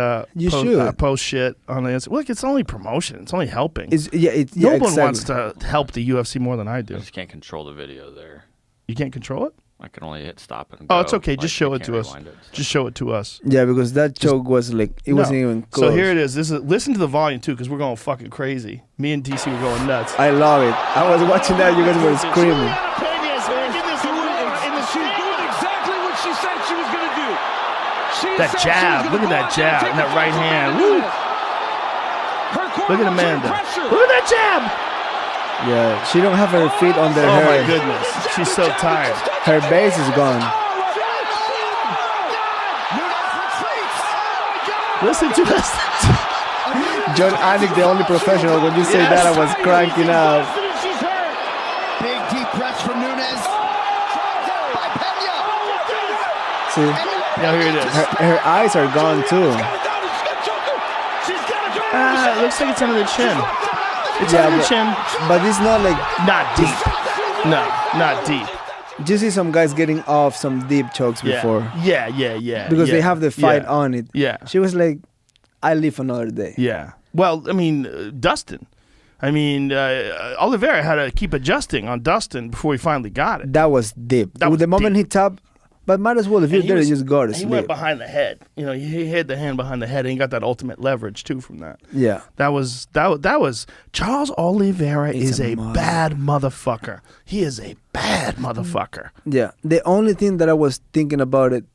post shit on the Instagram. Look, it's only promotion. It's only helping. No one exactly. wants to help the UFC more than I do. I just can't control the video there. You can't control it? I can only hit stop and go. Oh, it's okay. Like, Just show I it to can't us. rewind it, so. Just show it to us. Yeah, because that choke was like, it wasn't even close. So here it is. Listen to the volume, too, because we're going fucking crazy. Me and DC were going nuts. I love it. I was watching that. You guys were screaming. That jab. Look at that jab and that right hand. Woo. Look at Amanda. Look at that jab. Yeah, she don't have her feet under her. Oh, my goodness. She's so tired. Her base is gone. Listen to this. John Anik, the only professional. When you say that, I was cranking out. Big deep press from Nunes. By Pena. See, Now here it is. her eyes are gone too. It looks like it's under the chin. It's Yeah, under the but- chin. But it's not like, Not deep. No, not deep. you see some guys getting off some deep chokes before. Yeah. Because they have the fight yeah. on it. Yeah. She was like, I live another day. Yeah. Well, I mean, Dustin. I mean, Oliveira had to keep adjusting on Dustin before he finally got it. That was deep. That was the moment deep. he tapped, but might as well, if you're And there, was- you just go to He went sleep. behind the head. You know, he hit the hand behind the head, and he got that ultimate leverage too from that. Yeah. That was Charles Oliveira It's is a a mother- bad motherfucker. He is a bad motherfucker. Yeah. The only thing that I was thinking about it,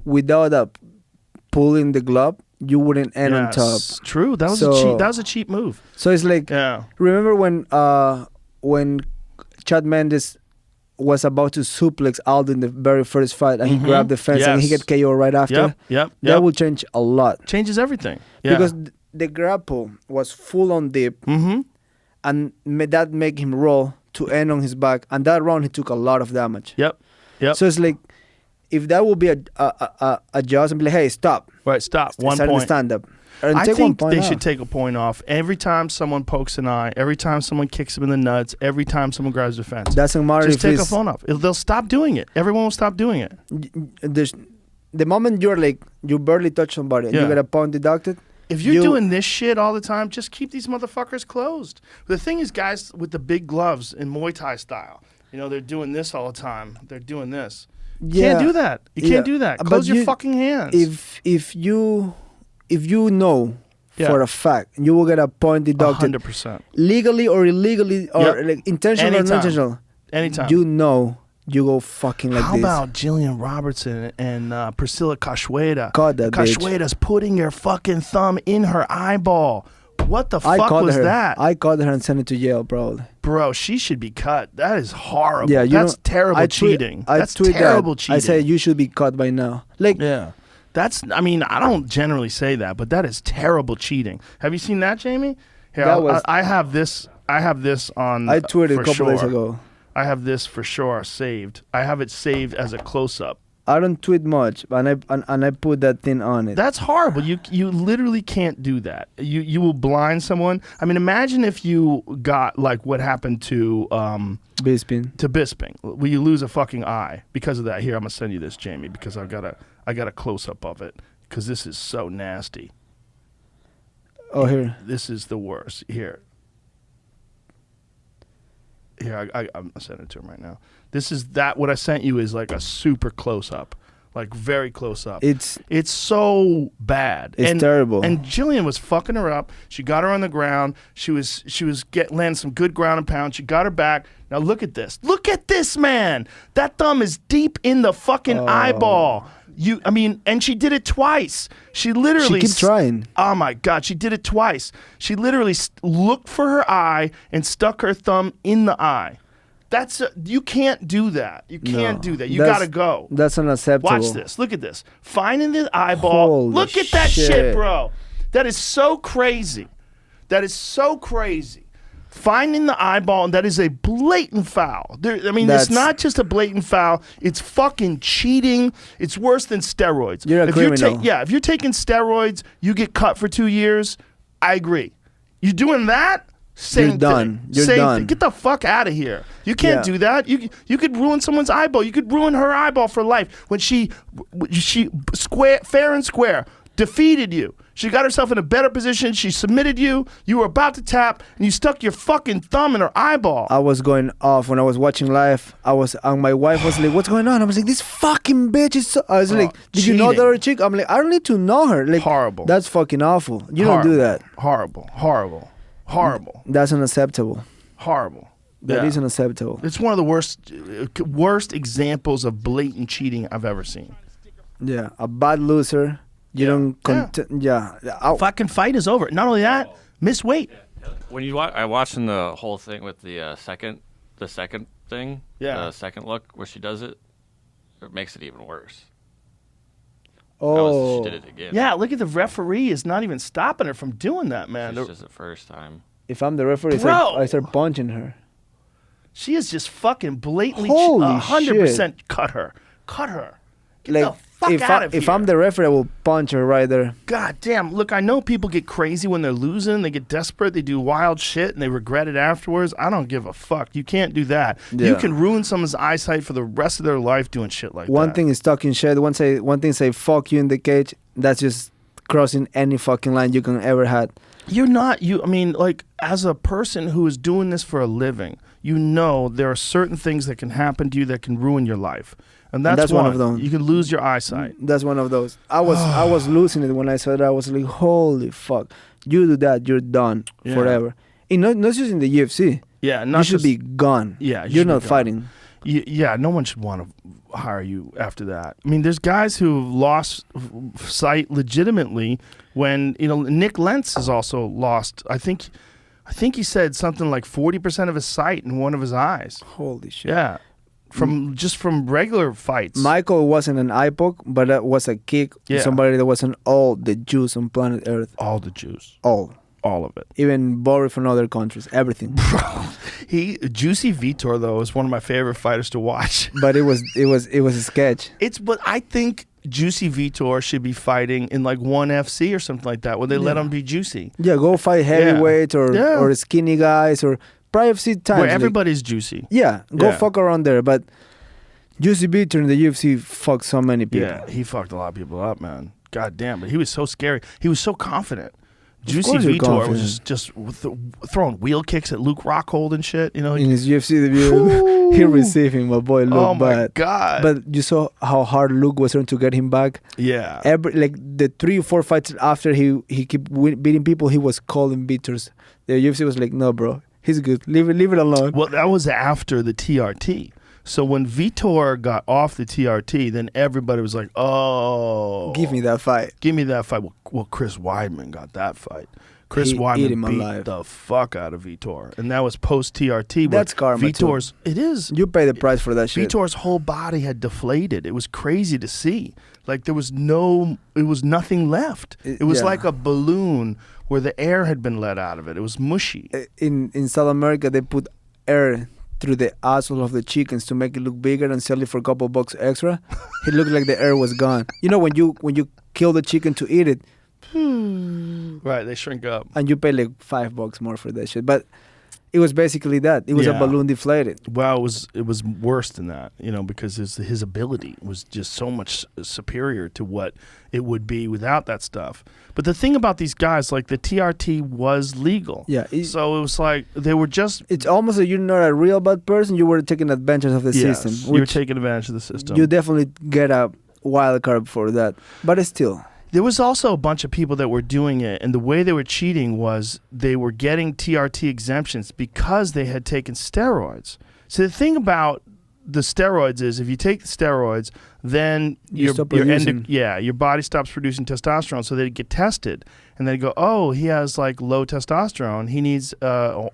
without pulling the glove, you wouldn't end on top. Yes, true. That was So- a cheap move. So it's like, Yeah. remember when Chad Mendes was about to suplex Aldo in the very first fight, and he grabbed the fence and he Yes. get KO right after? Yep. That will change a lot. Changes everything. Yeah. Because the grapple was full on deep, and that make him roll to end on his back, and that round he took a lot of damage. Yep. So it's like, if that would be a judge and be like, hey, stop. Right, stop. 1 Start the point. stand up. And I take 1 think point they off. should take a point off every time someone pokes an eye, every time someone kicks him in the nuts, every time someone grabs the fence. Doesn't matter Just if take a it's phone off. They'll stop doing it. Everyone will stop doing it. the moment you're like, you barely touch somebody and you Yeah. get a point deducted. If you're doing this shit all the time, just keep these motherfuckers closed. The thing is, guys with the big gloves in Muay Thai style, you know, they're doing this all the time. They're doing this. You can't do that. You can't do that. But Close your you- fucking hands. If you know Yeah. for a fact, you will get a point deducted 100%. legally or illegally or Yep. like intentional or Anytime. unintentional. Anytime. You know you go fucking like How this. about Jillian Robertson and Priscilla Cachoeira? Caught that bitch. Cachoeira's putting your fucking thumb in her eyeball. What the I fuck caught was her. that? I caught her and sent it to jail, probably. Bro, she should be cut. That is horrible. Yeah, That's terrible I tweet- cheating. I That's tweet terrible that. cheating. I say you should be caught by now. Like, yeah. I mean, I don't generally say that, but that is terrible cheating. Have you seen that, Jamie? Here, That was- I have this on I tweeted for a couple days sure. ago. I have this for sure saved. I have it saved as a close-up. I don't tweet much, and I put that thing on it. That's horrible. You literally can't do that. You will blind someone. I mean, imagine if you got like what happened to Bisping. Bisping. Will you lose a fucking eye because of that? Here, I'm gonna send you this, Jamie, because I got a close up of it because this is so nasty. Oh, here. This is the worst. Here, I'm gonna send it to him right now. This is that. What I sent you is like a super close up. Like very close up. It's so bad. It's terrible. And Jillian was fucking her up. She got her on the ground. She was landing some good ground and pound. She got her back. Now look at this. Look at this, man. That thumb is deep in the fucking eyeball. And she did it twice. She literally She keep trying. Oh my God, she did it twice. She literally looked for her eye and stuck her thumb in the eye. You can't do that. You can't do that. You gotta go. That's unacceptable. Watch this. Look at this. Finding the eyeball. Holy Look at that shit, shit. bro. That is so crazy. That is so crazy. finding the eyeball, and that is a blatant foul. It's That's- not just a blatant foul. It's fucking cheating. It's worse than steroids. You're a criminal. If you're taking steroids, you get cut for 2 years. I agree. You're doing that? Same You're done. thing. You're Same done. thing. Get the fuck out of here. You can't Yeah. do that. You could ruin someone's eyeball. You could ruin her eyeball for life. When she fair and square defeated you. She got herself in a better position. She submitted you. You were about to tap, and you stuck your fucking thumb in her eyeball. I was going off when I was watching live. My wife was like, "What's going on?" I was like, "This fucking bitch is." I was like, "Did you know cheating. the other chick?" I'm like, "I don't need to know her." Like, Horrible. That's fucking awful. You don't do that. Horrible. That's unacceptable. Horrible. That Yeah. is unacceptable. It's one of the worst examples of blatant cheating I've ever seen. Yeah, a bad loser. You don't. Fucking fight is over. Not only that, miss weight. When you I watching the whole thing with the second thing, Yeah. the second look where she does it, it makes it even worse. Oh, She did it again. Yeah, look at the referee is not even stopping her from doing that, man. It's just the first time. if I'm the referee, Bro. I start punching her. She is just fucking blatantly Holy 100% cut her. Cut her. Get the fuck out of here. If I'm the referee, I will punch her right there. God damn. Look, I know people get crazy when they're losing. They get desperate. They do wild shit and they regret it afterwards. I don't give a fuck. You can't do that. You Yeah. can ruin someone's eyesight for the rest of their life doing shit like One that. thing is talking shit. One thing say fuck you in the cage. That's just crossing any fucking line you can ever had. You're not, like, as a person who is doing this for a living, you know there are certain things that can happen to you that can ruin your life. And that's one of them. You can lose your eyesight. That's one of those. I was losing it when I saw that. I was like, holy fuck. You do that, you're done Yeah. forever. Not just in the UFC. Yeah, You not should just, be gone. Yeah, you You're should be not gone. fighting. Yeah, no one should want to hire you after that. I mean, there's guys who've lost sight legitimately when, Nick Lentz has also lost, I think he said something like 40% of his sight in one of his eyes. Holy shit. Yeah. From regular fights. Michael wasn't an eye poke, but that was a kick. Yeah. Somebody that wasn't all the Jews on planet Earth. All the Jews. All All of it. Even Boris from other countries. Everything. Juicy Vitor, though, is one of my favorite fighters to watch. But it was a sketch. But I think Juicy Vitor should be fighting in like ONE FC or something like that, where they let him be juicy. Yeah, go fight heavyweight Yeah. or skinny guys or privacy times. Where like- everybody's juicy. yeah, go Yeah. fuck around there. But Juicy Beater in the UFC fucked so many people. Yeah, he fucked a lot of people up, man. God damn, but he was so scary. He was so confident. Juicy course you're Vitor was confident. just throwing wheel kicks at Luke Rockhold and shit. In his UFC debut, he received him. My boy Luke. Oh my bad. God. But you saw how hard Luke was trying to get him back. Yeah. The 3 or 4 fights after he kept beating people, he was calling beaters. The UFC was like, no, bro, he's good. Leave it alone. Well, that was after the TRT. So when Vitor got off the TRT, then everybody was like, "Oh, Give me that fight. give me that fight." Well, Chris Weidman got that fight. Chris He ate Weidman him beat alive. the fuck out of Vitor, and that was post TRT. That's karma, too. Vitor's. It is. You pay the price for that shit. Vitor's whole body had deflated. It was crazy to see. Like there was nothing left. It was Yeah. like a balloon where the air had been let out of it. It was mushy. In South America, they put air through the asshole of the chickens to make it look bigger and sell it for a couple bucks extra. It looked like the air was gone. You know when you kill the chicken to eat it, Right, they shrink up. and you pay like $5 more for that shit. But it was basically that. It was a Yeah. balloon deflated. Well, it was worse than that, because his ability was just so much superior to what it would be without that stuff. But the thing about these guys, like the TRT was legal. Yeah, So it was like they were just It's almost like you're not a real bad person. You were taking advantage of the system. You're Which taking advantage of the system. you definitely get a wild card for that. But still. There was also a bunch of people that were doing it, and the way they were cheating was they were getting TRT exemptions because they had taken steroids. So the thing about the steroids is if you take the steroids, then You stop producing. your body stops producing testosterone, so they get tested. And they go, oh, he has like low testosterone. He needs a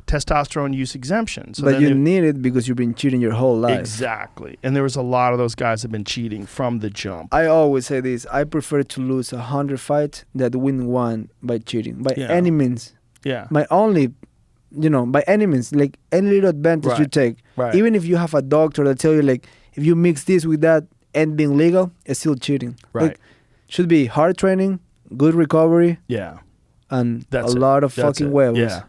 testosterone use exemption. So But then you they- need it because you've been cheating your whole life. Exactly. And there was a lot of those guys that have been cheating from the jump. I always say this. I prefer to lose 100 fights than win one by cheating. By Yeah. any means. Yeah. My only by any means, like any little advantage you Right. take, Right. even if you have a doctor that tell you like if you mix this with that and being legal, it's still cheating. Right. Like, should be hard training, good recovery, Yeah. and That's a it. lot of That's fucking it. huevos. Yeah.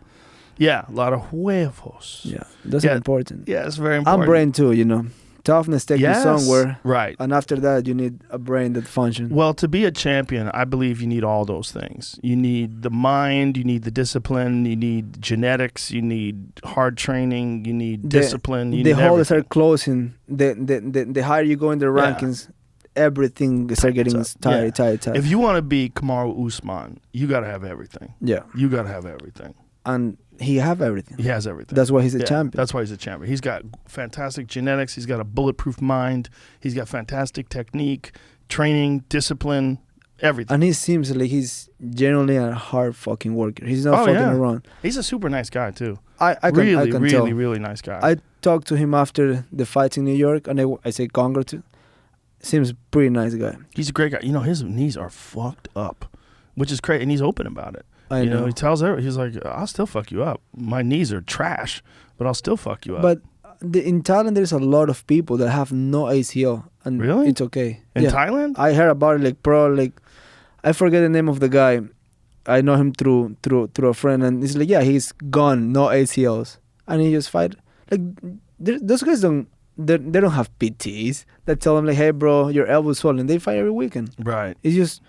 Yeah. A lot of huevos. Yeah, that's Yeah. important. Yeah, it's very important. And brain too. Toughness takes Yes. you somewhere, Right. and after that you need a brain that functions. Well, to be a champion, I believe you need all those things. You need the mind, you need the discipline, you need genetics, you need hard training, you need discipline. You The need holes everything. are closing. The higher you go in the Yeah. rankings, everything start getting Tightens up. tight, Yeah. tight. If you want to be Kamaru Usman, you got to have everything. Yeah, You got to have everything. and he have everything. He has everything. That's why he's a Yeah, champion. That's why he's a champion. He's got fantastic genetics. He's got a bulletproof mind. He's got fantastic technique, training, discipline, everything. And he seems like he's generally a hard fucking worker. He's not fucking around. He's a super nice guy too. I can really, tell. really, really nice guy. I talked to him after the fight in New York, and I say congrats to. Seems pretty nice guy. He's a great guy. His knees are fucked up, which is crazy, and he's open about it. I know. He tells everyone, he's like, I'll still fuck you up. My knees are trash, but I'll still fuck you up. But in Thailand, there's a lot of people that have no ACL, and Really? it's okay. in Thailand? I heard about it, I forget the name of the guy. I know him through a friend, and he's like, yeah, he's gone, no ACLs, and he just fight. Like those guys they don't have PTs that tell them like, hey, bro, your elbow's swollen. They fight every weekend. Right. It's just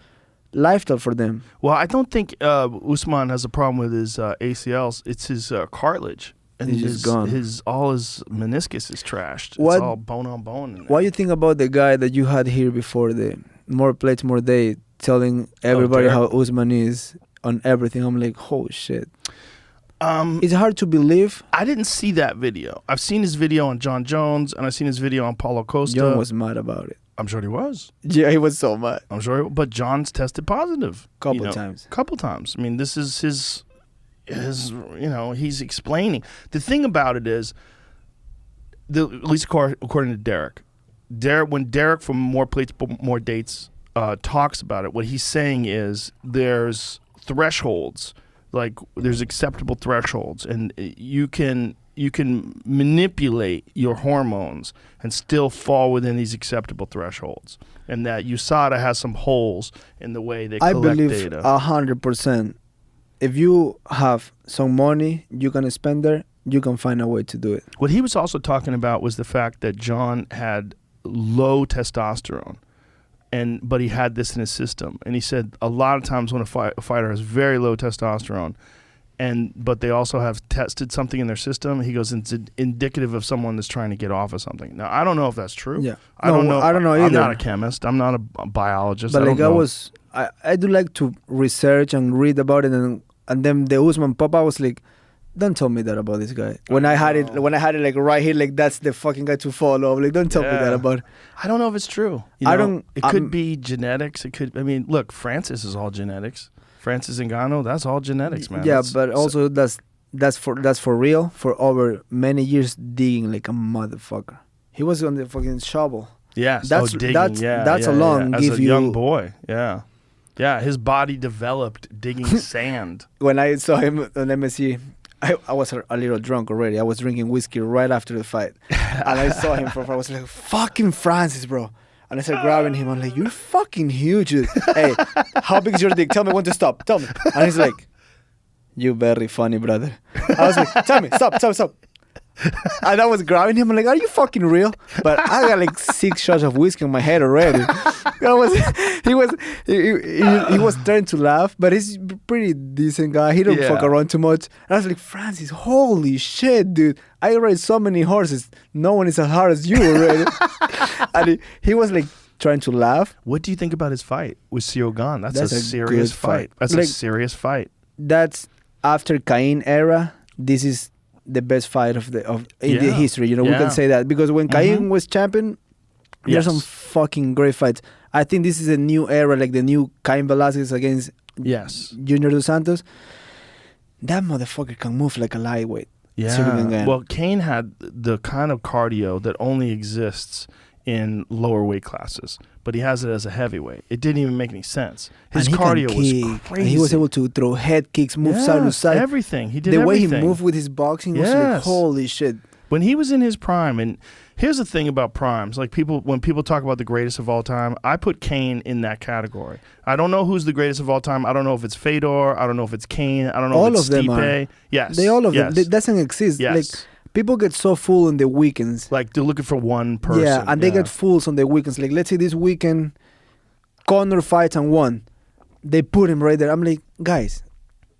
lifestyle for them. Well, I don't think Usman has a problem with his ACLs. It's his cartilage. And He's just gone. All his meniscus is trashed. What- It's all bone on bone. In there. What do you think about the guy that you had here before, the more plates, more day, telling everybody how Derek? Usman is on everything? I'm like, oh shit. It's hard to believe. I didn't see that video. I've seen his video on John Jones, and I've seen his video on Paulo Costa. John was mad about it. I'm sure he was. Yeah, he was so mad. I'm sure. But John's tested positive. Couple times. Couple times. I mean, this is his, he's explaining. The thing about it is, at least according to Derek, when Derek from More Plates, More Dates talks about it, what he's saying is there's thresholds, like there's acceptable thresholds, and you can manipulate your hormones and still fall within these acceptable thresholds, and that USADA has some holes in the way they I collect believe data. 100%. If you have some money you can spend there, you can find a way to do it. What he was also talking about was the fact that John had low testosterone, but he had this in his system. And he said a lot of times when a fighter has very low testosterone, but they also have tested something in their system, he goes, it's indicative of someone that's trying to get off of something. Now, I don't know if that's true. Yeah. I don't know either. I'm not a chemist. I'm not a biologist. But I like don't know. I do like to research and read about it, and then the Usman pop. I was like, don't tell me that about this guy. When I had it like right here, like that's the fucking guy to follow. Like, don't tell me that about. I don't know if it's true. It could be genetics. It could. I mean, look, Francis is all genetics. Francis Ngannou, that's all genetics, man. Yeah, but also that's for real. For over many years digging like a motherfucker. He was on the fucking shovel. Yes, Digging. That's yeah, alone. yeah. Give As a you young boy, yeah. Yeah, his body developed digging sand. When I saw him on MSC, I was a little drunk already. I was drinking whiskey right after the fight. And I saw him from far. I was like, fucking Francis, bro. And I started grabbing him. I'm like, you're fucking huge, dude. Hey, how big is your dick? Tell me when to stop. Tell me. And he's like, you very funny, brother. I was like, tell me, stop. And I was grabbing him. I'm like, are you fucking real? But I got like 6 shots of whiskey on my head already. He was trying to laugh, but he's a pretty decent guy. He don't fuck around too much. And I was like, Francis, holy shit, dude. I ride so many horses. No one is as hard as you already. And he was like trying to laugh. What do you think about his fight with Siogan? That's a a serious good fight. That's a serious fight. That's after Cain era. This is the best fight in the history. We can say that because when Cain was champion, there's some fucking great fights. I think this is a new era, like the new Cain Velasquez against Junior Dos Santos. That motherfucker can move like a lightweight. Yeah. Well, Cain had the kind of cardio that only exists in lower weight classes, but he has it as a heavyweight. It didn't even make any sense. His And he cardio can was kick, crazy. and he was able to throw head kicks, move side to Yes, side. everything. He did the way everything. he moved with his boxing was like, Yes. holy shit. When he was in his prime, and here's the thing about primes, like when people talk about the greatest of all time, I put Kane in that category. I don't know who's the greatest of all time. I don't know if it's Fedor. I don't know if it's Kane. I don't know All if it's of them Stipe. are. Yes. They all of them. yes. That doesn't exist. Yes. Like people get so full on the weekends. Like they're looking for one person. Yeah, and they get fools on the weekends. Like let's say this weekend, Conor fights and won. They put him right there. I'm like, guys,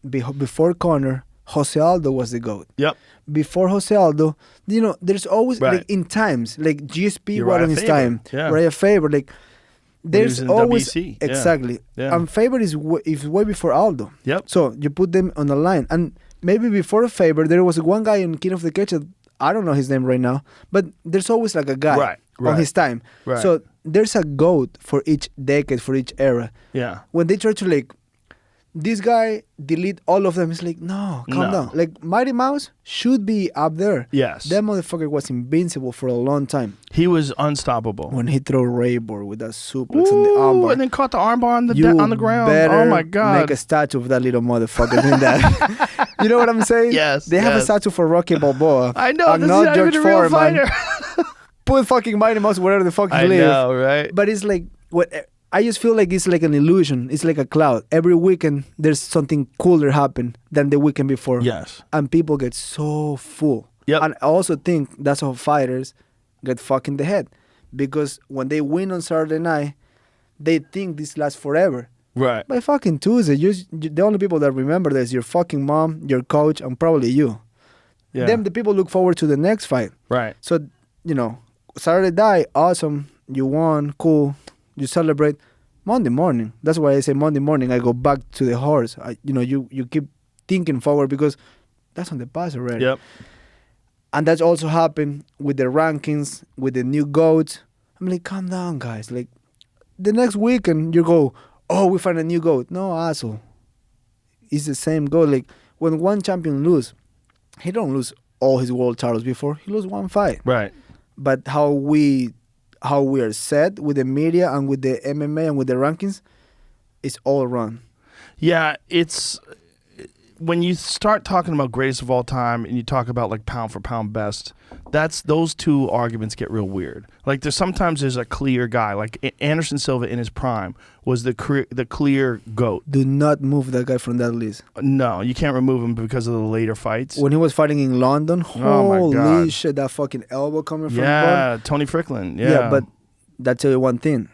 before Conor, Jose Aldo was the GOAT. Yep. Before Jose Aldo, there's always Right. like in times like GSP Uriah was on his Faber, time. yeah. Uriah Faber, like When he was there's in always WC, yeah. exactly. Yeah. And Faber is way before Aldo. Yep. So you put them on the line, and maybe before Faber there was one guy in King of the Cage. I don't know his name right now, but there's always like a guy Right, on right, his time. right. So there's a GOAT for each decade, for each era. Yeah. When they try to like, this guy delete all of them, it's like, no, calm No. down. Like Mighty Mouse should be up there. Yes. That motherfucker was invincible for a long time. He was unstoppable. When he threw Raybor with that suplex on the Ooh, armbar. and then caught the armbar on the You on the ground. better Oh my god. make a statue of that little motherfucker doing that. You know what I'm saying? Yes, They have a yes. statue for Rocky Balboa. I know. And This not is not George even a real Foreman. fighter. Put fucking Mighty Mouse wherever the fuck he I live. know, right? But it's like what I just feel like it's like an illusion. It's like a cloud. Every weekend there's something cooler happen than the weekend before. Yes. And people get so full. Yep. And I also think that's how fighters get fucked in the head. Because when they win on Saturday night, they think this lasts forever. Right. By fucking Tuesday, the only people that remember this is your fucking mom, your coach, and probably you. Yeah. Then the people look forward to the next fight. Right. So, Saturday night, awesome. You won, cool. You celebrate. Monday morning. That's why I say Monday morning. I go back to the horse. You keep thinking forward because that's on the past already. Yep. And that's also happened with the rankings, with the new GOATs. I'm like, calm down, guys. Like, the next weekend, you go, oh, we find a new GOAT. No, asshole. It's the same GOAT. Like, when one champion lose, he don't lose all his world titles before. He lose one fight. Right. But how we are set with the media and with the MMA and with the rankings, it's all wrong. Yeah, it's when you start talking about greatest of all time and you talk about like pound for pound best, those two arguments get real weird. Like there's a clear guy, like Anderson Silva in his prime was the clear GOAT. Do not move that guy from that list. No, you can't remove him because of the later fights. When he was fighting in London, Oh my holy God. shit, that fucking elbow coming from the Yeah, Tony Fricklin. Yeah. Yeah, but that tell you one thing.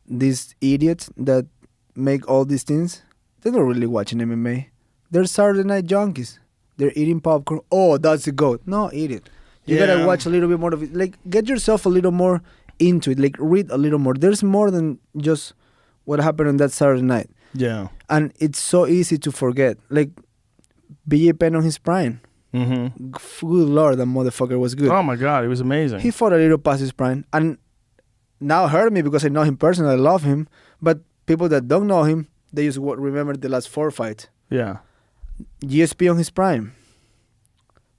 These idiots that make all these things, they're not really watching MMA. They're Saturday night junkies. They're eating popcorn. Oh, that's the GOAT. No, eat it. You Yeah. gotta watch a little bit more of it. Like, get yourself a little more into it. Like, read a little more. There's more than just what happened on that Saturday night. Yeah. And it's so easy to forget. Like, BJ Penn on his prime. Mm-hmm. Good Lord, that motherfucker was good. Oh my God, he was amazing. He fought a little past his prime, and now hurt me because I know him personally. I love him, but people that don't know him, they just remember the last 4 fights. Yeah. GSP on his prime.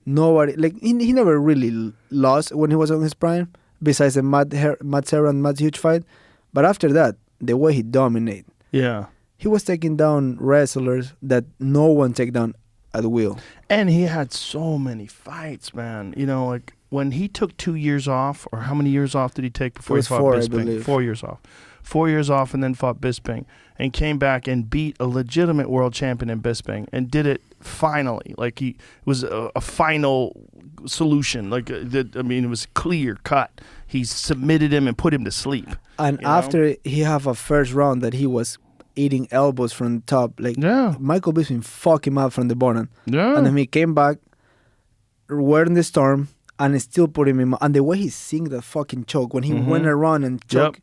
Nobody he never really lost when he was on his prime, besides the Matt Serra and Matt Hughes fight. But after that, the way he dominated, Yeah. he was taking down wrestlers that no one take down at will. And he had so many fights, man. You know, like when he took 2 years off, or how many years off did he take before It he was fought 4, I Bisping? believe. 4 years off. 4 years off and then fought Bisping and came back and beat a legitimate world champion in Bisping and did it finally. Like he was a final solution. Like, it was clear cut. He submitted him and put him to sleep. And you know? after he have a first round that he was eating elbows from the top, like Yeah. Michael Bisping fucked him up from the bottom. Yeah. And then he came back, wearing the storm, and still put him in. And the way he sing that fucking choke, when he went around and choke,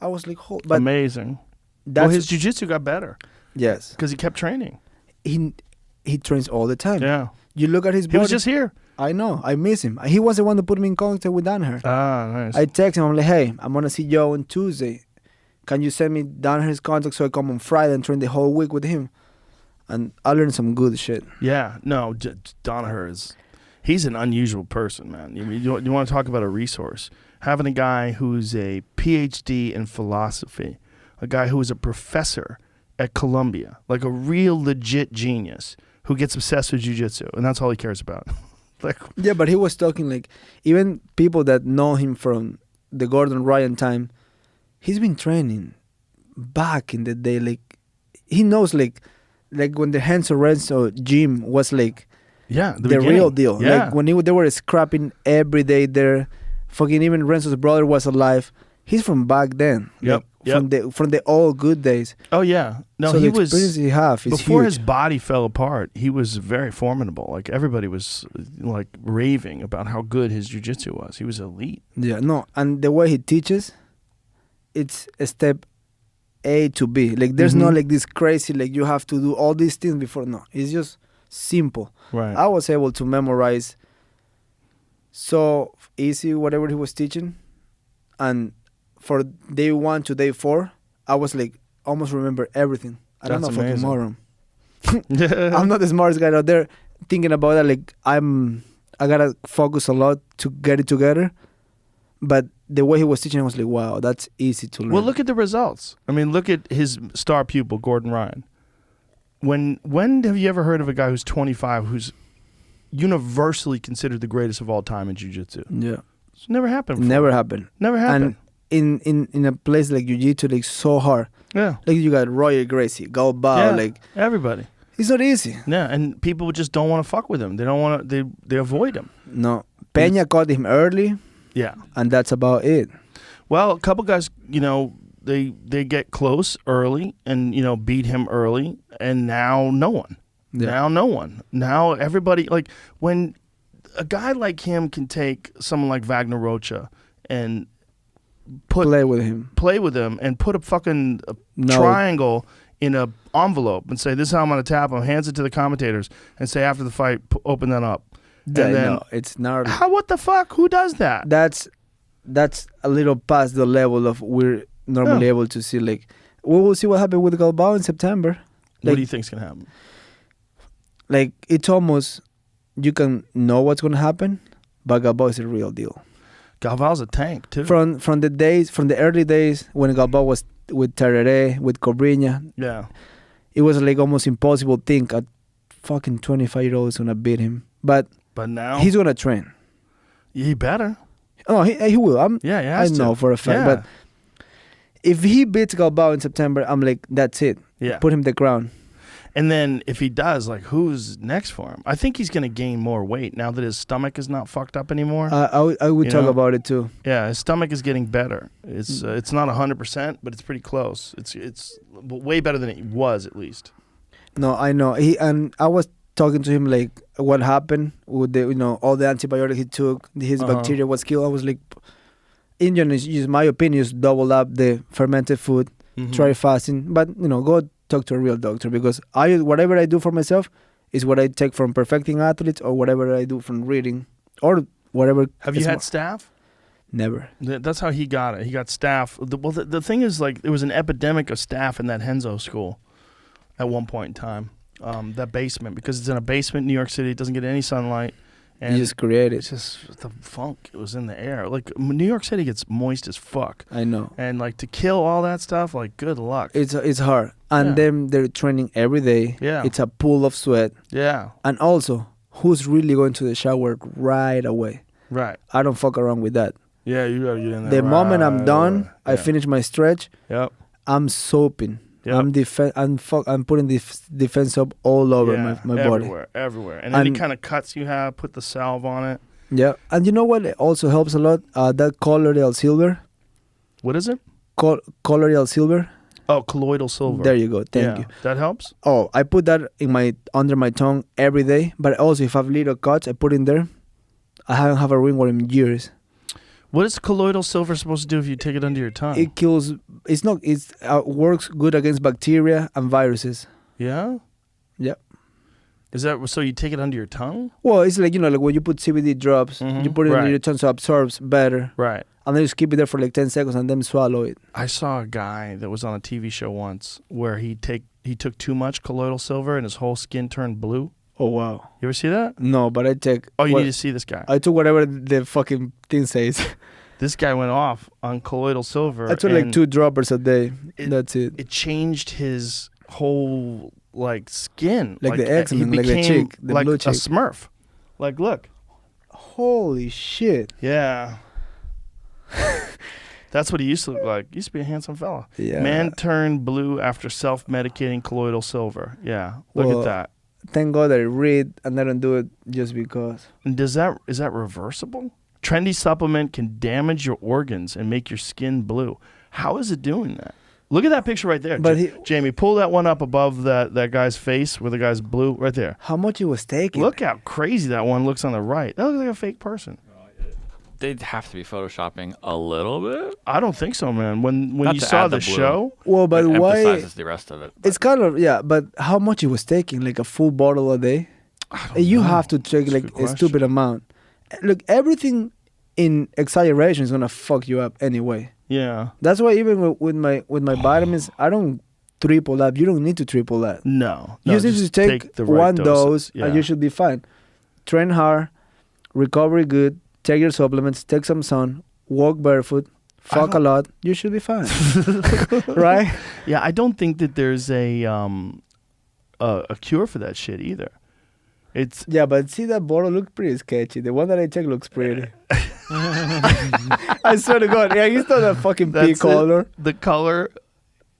I was like, but amazing. that's Well, his jiu-jitsu got better yes, because he kept training. he trains all the time. Yeah. You look at his body. He was just here. I know, I miss him. He was the one that put me in contact with Danaher. Ah, nice. I text him, I'm like, hey, I'm gonna see Joe on Tuesday. Can you send me Danaher's contact so I come on Friday and train the whole week with him? And I learned some good shit. Yeah, no, Danaher He's an unusual person, man. You want to talk about a resource? Having a guy who's a PhD in philosophy, a guy who is a professor at Columbia, like a real legit genius who gets obsessed with jiu-jitsu, and that's all he cares about. Like, yeah, but he was talking like even people that know him from the Gordon Ryan time, he's been training back in the day. Like he knows like when the Renzo Renzo gym was like the real deal. Yeah. Like when they were scrapping every day there. Fucking even Renzo's brother was alive. He's from back then. Yep. Like, from the old good days. Oh yeah. No, so he the experience he have is before huge. his body fell apart. He was very formidable. Like everybody was like raving about how good his jiu-jitsu was. He was elite. Yeah, no, and the way he teaches, it's a step A to B. Like there's no like this crazy like you have to do all these things before. No, it's just simple. Right. I was able to memorize so easy whatever he was teaching, and for day 1 to day 4, I was like almost remember everything. I don't know That's fucking amazing. moron. I'm not the smartest guy out there thinking about that. Like I gotta focus a lot to get it together. But the way he was teaching, I was like, wow, that's easy to learn. Well, look at the results. I mean, look at his star pupil, Gordon Ryan. When have you ever heard of a guy who's 25 who's universally considered the greatest of all time in jiu-jitsu? Yeah, It's never happened before. never happened. Never happened. And in a place like jiu-jitsu, like so hard. Yeah. Like you got Roy Gracie, Galbao, like everybody. it's not easy. Yeah, and people just don't want to fuck with him. They don't want to. They avoid him. No, Peña caught him early, Yeah. and that's about it. Well, a couple guys, they get close early and beat him early, and now no one. Yeah. Now no one. Now everybody, like when a guy like him can take someone like Wagner Rocha and Play with him. and put a fucking No. triangle in a envelope and say, this is how I'm going to tap him, hands it to the commentators and say after the fight, open that up. Yeah, and then, no, it's gnarly. what the fuck? Who does that? That's a little past the level of we're normally able to see. Like we will see what happened with Galbao in September. What Like, do you think's going to happen? like it's almost you can know what's gonna happen, but Galbao is a real deal. Galvao's a tank, too. From the early days when Galbao was with JRE, with Cobrinha, Yeah. it was like almost impossible to think a fucking 25-year-old is gonna beat him. But now he's gonna train. he better. Oh, he will. Yeah, he I has know to. for a fact. Yeah. But if he beats Galbao in September, I'm like, that's it. Yeah. Put him the ground. And then if he does, like, who's next for him? I think he's going to gain more weight now that his stomach is not fucked up anymore. I would You talk know? about it too. Yeah, his stomach is getting better. It's not 100%, but it's pretty close. It's way better than it was, at least. No, I know. And I was talking to him like what happened with the all the antibiotics he took, his bacteria was killed. I was like, Indian is my opinion is double up the fermented food, try fasting, but go talk to a real doctor because whatever I do for myself is what I take from perfecting athletes or whatever I do from reading or whatever. Have you had staph? Never. That's how he got it. He got staph. The thing is, like, there was an epidemic of staph in that Henzo school at one point in time. That basement, because it's in a basement in New York City. It doesn't get any sunlight. And You just create it's it. just the funk. It was in the air. Like, New York City gets moist as fuck. I know. And, like, to kill all that stuff, like, good luck. It's hard. And Yeah. then they're training every day. Yeah. It's a pool of sweat. Yeah, And also, who's really going to the shower right away? right. I don't fuck around with that. Yeah, you gotta get in there. The moment I'm right done, away. I finish my stretch, Yep. I'm soaping. Yep. I'm putting the defense up all over Yeah, my body. everywhere. And any And- kind of cuts you have, put the salve on it. Yeah. And you know what also helps a lot? That colloidal silver. What is it? Colloidal silver. Oh, colloidal silver. There you go. Thank Yeah, you. That helps? Oh, I put that under my tongue every day. But also, if I have little cuts, I put in there. I haven't had a ringworm in years. What is colloidal silver supposed to do if you take it under your tongue? It kills. It's not. It works good against bacteria and viruses. Yeah? Yeah. Is that so you take it under your tongue? Well, it's like like when you put CBD drops, you put it Right. under your tongue so it absorbs better, Right. and then you just keep it there for like 10 seconds and then swallow it. I saw a guy that was on a TV show once where he took too much colloidal silver and his whole skin turned blue. Oh, wow. You ever see that? No, but I take... Oh, you need to see this guy. I took whatever the fucking thing says. This guy went off on colloidal silver. I took like 2 droppers a day. That's it. It changed his whole like skin. Like the X-Men, like the chick, the like blue a chick. Smurf. Like, look. Holy shit. Yeah. That's what he used to look like. He used to be a handsome fella. Yeah. Man turned blue after self-medicating colloidal silver. Yeah. Look at that. Thank God I read and I don't do it just because. And is that reversible? Trendy supplement can damage your organs and make your skin blue. How is it doing that? Look at that picture right there. But Jamie, pull that one up above that guy's face where the guy's blue right there. How much he was taking? Look how crazy that one looks on the right. That looks like a fake person. They'd have to be photoshopping a little bit. I don't think so, man. When Not you to saw add the the blue. show, Well, but It why? emphasizes the rest of it. It's kind of, yeah, but how much he was taking? Like a full bottle a day? You have to take That's a like good a question. stupid amount. Look, everything in exaggeration is gonna fuck you up anyway. yeah. That's why even with my vitamins, I don't triple that. You don't need to triple that. No. You just need to take the right one dose Yeah. and you should be fine. Train hard, recovery good, take your supplements, take some sun, walk barefoot, fuck a lot, you should be fine. Right? Yeah, I don't think that there's a cure for that shit either. It's Yeah, but see that bottle looks pretty sketchy. The one that I take looks pretty. I swear to God, yeah, you saw that fucking pea that's color. the color.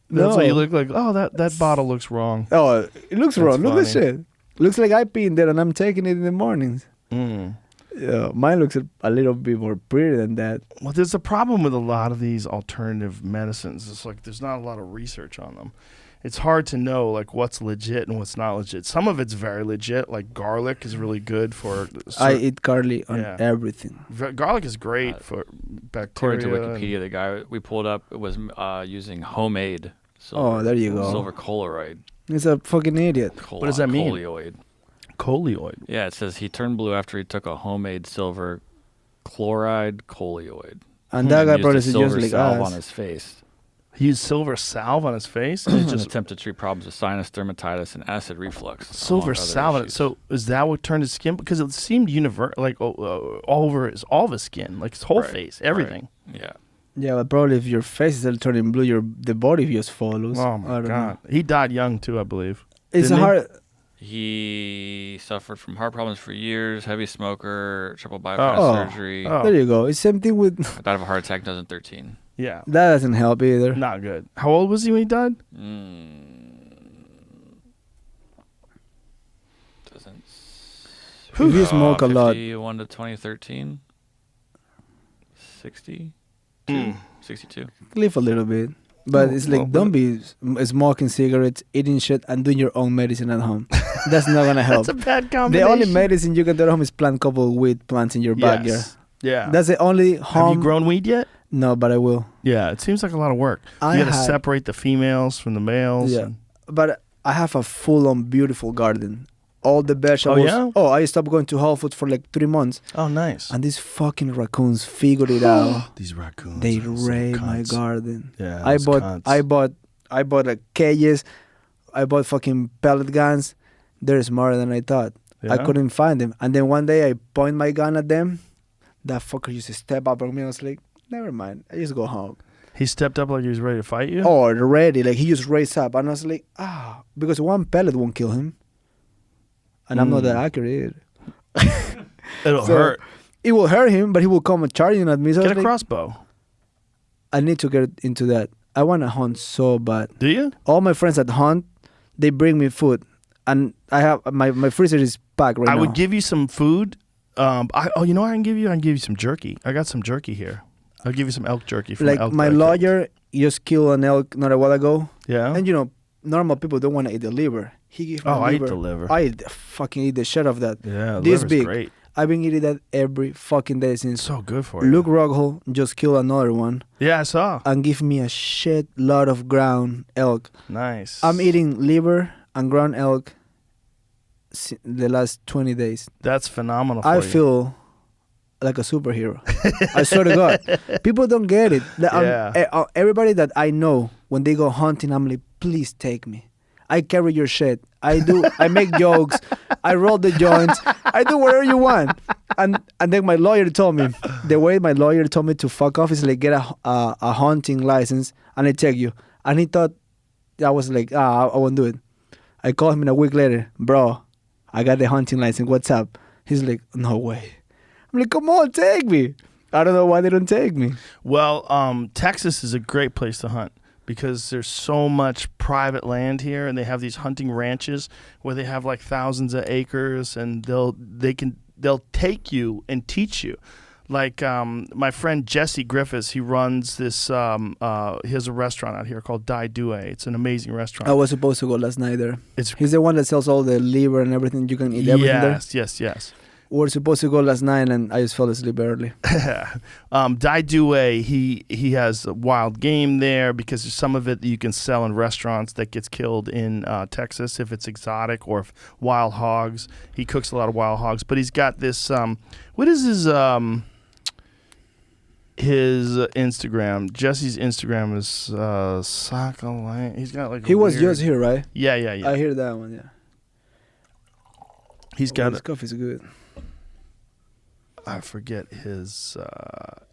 That's what No. you look like. Oh, that bottle looks wrong. Oh, it looks That's wrong. Look at funny. shit. Looks like I pee in there and I'm taking it in the mornings. Mm. Yeah, mine looks a little bit more pretty than that. Well, there's a problem with a lot of these alternative medicines. It's like there's not a lot of research on them. It's hard to know like what's legit and what's not legit. Some of it's very legit. Like garlic is really good for. I eat garlic on Yeah. everything. Garlic is great for bacteria. According to Wikipedia, the guy we pulled up was using homemade silver, Oh, there you go. silver colloid. He's a fucking idiot. What does that mean? Colloid. Colloid. Yeah, it says he turned blue after he took a homemade silver chloride colloid. And that guy Used probably a silver suggests like salve us. on his face. He used silver salve on his face. And In it an just attempt to treat problems with sinus, dermatitis, and acid reflux. silver among other salve. on it. issues. So is that what turned his skin? Because it seemed universal, like all over all of his skin, like his whole Right, face, everything. right. Yeah. Yeah, but probably if your face is turning blue, the body just follows. Oh I my don't god, know. he died young too, I believe. It's Didn't he? hard. He suffered from heart problems for years, heavy smoker, triple bypass Oh. surgery. Oh. There you go. It's same thing with Died of a heart attack in 2013. Yeah, that doesn't help either. not good. How old was he when he died? Doesn't. If you smoke a lot, 51 to 2013. 60. 62. live a little bit. But Oh, it's like well, don't be smoking cigarettes, eating shit, and doing your own medicine at home. That's not gonna help. That's a bad The combination. only medicine you can do at home is plant a couple of weed plants in your backyard. Yes. Yeah. That's the only Have home. you grown weed yet? No, but I will. Yeah, it seems like a lot of work. I You got to had- separate the females from the males. Yeah. and- But I have a full-on beautiful garden. All the vegetables. yeah? Oh, I stopped going to Whole Foods for like 3 months, Oh, nice. and these fucking raccoons figured it out. These raccoons. They are some raid my cunts. garden. Yeah, I those bought, cunts. I bought like cages. I bought fucking pellet guns. They're smarter than I thought. I Yeah? couldn't find them, and then one day I point my gun at them. That fucker used to step up on me. I was like, never mind. I just go home. He stepped up like he was ready to fight you. Oh, ready. Like he just raised up, and I was like, because one pellet won't kill him, and I'm not that accurate. It'll So, hurt. It will hurt him, but he will come charging at me. So I Get was a like, crossbow. I need to get into that. I want to hunt so bad. Do you? All my friends that hunt, they bring me food, and I have my freezer is packed right I now. would give you some food. You know what I can give you? I can give you some jerky. I got some jerky here. I'll give you some elk jerky from like elk. my that I killed. lawyer just killed an elk not a while ago, Yeah. and normal people don't want to eat the liver. He gave me I eat liver. the liver. I fucking eat the shit of that. Yeah, This liver's big. great. I've been eating that every fucking day since. So good for you. Luke Rockhold just killed another one Yeah, I saw. and give me a shit lot of ground elk. Nice. I'm eating liver and ground elk the last 20 days. That's phenomenal. I for you. feel like a superhero. I swear to God. People don't get it. Yeah. Everybody that I know, when they go hunting, I'm like, please take me. I carry your shit. I make jokes. I roll the joints. I do whatever you want. And then my lawyer told me, the way my lawyer told me to fuck off is like get a hunting license and I take you. And he thought, I was like, I won't do it. I called him in a week later, bro, I got the hunting license. What's up? He's like, no way. I'm like, come on, take me. I don't know why they don't take me. Well, Texas is a great place to hunt because there's so much private land here, and they have these hunting ranches where they have like thousands of acres, and they'll take you and teach you. Like my friend Jesse Griffiths, he runs this. He has a restaurant out here called Dai Due. It's an amazing restaurant. I was supposed to go last night there. He's the one that sells all the liver and everything. You can eat everything there. Yes. We were supposed to go last night, and I just fell asleep early. Dai Due, he has wild game there because there's some of it that you can sell in restaurants that gets killed in Texas if it's exotic or if wild hogs. He cooks a lot of wild hogs, but he's got this. What is his Instagram? Jesse's Instagram is Saka. He's got like. He was just here, right? Yeah. I hear that one. Yeah. He's got. His coffee's good. I forget his.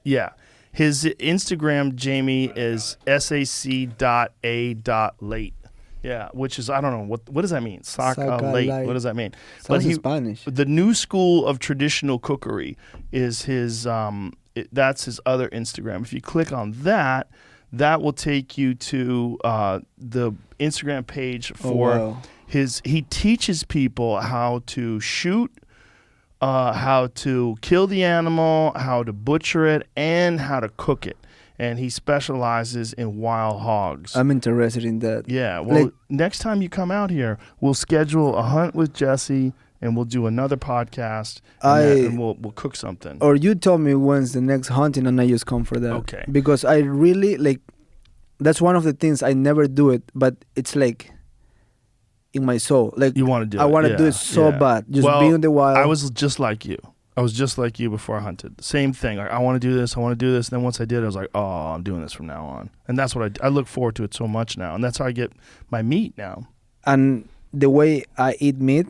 His Instagram, Jamie, is sac.a.late. Yeah, which is, I don't know, what does that mean? Saca late. What does that mean? Sounds Spanish. The new school of traditional cookery is his. That's his other Instagram. If you click on that, that will take you to the Instagram page for his. He teaches people how to shoot. How to kill the animal, how to butcher it, and how to cook it. And he specializes in wild hogs. I'm interested in that. Yeah. Well, next time you come out here, we'll schedule a hunt with Jesse, and we'll do another podcast, and we'll cook something. Or you tell me when's the next hunting, and I just come for that. Okay. Because I really, that's one of the things I never do it, but it's like in my soul. Like, you want to do it. I want to do it so bad. Just be in the wild. I was just like you. Before I hunted. Same thing. Like, I want to do this. And then once I did, I was like, oh, I'm doing this from now on. And that's what I look forward to it so much now. And that's how I get my meat now. And the way I eat meat,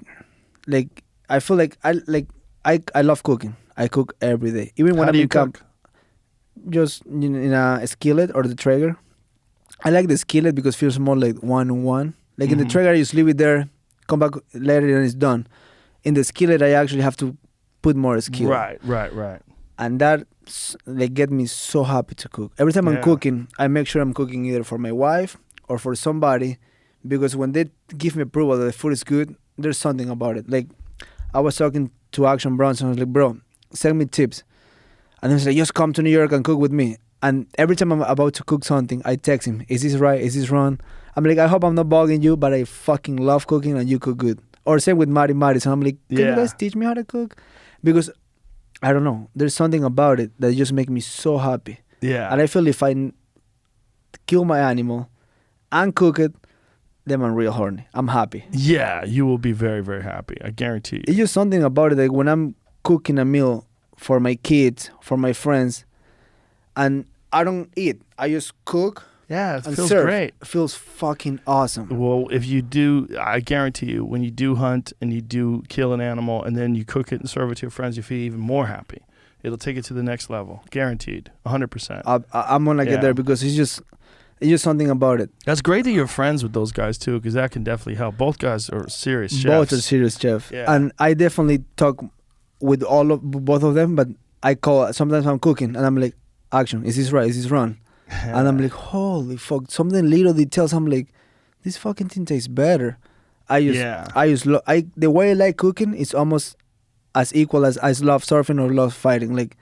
like, I feel like I love cooking. I cook every day. Even when I'm in camp, just in a skillet or the Traeger. I like the skillet because it feels more like one-on-one. Like in the Traeger, you just leave it there, come back later, and it's done. In the skillet, I actually have to put more skill. Right. And that get me so happy to cook. Every time I'm cooking, I make sure I'm cooking either for my wife or for somebody, because when they give me approval that the food is good, there's something about it. Like, I was talking to Action Bronson, I was like, bro, send me tips. And he was like, just come to New York and cook with me. And every time I'm about to cook something, I text him, is this right? Is this wrong? I'm like, I hope I'm not bugging you, but I fucking love cooking and you cook good. Or same with Mari. So I'm like, can you guys teach me how to cook? Because, I don't know, there's something about it that just makes me so happy. Yeah. And I feel if I kill my animal and cook it, then I'm real horny. I'm happy. Yeah, you will be very, very happy. I guarantee you. It's just something about it. Like when I'm cooking a meal for my kids, for my friends, and I don't eat. I just cook. Yeah, it feels serve. great. It feels fucking awesome. Well, if you do, I guarantee you, when you do hunt and you do kill an animal and then you cook it and serve it to your friends, you feel even more happy. It'll take it to the next level. Guaranteed. 100%. I'm going to get there because it's just something about it. That's great that you're friends with those guys, too, because that can definitely help. Both guys are serious chefs. Both are serious chefs. Yeah. And I definitely talk with both of them, but I call, sometimes I'm cooking and I'm like, Action, is this right? Is this wrong? And I'm like, holy fuck, something little details. I'm like, this fucking thing tastes better. The way I like cooking is almost as equal as I love surfing or love fighting. Like,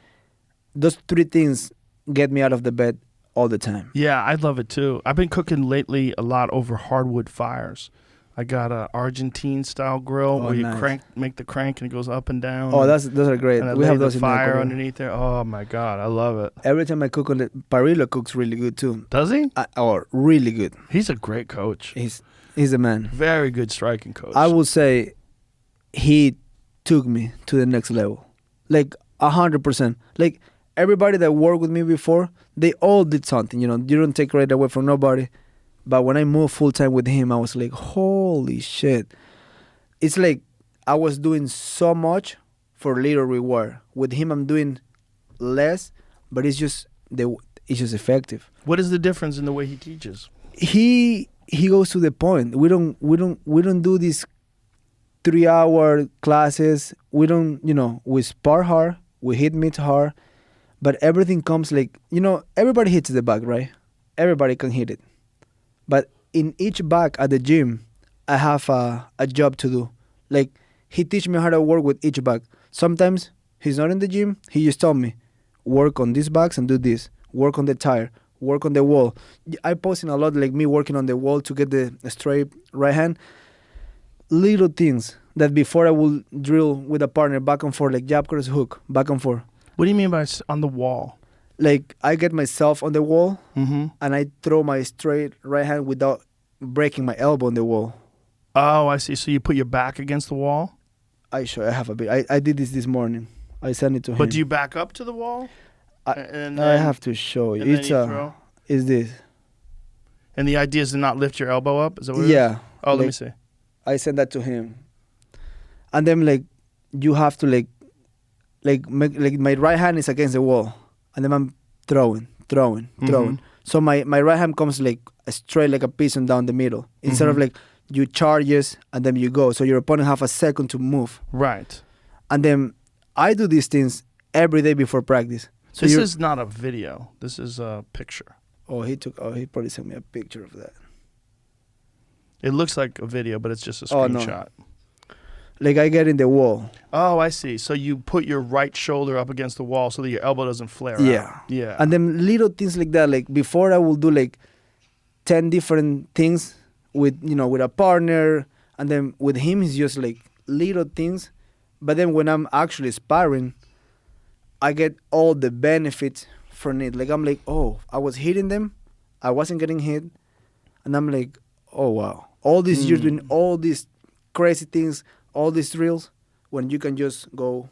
those three things get me out of the bed all the time. Yeah, I love it too. I've been cooking lately a lot over hardwood fires. I got a Argentine style grill where you make the crank and it goes up and down. Oh, those are great. And we have those in fire underneath there. Oh my God, I love it. Every time I cook on it, Parillo cooks really good too. Does he? Really good. He's a great coach. He's a man. Very good striking coach. I will say he took me to the next level. Like 100%. Like everybody that worked with me before, they all did something. You know, you don't take credit away from nobody. But when I moved full time with him, I was like, holy shit. It's like I was doing so much for little reward. With him, I'm doing less, but it's just effective. What is the difference in the way he teaches? He goes to the point. We don't do these 3-hour classes. We don't, we spar hard, we hit mitts hard, but everything comes like, everybody hits the back, right? Everybody can hit it. But in each back at the gym, I have a job to do. Like, he teach me how to work with each back. Sometimes he's not in the gym, he just tell me, work on these backs and do this. Work on the tire, work on the wall. I posting a lot like me working on the wall to get the straight right hand. Little things that before I will drill with a partner back and forth, like jab, cross, hook, back and forth. What do you mean by on the wall? Like I get myself on the wall Mm-hmm. and I throw my straight right hand without breaking my elbow on the wall. Oh, I see. So you put your back against the wall? I have a bit. I did this morning. I sent it to him. But do you back up to the wall? And I have to show you. and then It's you throw? Is this? And the idea is to not lift your elbow up? Is that what it is? Yeah. Oh, let like, me see. I sent that to him. And then like you have to make my right hand is against the wall. And then I'm throwing. So my right hand comes like straight like a piston down the middle. Instead of like you charges and then you go. So your opponent have a second to move. Right. And then I do these things every day before practice. So This is not a video. This is a picture. he probably sent me a picture of that. It looks like a video, but it's just a Oh, no. screenshot. Like I get in the wall. Oh, I see. So you put your right shoulder up against the wall so that your elbow doesn't flare Yeah. out. Yeah. And then little things like that. Like before I will do like 10 different things with a partner, and then with him it's just like little things. But then when I'm actually sparring, I get all the benefits from it. Like I'm like, oh, I was hitting them, I wasn't getting hit, and I'm like, oh wow, all these years doing all these crazy things, all these drills, when you can just go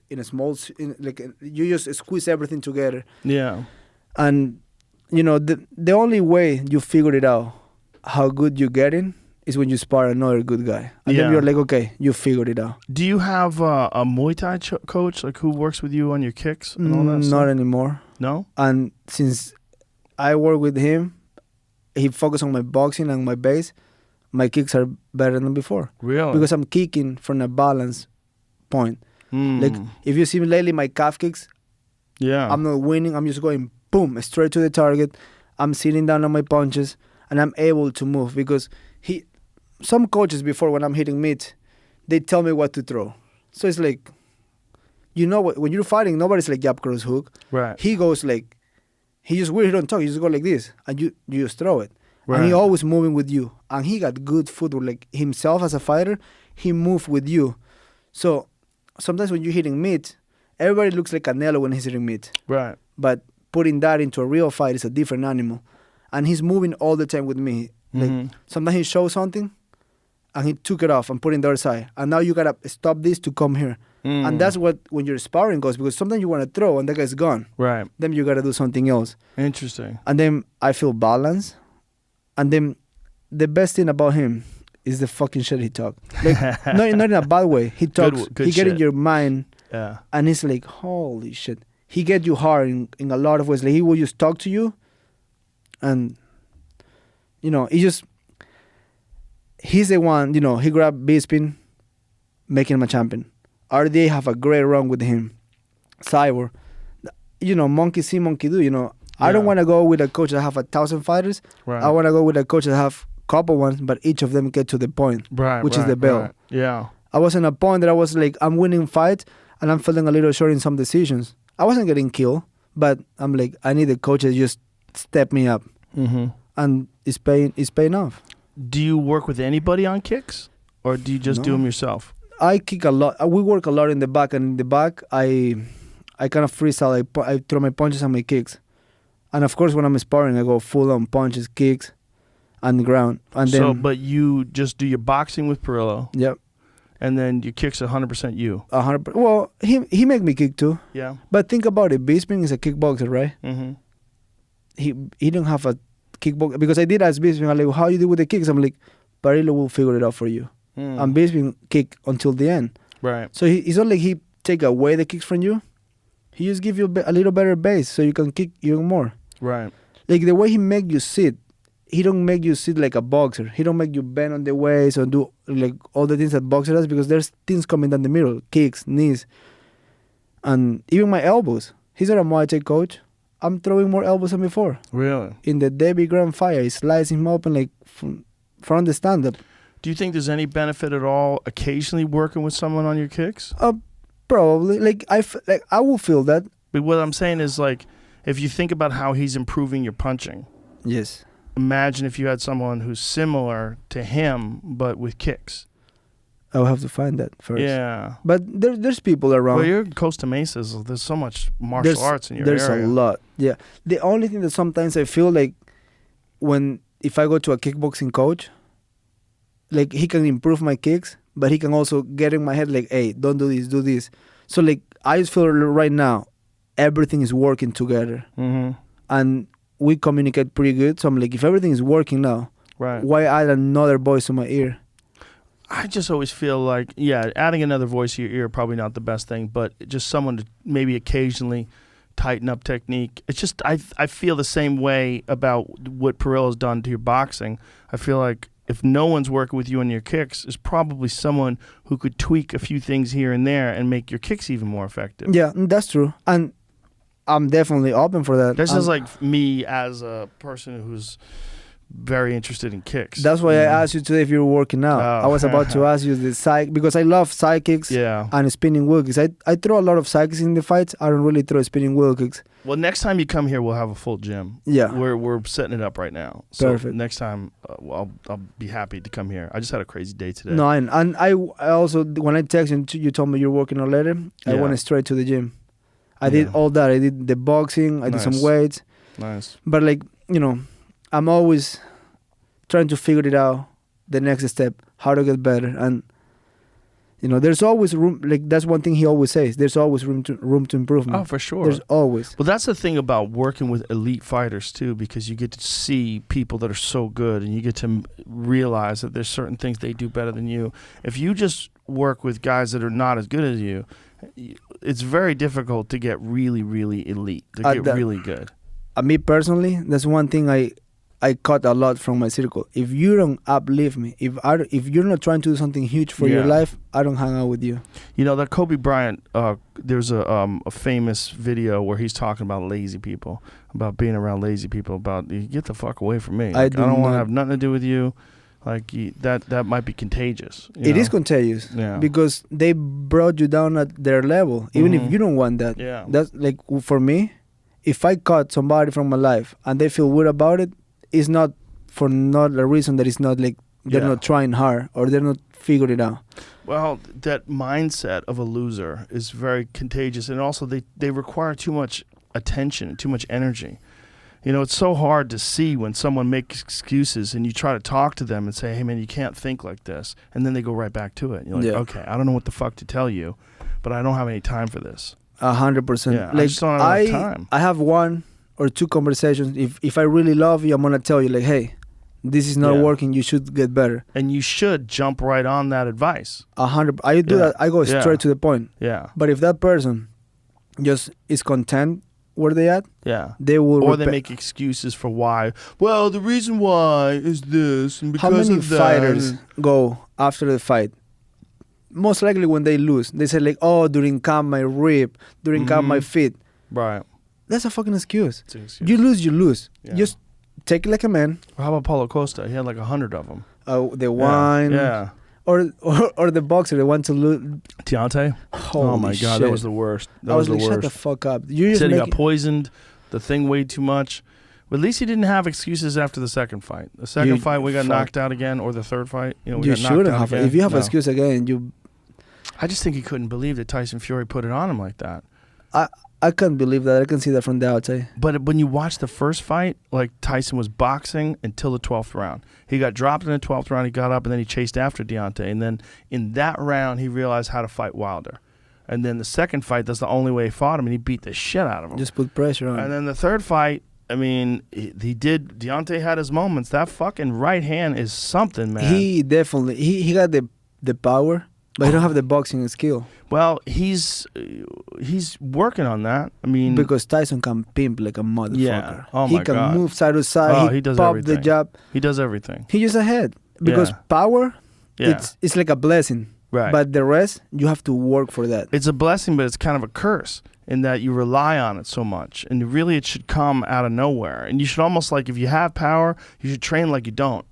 in a small, you just squeeze everything together. Yeah. And the only way you figure it out how good you're getting is when you spar another good guy, and then you're like, okay, you figured it out. Do you have a Muay Thai coach like who works with you on your kicks and all that stuff? Not anymore. No? And since I work with him, he focused on my boxing and my base. My kicks are better than before. Really? Because I'm kicking from a balance point. Like if you see me lately, my calf kicks, yeah, I'm not winning. I'm just going boom straight to the target. I'm sitting down on my punches and I'm able to move because some coaches before when I'm hitting meat, they tell me what to throw. So it's like, when you're fighting, nobody's like jab, cross, hook. right. He goes like, he just weird, he don't talk, he just go like this, and you just throw it. Right. And he always moving with you. And he got good footwork, like himself as a fighter, he moved with you. So sometimes when you're hitting meat, everybody looks like Canelo when he's hitting meat. Right. But putting that into a real fight is a different animal. And he's moving all the time with me. Like sometimes he shows something, and he took it off and put it in the other side. And now you gotta stop this to come here. And that's what when you're sparring goes, because sometimes you want to throw and that guy's gone. Right. Then you gotta do something else. Interesting. And then I feel balanced. And then the best thing about him is the fucking shit he talk. Like not in a bad way. He talks. Good He get in shit. your mind, Yeah. and it's like holy shit. He get you hard in a lot of ways. Like he will just talk to you, and he's the one. He grabbed Bisping, making him a champion. RDA have a great run with him. Cyber, monkey see, monkey do. I don't Yeah. want to go with a coach that have 1,000 fighters. Right. I want to go with a coach that have couple ones, but each of them get to the point, Right. which is the belt. Right. Yeah. I was in a point that I was like, I'm winning fights, and I'm feeling a little short in some decisions. I wasn't getting killed, but I'm like, I need a coach that just step me up, and it's paying off. Do you work with anybody on kicks, or do you just do No. them yourself? I kick a lot. We work a lot in the back, and in the back, I kind of freestyle. I throw my punches and my kicks, and of course, when I'm sparring, I go full on punches, kicks, and the ground. And then, But you just do your boxing with Perillo, yep, and then your kicks 100% you. 100%. Well, he make me kick too. Yeah. But think about it. Bisping is a kickboxer, right? Mm-hmm. He don't have a kickbox, because I did ask Bisping, I'm like, how you do with the kicks? I'm like, Parillo will figure it out for you. And Bisping kick until the end. Right. So it's not like he take away the kicks from you. He just give you a little better base so you can kick even more. Right. Like the way he make you sit, he don't make you sit like a boxer. He don't make you bend on the waist or do like all the things that boxer does, because there's things coming down the middle, kicks, knees, and even my elbows. He's not a Muay Thai coach. I'm throwing more elbows than before. Really? In the Debbie Grand Fire, he slices him open like from the stand-up. Do you think there's any benefit at all occasionally working with someone on your kicks? Probably. Like I will feel that. But what I'm saying is, like, if you think about how he's improving your punching. Yes. Imagine if you had someone who's similar to him but with kicks. I'll have to find that first. Yeah. But there's people around. Well, you're Costa Mesas. There's so much martial arts in your area. There's a lot. Yeah. The only thing that sometimes I feel like if I go to a kickboxing coach, like he can improve my kicks, but he can also get in my head like, hey, don't do this, do this. So like I just feel right now, everything is working together. Mm-hmm. And we communicate pretty good. So I'm like, if everything is working now, right, why add another voice to my ear? I just always feel like, yeah, adding another voice to your ear probably not the best thing, but just someone to maybe occasionally tighten up technique. It's just I feel the same way about what Parillo's done to your boxing. I feel like if no one's working with you on your kicks, there's probably someone who could tweak a few things here and there and make your kicks even more effective. Yeah, that's true. And I'm definitely open for that. This is like me as a person who's very interested in kicks. That's why I asked you today if you were working out. I was about to ask you the side, because I love side kicks and spinning wheel kicks. I throw a lot of side kicks in the fights. I don't really throw spinning wheel kicks. Well, next time you come here, we'll have a full gym. Yeah. We're setting it up right now. So Perfect. Next time, I'll be happy to come here. I just had a crazy day today. No, and I also, when I texted you told me you're working out later, I went straight to the gym. I did all that. I did the boxing. I did some weights. Nice. But like, I'm always trying to figure it out, the next step, how to get better. And, there's always room. Like, that's one thing he always says. There's always room to improvement. Oh, for sure. There's always. Well, that's the thing about working with elite fighters, too, because you get to see people that are so good and you get to realize that there's certain things they do better than you. If you just work with guys that are not as good as you, it's very difficult to get really, really elite, to get really good. Me personally, that's one thing I cut a lot from my circle. If you don't uplift me, if you're not trying to do something huge for your life, I don't hang out with you. That Kobe Bryant, there's a famous video where he's talking about lazy people, about being around lazy people, about you get the fuck away from me. Like, I don't want to have nothing to do with you. Like that might be contagious. It is contagious because they brought you down at their level, even if you don't want that. Yeah. That's like, for me, if I cut somebody from my life and they feel weird about it, it's not a reason that it's not like they're not trying hard or they're not figuring it out. Well, that mindset of a loser is very contagious, and also they require too much attention, too much energy. It's so hard to see when someone makes excuses and you try to talk to them and say, hey, man, you can't think like this. And then they go right back to it. You're like, okay, I don't know what the fuck to tell you, but I don't have any time for this. 100%. Yeah, I just don't have enough time. I have one or two conversations. If I really love you, I'm going to tell you, like, hey, this is not working. You should get better. And you should jump right on that advice. 100%. I do that. I go straight to the point. Yeah. But if that person just is content where they at, they will. Or they make excuses for why. Well, the reason why is this, and because how many of that. fighters go after the fight? Most likely when they lose, they say like, "Oh, during camp my rib, during camp my feet." Right. That's a fucking excuse. It's an excuse. You lose, you lose. Yeah. Just take it like a man. Or how about Paulo Costa? He had like 100 of them. The wine. Yeah. Or the boxer that wants to lose. Deontay? Oh my God, shit. That was the worst. I was like, shut the fuck up. You just said he got poisoned, the thing weighed too much. But at least he didn't have excuses after the second fight. The second fight, we got knocked out again, or the third fight. We got knocked out again. If you have an excuse again, you... I just think he couldn't believe that Tyson Fury put it on him like that. I can't believe that. I can see that from the outside. But when you watch the first fight, like Tyson was boxing until the 12th round. He got dropped in the 12th round. He got up and then he chased after Deontay. And then in that round, he realized how to fight Wilder. And then the second fight, that's the only way he fought him, and he beat the shit out of him. Just put pressure on him. And then the third fight, I mean, he did. Deontay had his moments. That fucking right hand is something, man. He definitely he got the power, but he don't have the boxing skill. Well, he's working on that. I mean, Because Tyson can pimp like a motherfucker. Yeah. Oh he my can God. move side to side. Oh, he he does pop everything. the jab. he does everything. He just ahead because Yeah. power. Yeah. It's like a blessing. Right. But the rest, you have to work for that. It's a blessing, but it's kind of a curse in that you rely on it so much, and really it should come out of nowhere. And you should almost, like, if you have power, you should train like you don't.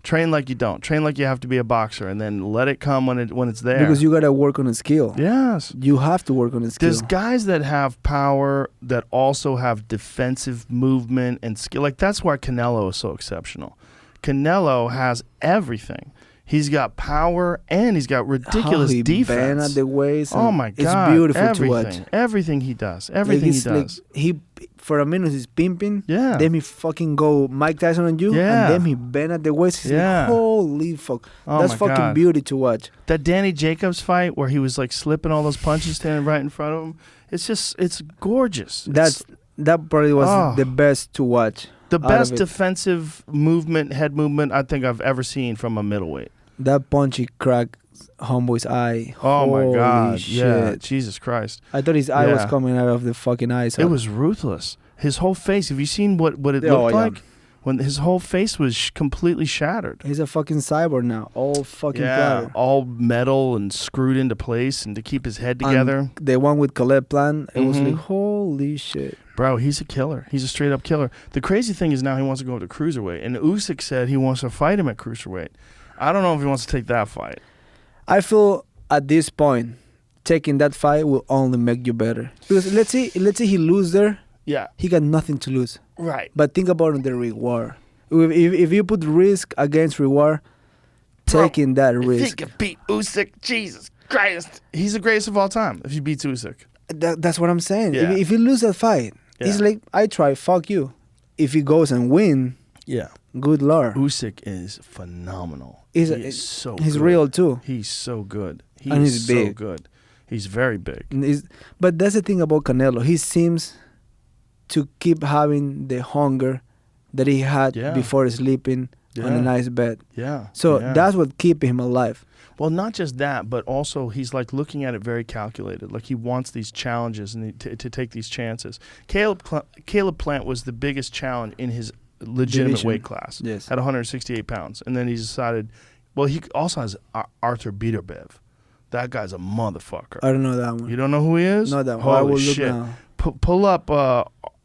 Train like you don't. Train like you have to be a boxer, and then let it come when it's there. Because you gotta work on a skill. Yes. You have to work on a skill. There's guys that have power that also have defensive movement and skill. Like, that's why Canelo is so exceptional. Canelo has everything. He's got power and he's got ridiculous How he defense. bend at the waist. Oh and my God! It's beautiful everything, to watch. Everything he does, everything he it's does. Like he for a minute he's pimping. Yeah. Then he fucking go Mike Tyson on you. Yeah. And then he bend at the waist. He's Yeah. like, holy fuck. Oh That's my fucking God. beauty to watch. That Danny Jacobs fight where he was like slipping all those punches standing right in front of him. It's gorgeous. That probably was Oh. the best to watch. The out of best it. defensive movement, head movement I think I've ever seen from a middleweight. That punch he cracked homeboy's eye. Oh my Holy God! shit. Yeah, Jesus Christ! I thought his eye was Yeah. coming out of the fucking eye. It was ruthless. His whole face. Have you seen what it Oh, looked yeah. like? When his whole face was completely shattered. He's a fucking cyborg now. All fucking Yeah, platter. all metal and screwed into place, and to keep his head And together. the one with Colette Plant, it was Mhm. like, holy shit. Bro, he's a killer. He's a straight up killer. The crazy thing is now he wants to go to cruiserweight, and Usyk said he wants to fight him at cruiserweight. I don't know if he wants to take that fight. I feel at this point, taking that fight will only make you better. Because let's say he lose there, Yeah, he got nothing to lose. right. But think about the reward. If you put risk against reward, taking that If he risk. can beat Usyk, Jesus Christ, he's the greatest of all time. If he beats Usyk, That's what I'm saying. Yeah. If you lose that fight, he's Yeah. like, I try, fuck you. If he goes and win, yeah, good lord. Usyk is phenomenal. He's so he's good. real too. He's so good. He And is he's so big. good. He's very big. But that's the thing about Canelo. He seems to keep having the hunger that he had Yeah. before sleeping on Yeah. a nice bed. Yeah. So yeah. that's what keep him alive. Well, not just that, but also he's like looking at it very calculated. Like he wants these challenges and to take these chances. Caleb Plant was the biggest challenge in his legitimate Division. weight class Yes. at 168 pounds. And then he decided, well, he also has Arthur Beterbiev. That guy's a motherfucker. I don't know that one. You don't know who he is? Not that one. Holy I will look shit. now. Pull up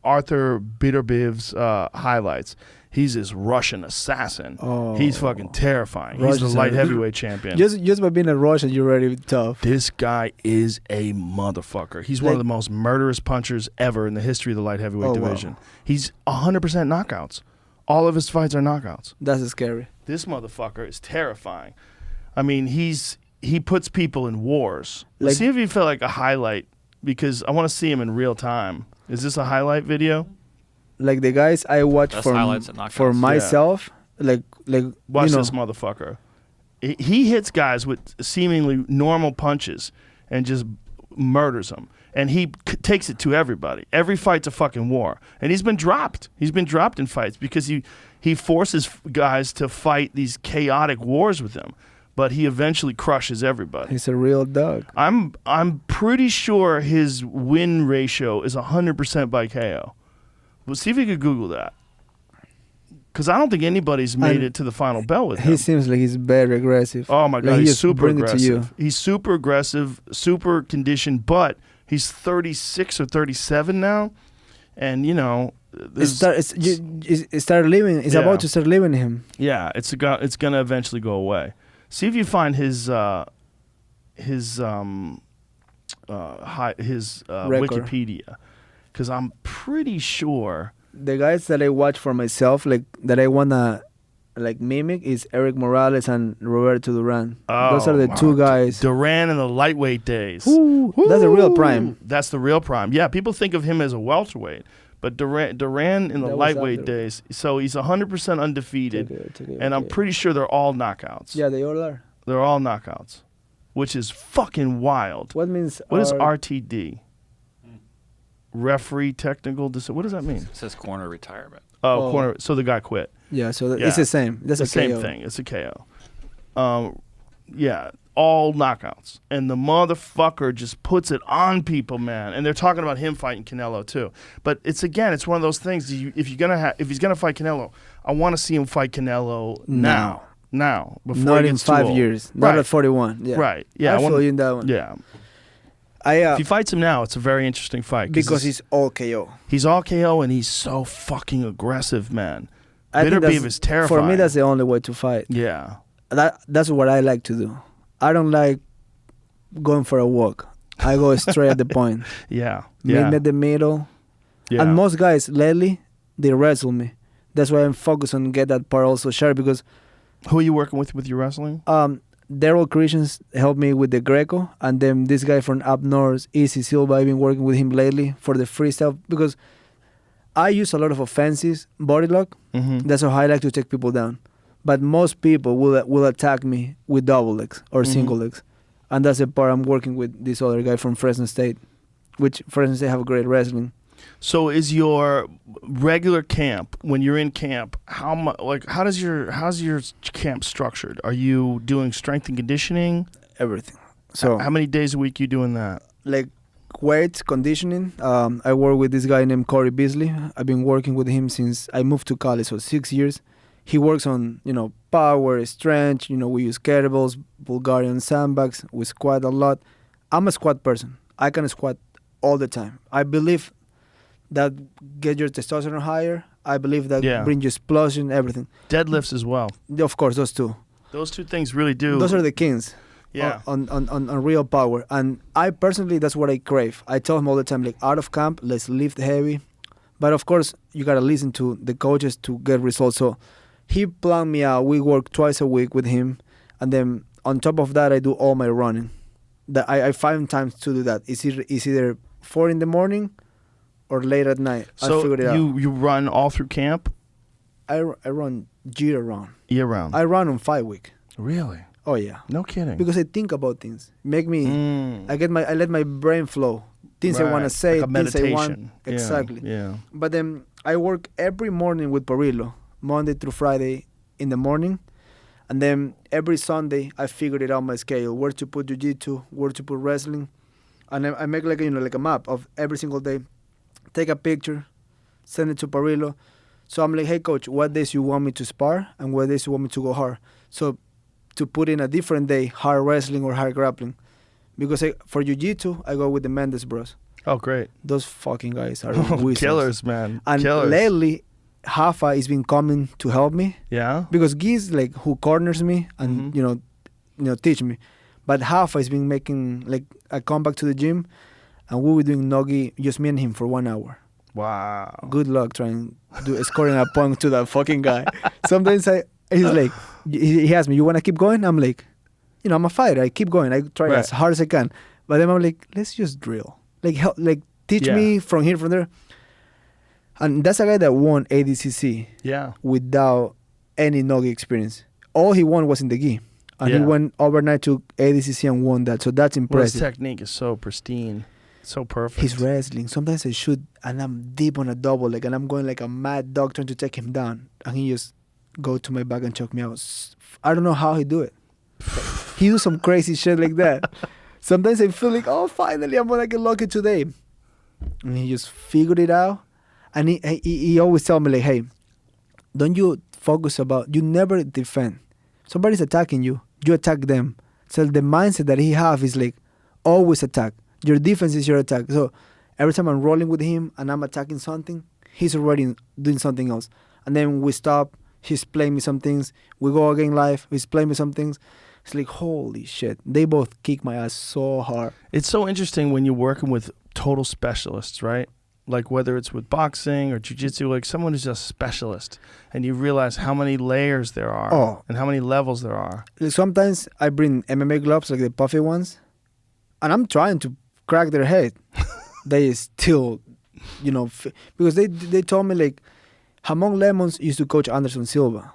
Arthur Beterbiev's highlights. He's this Russian assassin. Oh. He's fucking terrifying. He's Russians the light are- heavyweight champion. Just by being a Russian, you're already tough. This guy is a motherfucker. He's one of Like- the most murderous punchers ever in the history of the light heavyweight Oh, wow. division. He's 100% knockouts. All of his fights are knockouts. That's scary. This motherfucker is terrifying. I mean, he puts people in wars. Like- See if you feel like a highlight, because I want to see him in real time. Is this a highlight video? Like the guys I watch Best highlights and knockouts. for myself, like Watch you know, this motherfucker. He hits guys with seemingly normal punches and just murders them. And he takes it to everybody. Every fight's a fucking war. And he's been dropped. He's been dropped in fights because he forces guys to fight these chaotic wars with him. But he eventually crushes everybody. he's a real dog. I'm pretty sure his win ratio is 100% by KO. Well, see if you could Google that. Because I don't think anybody's made And it to the final bell with He him. seems like he's very aggressive. Oh my God, Like, he he's just super bring it to you. aggressive. He's super aggressive, super conditioned, but he's 36 or 37 now. And, you know, It started living. It's Yeah. about to start living him. yeah, it's going to eventually go away. See if you find his Record. Wikipedia. Because I'm pretty sure. The guys that I watch for myself, like that I wanna like mimic, is Eric Morales and Roberto Duran. Those are the two guys. Duran in the lightweight days. Ooh, that's a real prime. That's the real prime. Yeah, people think of him as a welterweight, but Duran in the That was lightweight after. days. So he's 100% undefeated, and I'm pretty sure they're all knockouts. Yeah, they all are. They're all knockouts, which is fucking wild. What means? What is RTD? referee technical. What does that mean? It says corner retirement. Oh, corner. So the guy quit. Yeah, so Yeah. it's the same. That's The a same KO. thing. It's a KO. Yeah, all knockouts, and the motherfucker just puts it on people, man. And they're talking about him fighting Canelo too. But it's one of those things. If he's gonna fight Canelo, I want to see him fight Canelo now, before Not he in gets too 5 old. years. Not Right. at 41. Yeah. Right. Yeah. I feel you in that one. Yeah. I If he fights him now, it's a very interesting fight because he's all KO. he's all KO and he's so fucking aggressive, man. I Bitter think Beef is terrifying. For me, that's the only way to fight. Yeah. That's what I like to do. I don't like going for a walk. I go straight at the point. Yeah. Meet Yeah. me at the middle. Yeah. And most guys lately, they wrestle me. That's why I'm focused on get that part also shared because Who are you working with your wrestling? Daryl Christians helped me with the Greco, and then this guy from up north, Easy Silva, I've been working with him lately for the freestyle because I use a lot of offensive body lock. Mm-hmm. That's how I like to take people down. But most people will attack me with double legs or single legs. And that's the part I'm working with this other guy from Fresno State, which Fresno State have great wrestling. So is your regular camp, when you're in camp, how's your camp structured? Are you doing strength and conditioning? Everything. So How many days a week you doing that? like weight conditioning. I work with this guy named Corey Beasley. I've been working with him since I moved to Cali, so 6 years. He works on, power, strength. We use kettlebells, Bulgarian sandbags. We squat a lot. I'm a squat person. I can squat all the time. I believe that get your testosterone higher. I believe that bring you explosion, everything. Deadlifts as well. Of course, those two. Those two things really do. Those are the kings. Yeah. On real power. And I personally, that's what I crave. I tell him all the time, like, out of camp, let's lift heavy. But of course, you got to listen to the coaches to get results. So he planned me out. We work twice a week with him. And then on top of that, I do all my running. I find times to do that. It's either 4 in the morning or late at night. So I figured it out. you run all through camp? I run year round. Year round? I run on 5 week. Really? Oh yeah. No kidding. Because I think about things. Make me. I let my brain flow. Things I want to say. Like a things I want. meditation. Exactly. Yeah. But then I work every morning with Parillo, Monday through Friday in the morning, and then every Sunday I figured it out my schedule, where to put jiu-jitsu, where to put wrestling, and I make like a map of every single day. Take a picture, send it to Parillo. So I'm like, hey coach, what days you want me to spar and what days you want me to go hard? So to put in a different day, hard wrestling or hard grappling. Because for jiu-jitsu, I go with the Mendes bros. Oh, great. Those fucking guys are wizards. Killers, man. And Killers. lately, Hafa has been coming to help me. Yeah? Because Guy's like who corners me and teach me. But Hafa has been making like a comeback to the gym, and we were doing nogi, just me and him for 1 hour. Wow. Good luck trying scoring a point to that fucking guy. Sometimes he's like, he asks me, you want to keep going? I'm like, I'm a fighter. I keep going. I try as hard as I can. But then I'm like, let's just drill. Like teach me from here, from there. And that's a guy that won ADCC without any nogi experience. All he won was in the gi. And he went overnight to ADCC and won that. So that's impressive. Well, his technique is so pristine. So perfect. He's wrestling. Sometimes I shoot and I'm deep on a double leg and I'm going like a mad dog trying to take him down. And he just go to my back and choke me out. I don't know how he do it. He do some crazy shit like that. Sometimes I feel like, oh, finally I'm gonna get lucky today. And he just figured it out. And he always tell me like, hey, don't you focus about, you never defend. Somebody's attacking you, you attack them. So the mindset that he have is like, always attack. Your defense is your attack. So every time I'm rolling with him and I'm attacking something, he's already doing something else. And then we stop, he's playing me some things. We go again live, he's playing me some things. It's like, holy shit. They both kick my ass so hard. It's so interesting when you're working with total specialists, right? Like whether it's with boxing or jiu-jitsu, like someone who's a specialist and you realize how many layers there are and how many levels there are. Sometimes I bring MMA gloves, like the puffy ones, and I'm trying to crack their head. They still, because they told me like, Hamon Lemons used to coach Anderson Silva.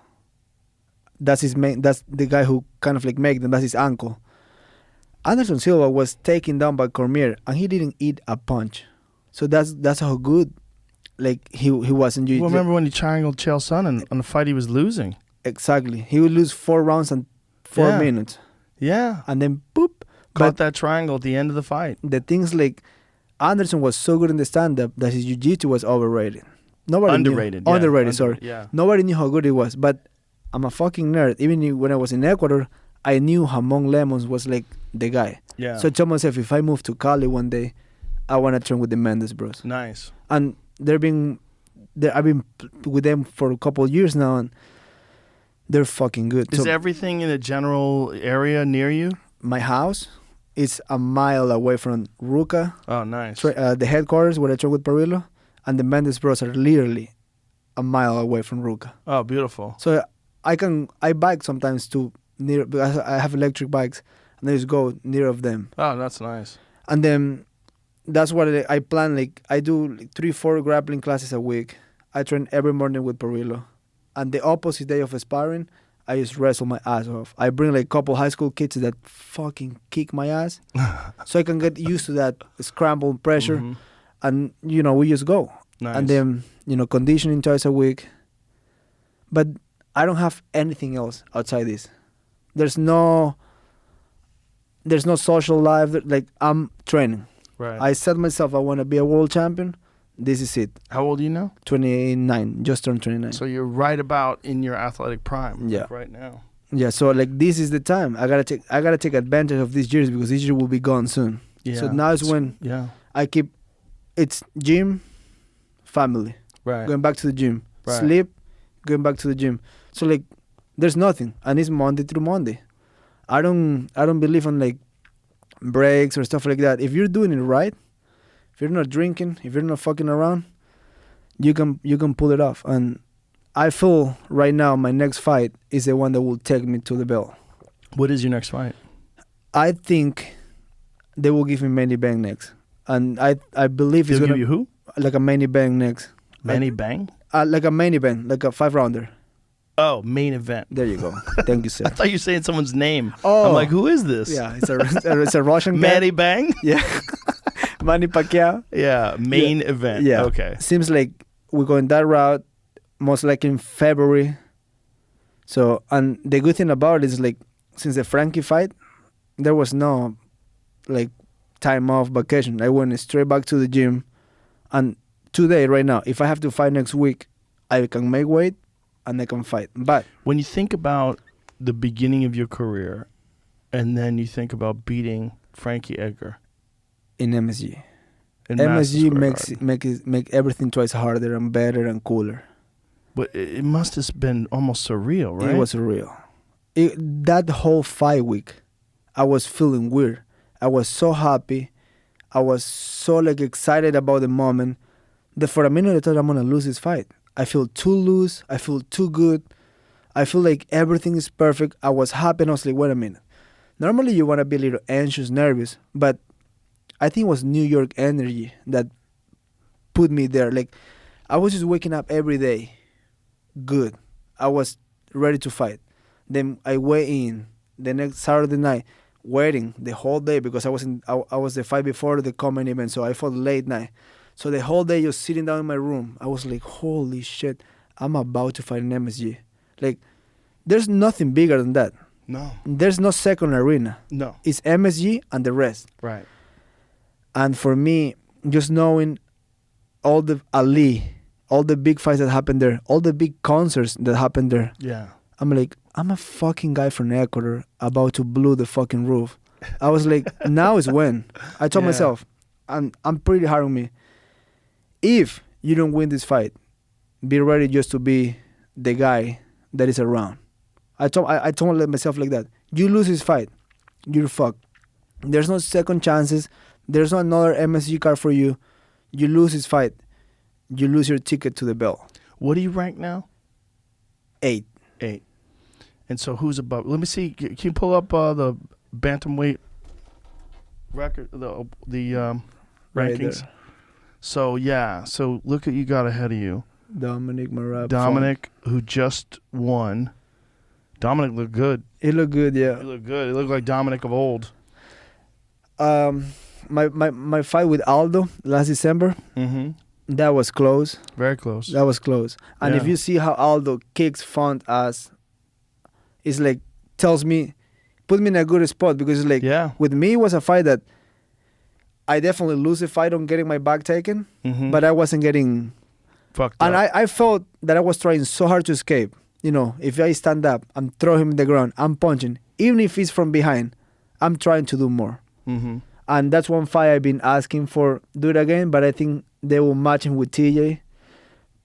That's the guy who kind of like make them. That's his uncle. Anderson Silva was taken down by Cormier, and he didn't eat a punch. So that's how good, like he was in jiu-jitsu. Well, remember when he triangled Chael Sonnen on the fight he was losing? Exactly. He would lose 4 rounds and 4 Yeah. minutes, Yeah. and then boop. Caught that triangle at the end of the fight. The things like Anderson was so good in the stand-up that his jiu-jitsu was overrated. Nobody Underrated. Knew, yeah. underrated. Sorry. Yeah. Nobody knew how good he was. But I'm a fucking nerd. Even when I was in Ecuador, I knew Hamon Lemons was like the guy. Yeah. So I told myself, if I move to Cali one day, I want to train with the Mendes bros. Nice. And I've been with them for a couple of years now, and they're fucking good. Is So everything in a general area near you? my house is a mile away from Ruca, Oh, nice. the headquarters where I train with Parillo, and the Mendes bros are literally a mile away from Ruca. Oh, beautiful. So I bike sometimes to near, because I have electric bikes, and I just go near of them. Oh, that's nice. And then that's what I plan. Like I do like 3-4 grappling classes a week. I train every morning with Parillo, and the opposite day of sparring, I just wrestle my ass off. I bring like a couple high school kids that fucking kick my ass, so I can get used to that scramble pressure, Mhm. and we just go. Nice. And then conditioning twice a week. But I don't have anything else outside this. There's no social life. Like I'm training. Right. I set myself I want to be a world champion. This is it. How old are you now? 29, just turned 29. So you're right about in your athletic prime. Yeah. Like right now. Yeah, so like this is the time. I gotta take advantage of these years because this year will be gone soon. Yeah. So now is when Yeah. I keep it's gym, family. Right. Going back to the gym. Right. Sleep, going back to the gym. So like there's nothing. And it's Monday through Monday. I don't believe in like breaks or stuff like that. If you're doing it right, if you're not drinking, if you're not fucking around, you can pull it off. And I feel right now my next fight is the one that will take me to the belt. What is your next fight? I think they will give me Manny Bang next. And I believe it's They'll gonna give you who? like a Manny Bang next. Manny Bang? Like a Manny Bang, like a 5-rounder. Oh, main event. There you go. Thank you, sir. I thought you were saying someone's name. Oh. I'm like, who is this? Yeah, it's a Russian guy. Manny Bang? Yeah. Manny Pacquiao. Yeah, main event. Yeah. Okay. Seems like we're going that route, most likely in February. So, and the good thing about it is like, since the Frankie fight, there was no like time off, vacation. I went straight back to the gym. And today, right now, if I have to fight next week, I can make weight and I can fight. But When you think about the beginning of your career and then you think about beating Frankie Edgar in MSG. in Madison MSG Square Garden, make everything twice harder and better and cooler. but it must have been almost surreal, right? It was real. That whole fight week, I was feeling weird. I was so happy. I was so like excited about the moment that for a minute I thought I'm gonna lose this fight. I feel too loose. I feel too good. I feel like everything is perfect. I was happy and I was like, wait a minute. Normally you want to be a little anxious, nervous, but I think it was New York energy that put me there. Like I was just waking up every day good. I was ready to fight. Then I weigh in the next Saturday night, waiting the whole day because I was the fight before the common event, so I fought late night. So the whole day just sitting down in my room, I was like, holy shit, I'm about to fight an MSG. Like, there's nothing bigger than that. No. There's no second arena. No. It's MSG and the rest. Right. And for me, just knowing all the Ali, all the big fights that happened there, all the big concerts that happened there, Yeah. I'm like, I'm a fucking guy from Ecuador about to blow the fucking roof. I was like, now is when. I told Yeah. myself, I'm pretty hard on me. If you don't win this fight, be ready just to be the guy that is around. I told myself like that. You lose this fight, you're fucked. There's no second chances. There's no another MSG card for you. You lose this fight, you lose your ticket to the belt. What do you rank now? 8. 8. And so who's above? Let me see. Can you pull up the bantamweight record, the Right rankings? there. So yeah. So look at you got ahead of you. Dominic Marab. Dominic, who just won. Dominic looked good. He looked good, He yeah. looked good. He looked like Dominic of old. my fight with Aldo last December, Mm-hmm. that was close. Very close. That was close. And if Yeah. you see how Aldo kicks front ass, it's like tells me, put me in a good spot because it's like Yeah. with me it was a fight that I definitely lose a fight on getting my back taken, Mm-hmm. but I wasn't getting. Fucked And up. I felt that I was trying so hard to escape. You know, if I stand up, I'm throwing him in the ground, I'm punching. Even if it's from behind, I'm trying to do more. Mm-hmm. And that's one fight I've been asking for, do it again, but I think they will match him with TJ.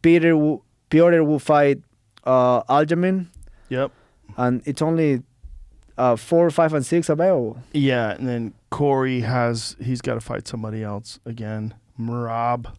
Piotr will fight Aljamain, Yep. and it's only 4, 5, and 6 available. Yeah, and then Corey he's got to fight somebody else again. Merab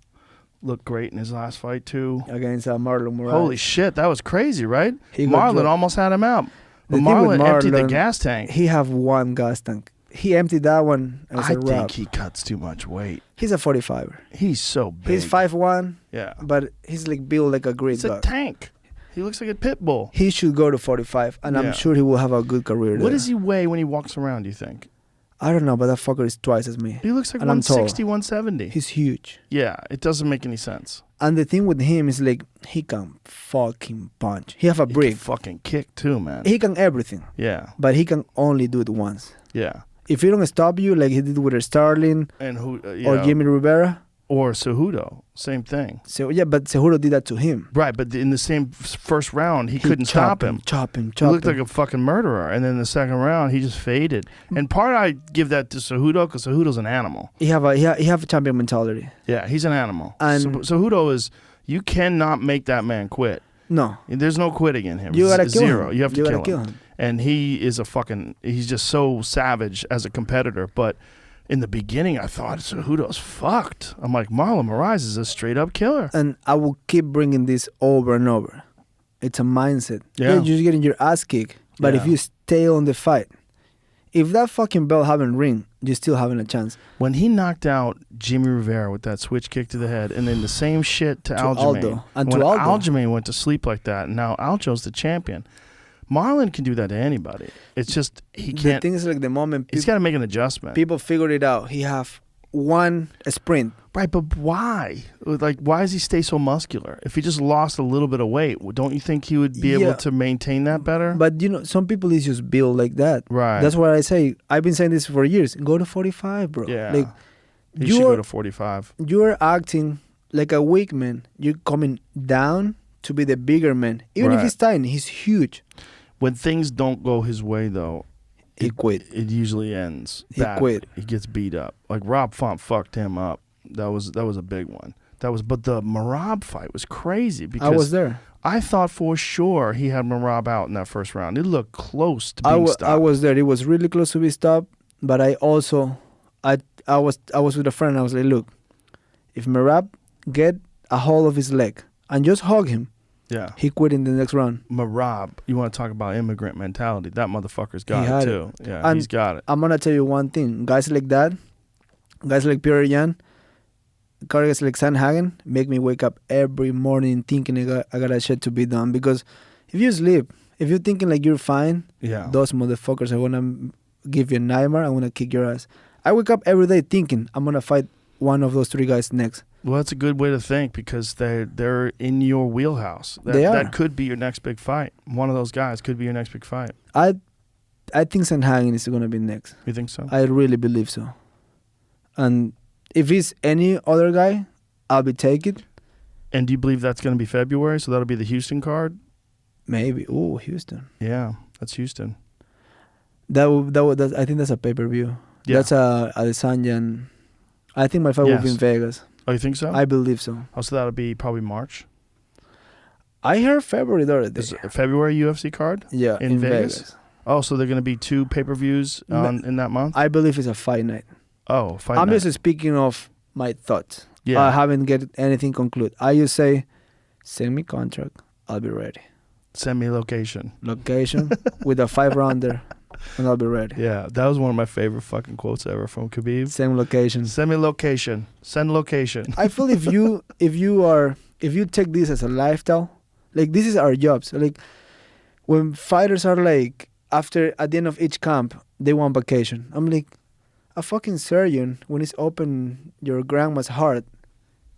looked great in his last fight too. Against Marlon Moraes. Holy shit, that was crazy, right? He got Marlon dropped. almost had him out. The But thing with Marlon emptied the Marlon, gas tank. He have one gas tank. He emptied that one as I a think wrap. he cuts too much weight. He's a 45er. He's so big. He's 5'1", Yeah. but he's like built like a great It's a dog. tank. He looks like a pit bull. He should go to 45, and Yeah. I'm sure he will have a good career What there. does he weigh when he walks around, do you think? I don't know, but that fucker is twice as me. He looks like And I'm tall. 160, 170. He's huge. Yeah, it doesn't make any sense. And the thing with him is like he can fucking punch. He have a He brick. can fucking kick too, man. He can everything, Yeah, but he can only do it once. yeah. If he don't stop you like he did with Starling And who? or Jimmy Rivera, or Cejudo, same thing. so yeah, but Seguro did that to him. Right, but in the same first round, he couldn't stop him. Chop him. He looked like a fucking murderer. And then the second round, he just faded. And part I give that to Cejudo because Cejudo's an animal. He have a champion mentality. Yeah, he's an animal. And- Cejudo is, you cannot make that man quit. No, There's no quitting in him. you gotta kill Zero. him. You have to gotta kill him. And he is he's just so savage as a competitor. But in the beginning, I thought Cejudo's fucked. I'm like, Marlon Moraes is a straight up killer. And I will keep bringing this over and over. It's a mindset. Yeah. You're just getting your ass kicked. But if Yeah. you stay on the fight, if that fucking bell haven't ring, you're still having a chance. When he knocked out Jimmy Rivera with that switch kick to the head, and then the same shit to Aljamain. Aldo. And when to Aldo. Aljamain went to sleep like that, and now Aljo's the champion. Marlon can do that to anybody. It's just he The can't. thing is like the moment He's got to make an adjustment. people figured it out, he have one sprint. Right, but why? Like, why does he stay so muscular? If he just lost a little bit of weight, don't you think he would be Yeah. able to maintain that better? But you know, some people is just built like that. Right. That's why I say I've been saying this for years. Go to 45, bro. Yeah. Like he should go you're to 45. you're acting like a weak man. You're coming down to be the bigger man. Even if Right. he's tiny, he's huge. When things don't go his way, though, He quit. It usually ends. He badly. quit. He gets beat up. Like Rob Font fucked him up. That was a big one. But the Merab fight was crazy because I was there. I thought for sure he had Merab out in that first round. It looked close to I being was stopped. there. It was really close to be stopped. But I also, I was with a friend. I was like, look, if Merab get a hold of his leg and just hug him, Yeah. he quit in the next round. Merab, you want to talk about immigrant mentality? That motherfucker's got He it had too. it. Yeah, And he's got it. I'm gonna tell you one thing: guys like that, guys like Pierre Jan, guys like Sanhagen, make me wake up every morning thinking I got a shit to be done. Because if you sleep, if you're thinking like you're fine, Yeah. those motherfuckers are gonna give you a nightmare. I'm gonna kick your ass. I wake up every day thinking I'm gonna fight one of those 3 guys next. Well, that's a good way to think because they're in your wheelhouse. They are. That could be your next big fight. One of those guys could be your next big fight. I think Sanhagen is gonna be next. You think so? I really believe so. And if it's any other guy, I'll be taking. And do you believe that's going to be February? So that'll be the Houston card? Maybe. Oh, Houston. Yeah, that's Houston. I think that's a pay-per-view. Yeah. That's a Adesanya. And I think my fight will be Yes. in Vegas. Oh, you think so? I believe so. Oh, so that'll be probably March? I heard February the other day. Is it a February UFC card? Yeah, in Vegas? Oh, so they're going to be 2 pay-per-views in that month? I believe it's a fight night. Oh, fight I'm night. just speaking of my thoughts. Yeah. I haven't get anything concluded. I just say, send me contract. I'll be ready. Send me location. Location with a 5-rounder, and I'll be ready. Yeah, that was one of my favorite fucking quotes ever from Khabib. Same location. Send me location. Send location. I feel if you take this as a lifestyle, like this is our jobs. Like when fighters are like at the end of each camp, they want vacation. I'm like, a fucking surgeon, when he's open your grandma's heart,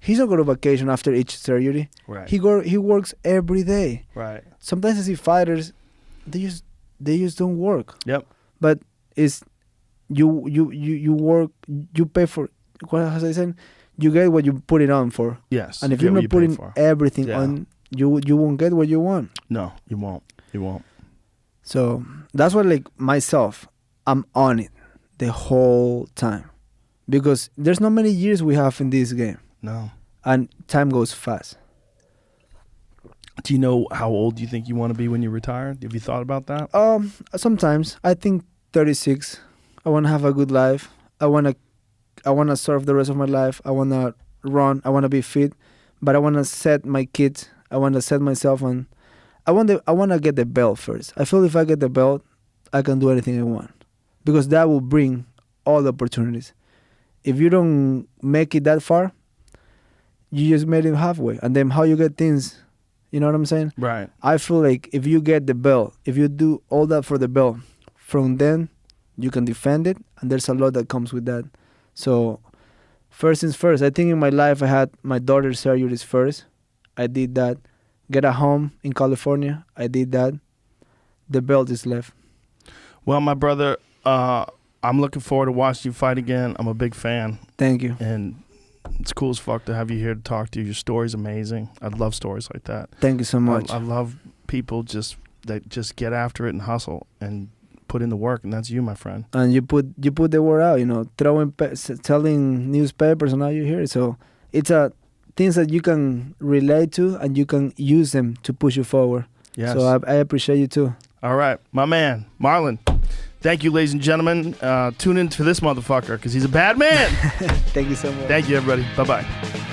he's not go to vacation after each surgery. Right. He works every day. Right. Sometimes I see fighters, they just don't work. Yep. But it's you work, you pay for, what was I saying? You get what you put it on for. Yes. And if you you're get what not you pay putting for. everything Yeah. on, you won't get what you want. No, you won't. You won't. So that's why, like, myself, I'm on it the whole time. Because there's not many years we have in this game. No. And time goes fast. Do you know how old you think you want to be when you retire? Have you thought about that? Sometimes I think 36. I want to have a good life. I want to serve the rest of my life. I want to run. I want to be fit, but I want to set my kids. I want to set myself on. I want to get the belt first. I feel if I get the belt, I can do anything I want, because that will bring all the opportunities. If you don't make it that far, you just made it halfway, and then how you get things. You know what I'm saying? Right. I feel like if you get the belt, if you do all that for the belt, from then you can defend it, and there's a lot that comes with that. So first things first, I think in my life I had my daughter's surgeries first. I did that. Get a home in California. I did that. The belt is left. Well, my brother, I'm looking forward to watching you fight again. I'm a big fan. Thank you. And it's cool as fuck to have you here to talk to you. Your story's amazing. I love stories like that. Thank you so much. I love people that just get after it and hustle and put in the work, and that's you, my friend. And you put the word out, telling newspapers, and now you hear it. So it's things that you can relate to, and you can use them to push you forward. Yes. So I appreciate you too. All right, my man, Marlon. Thank you, ladies and gentlemen. Tune in to this motherfucker because he's a bad man. Thank you so much. Thank you, everybody. Bye-bye.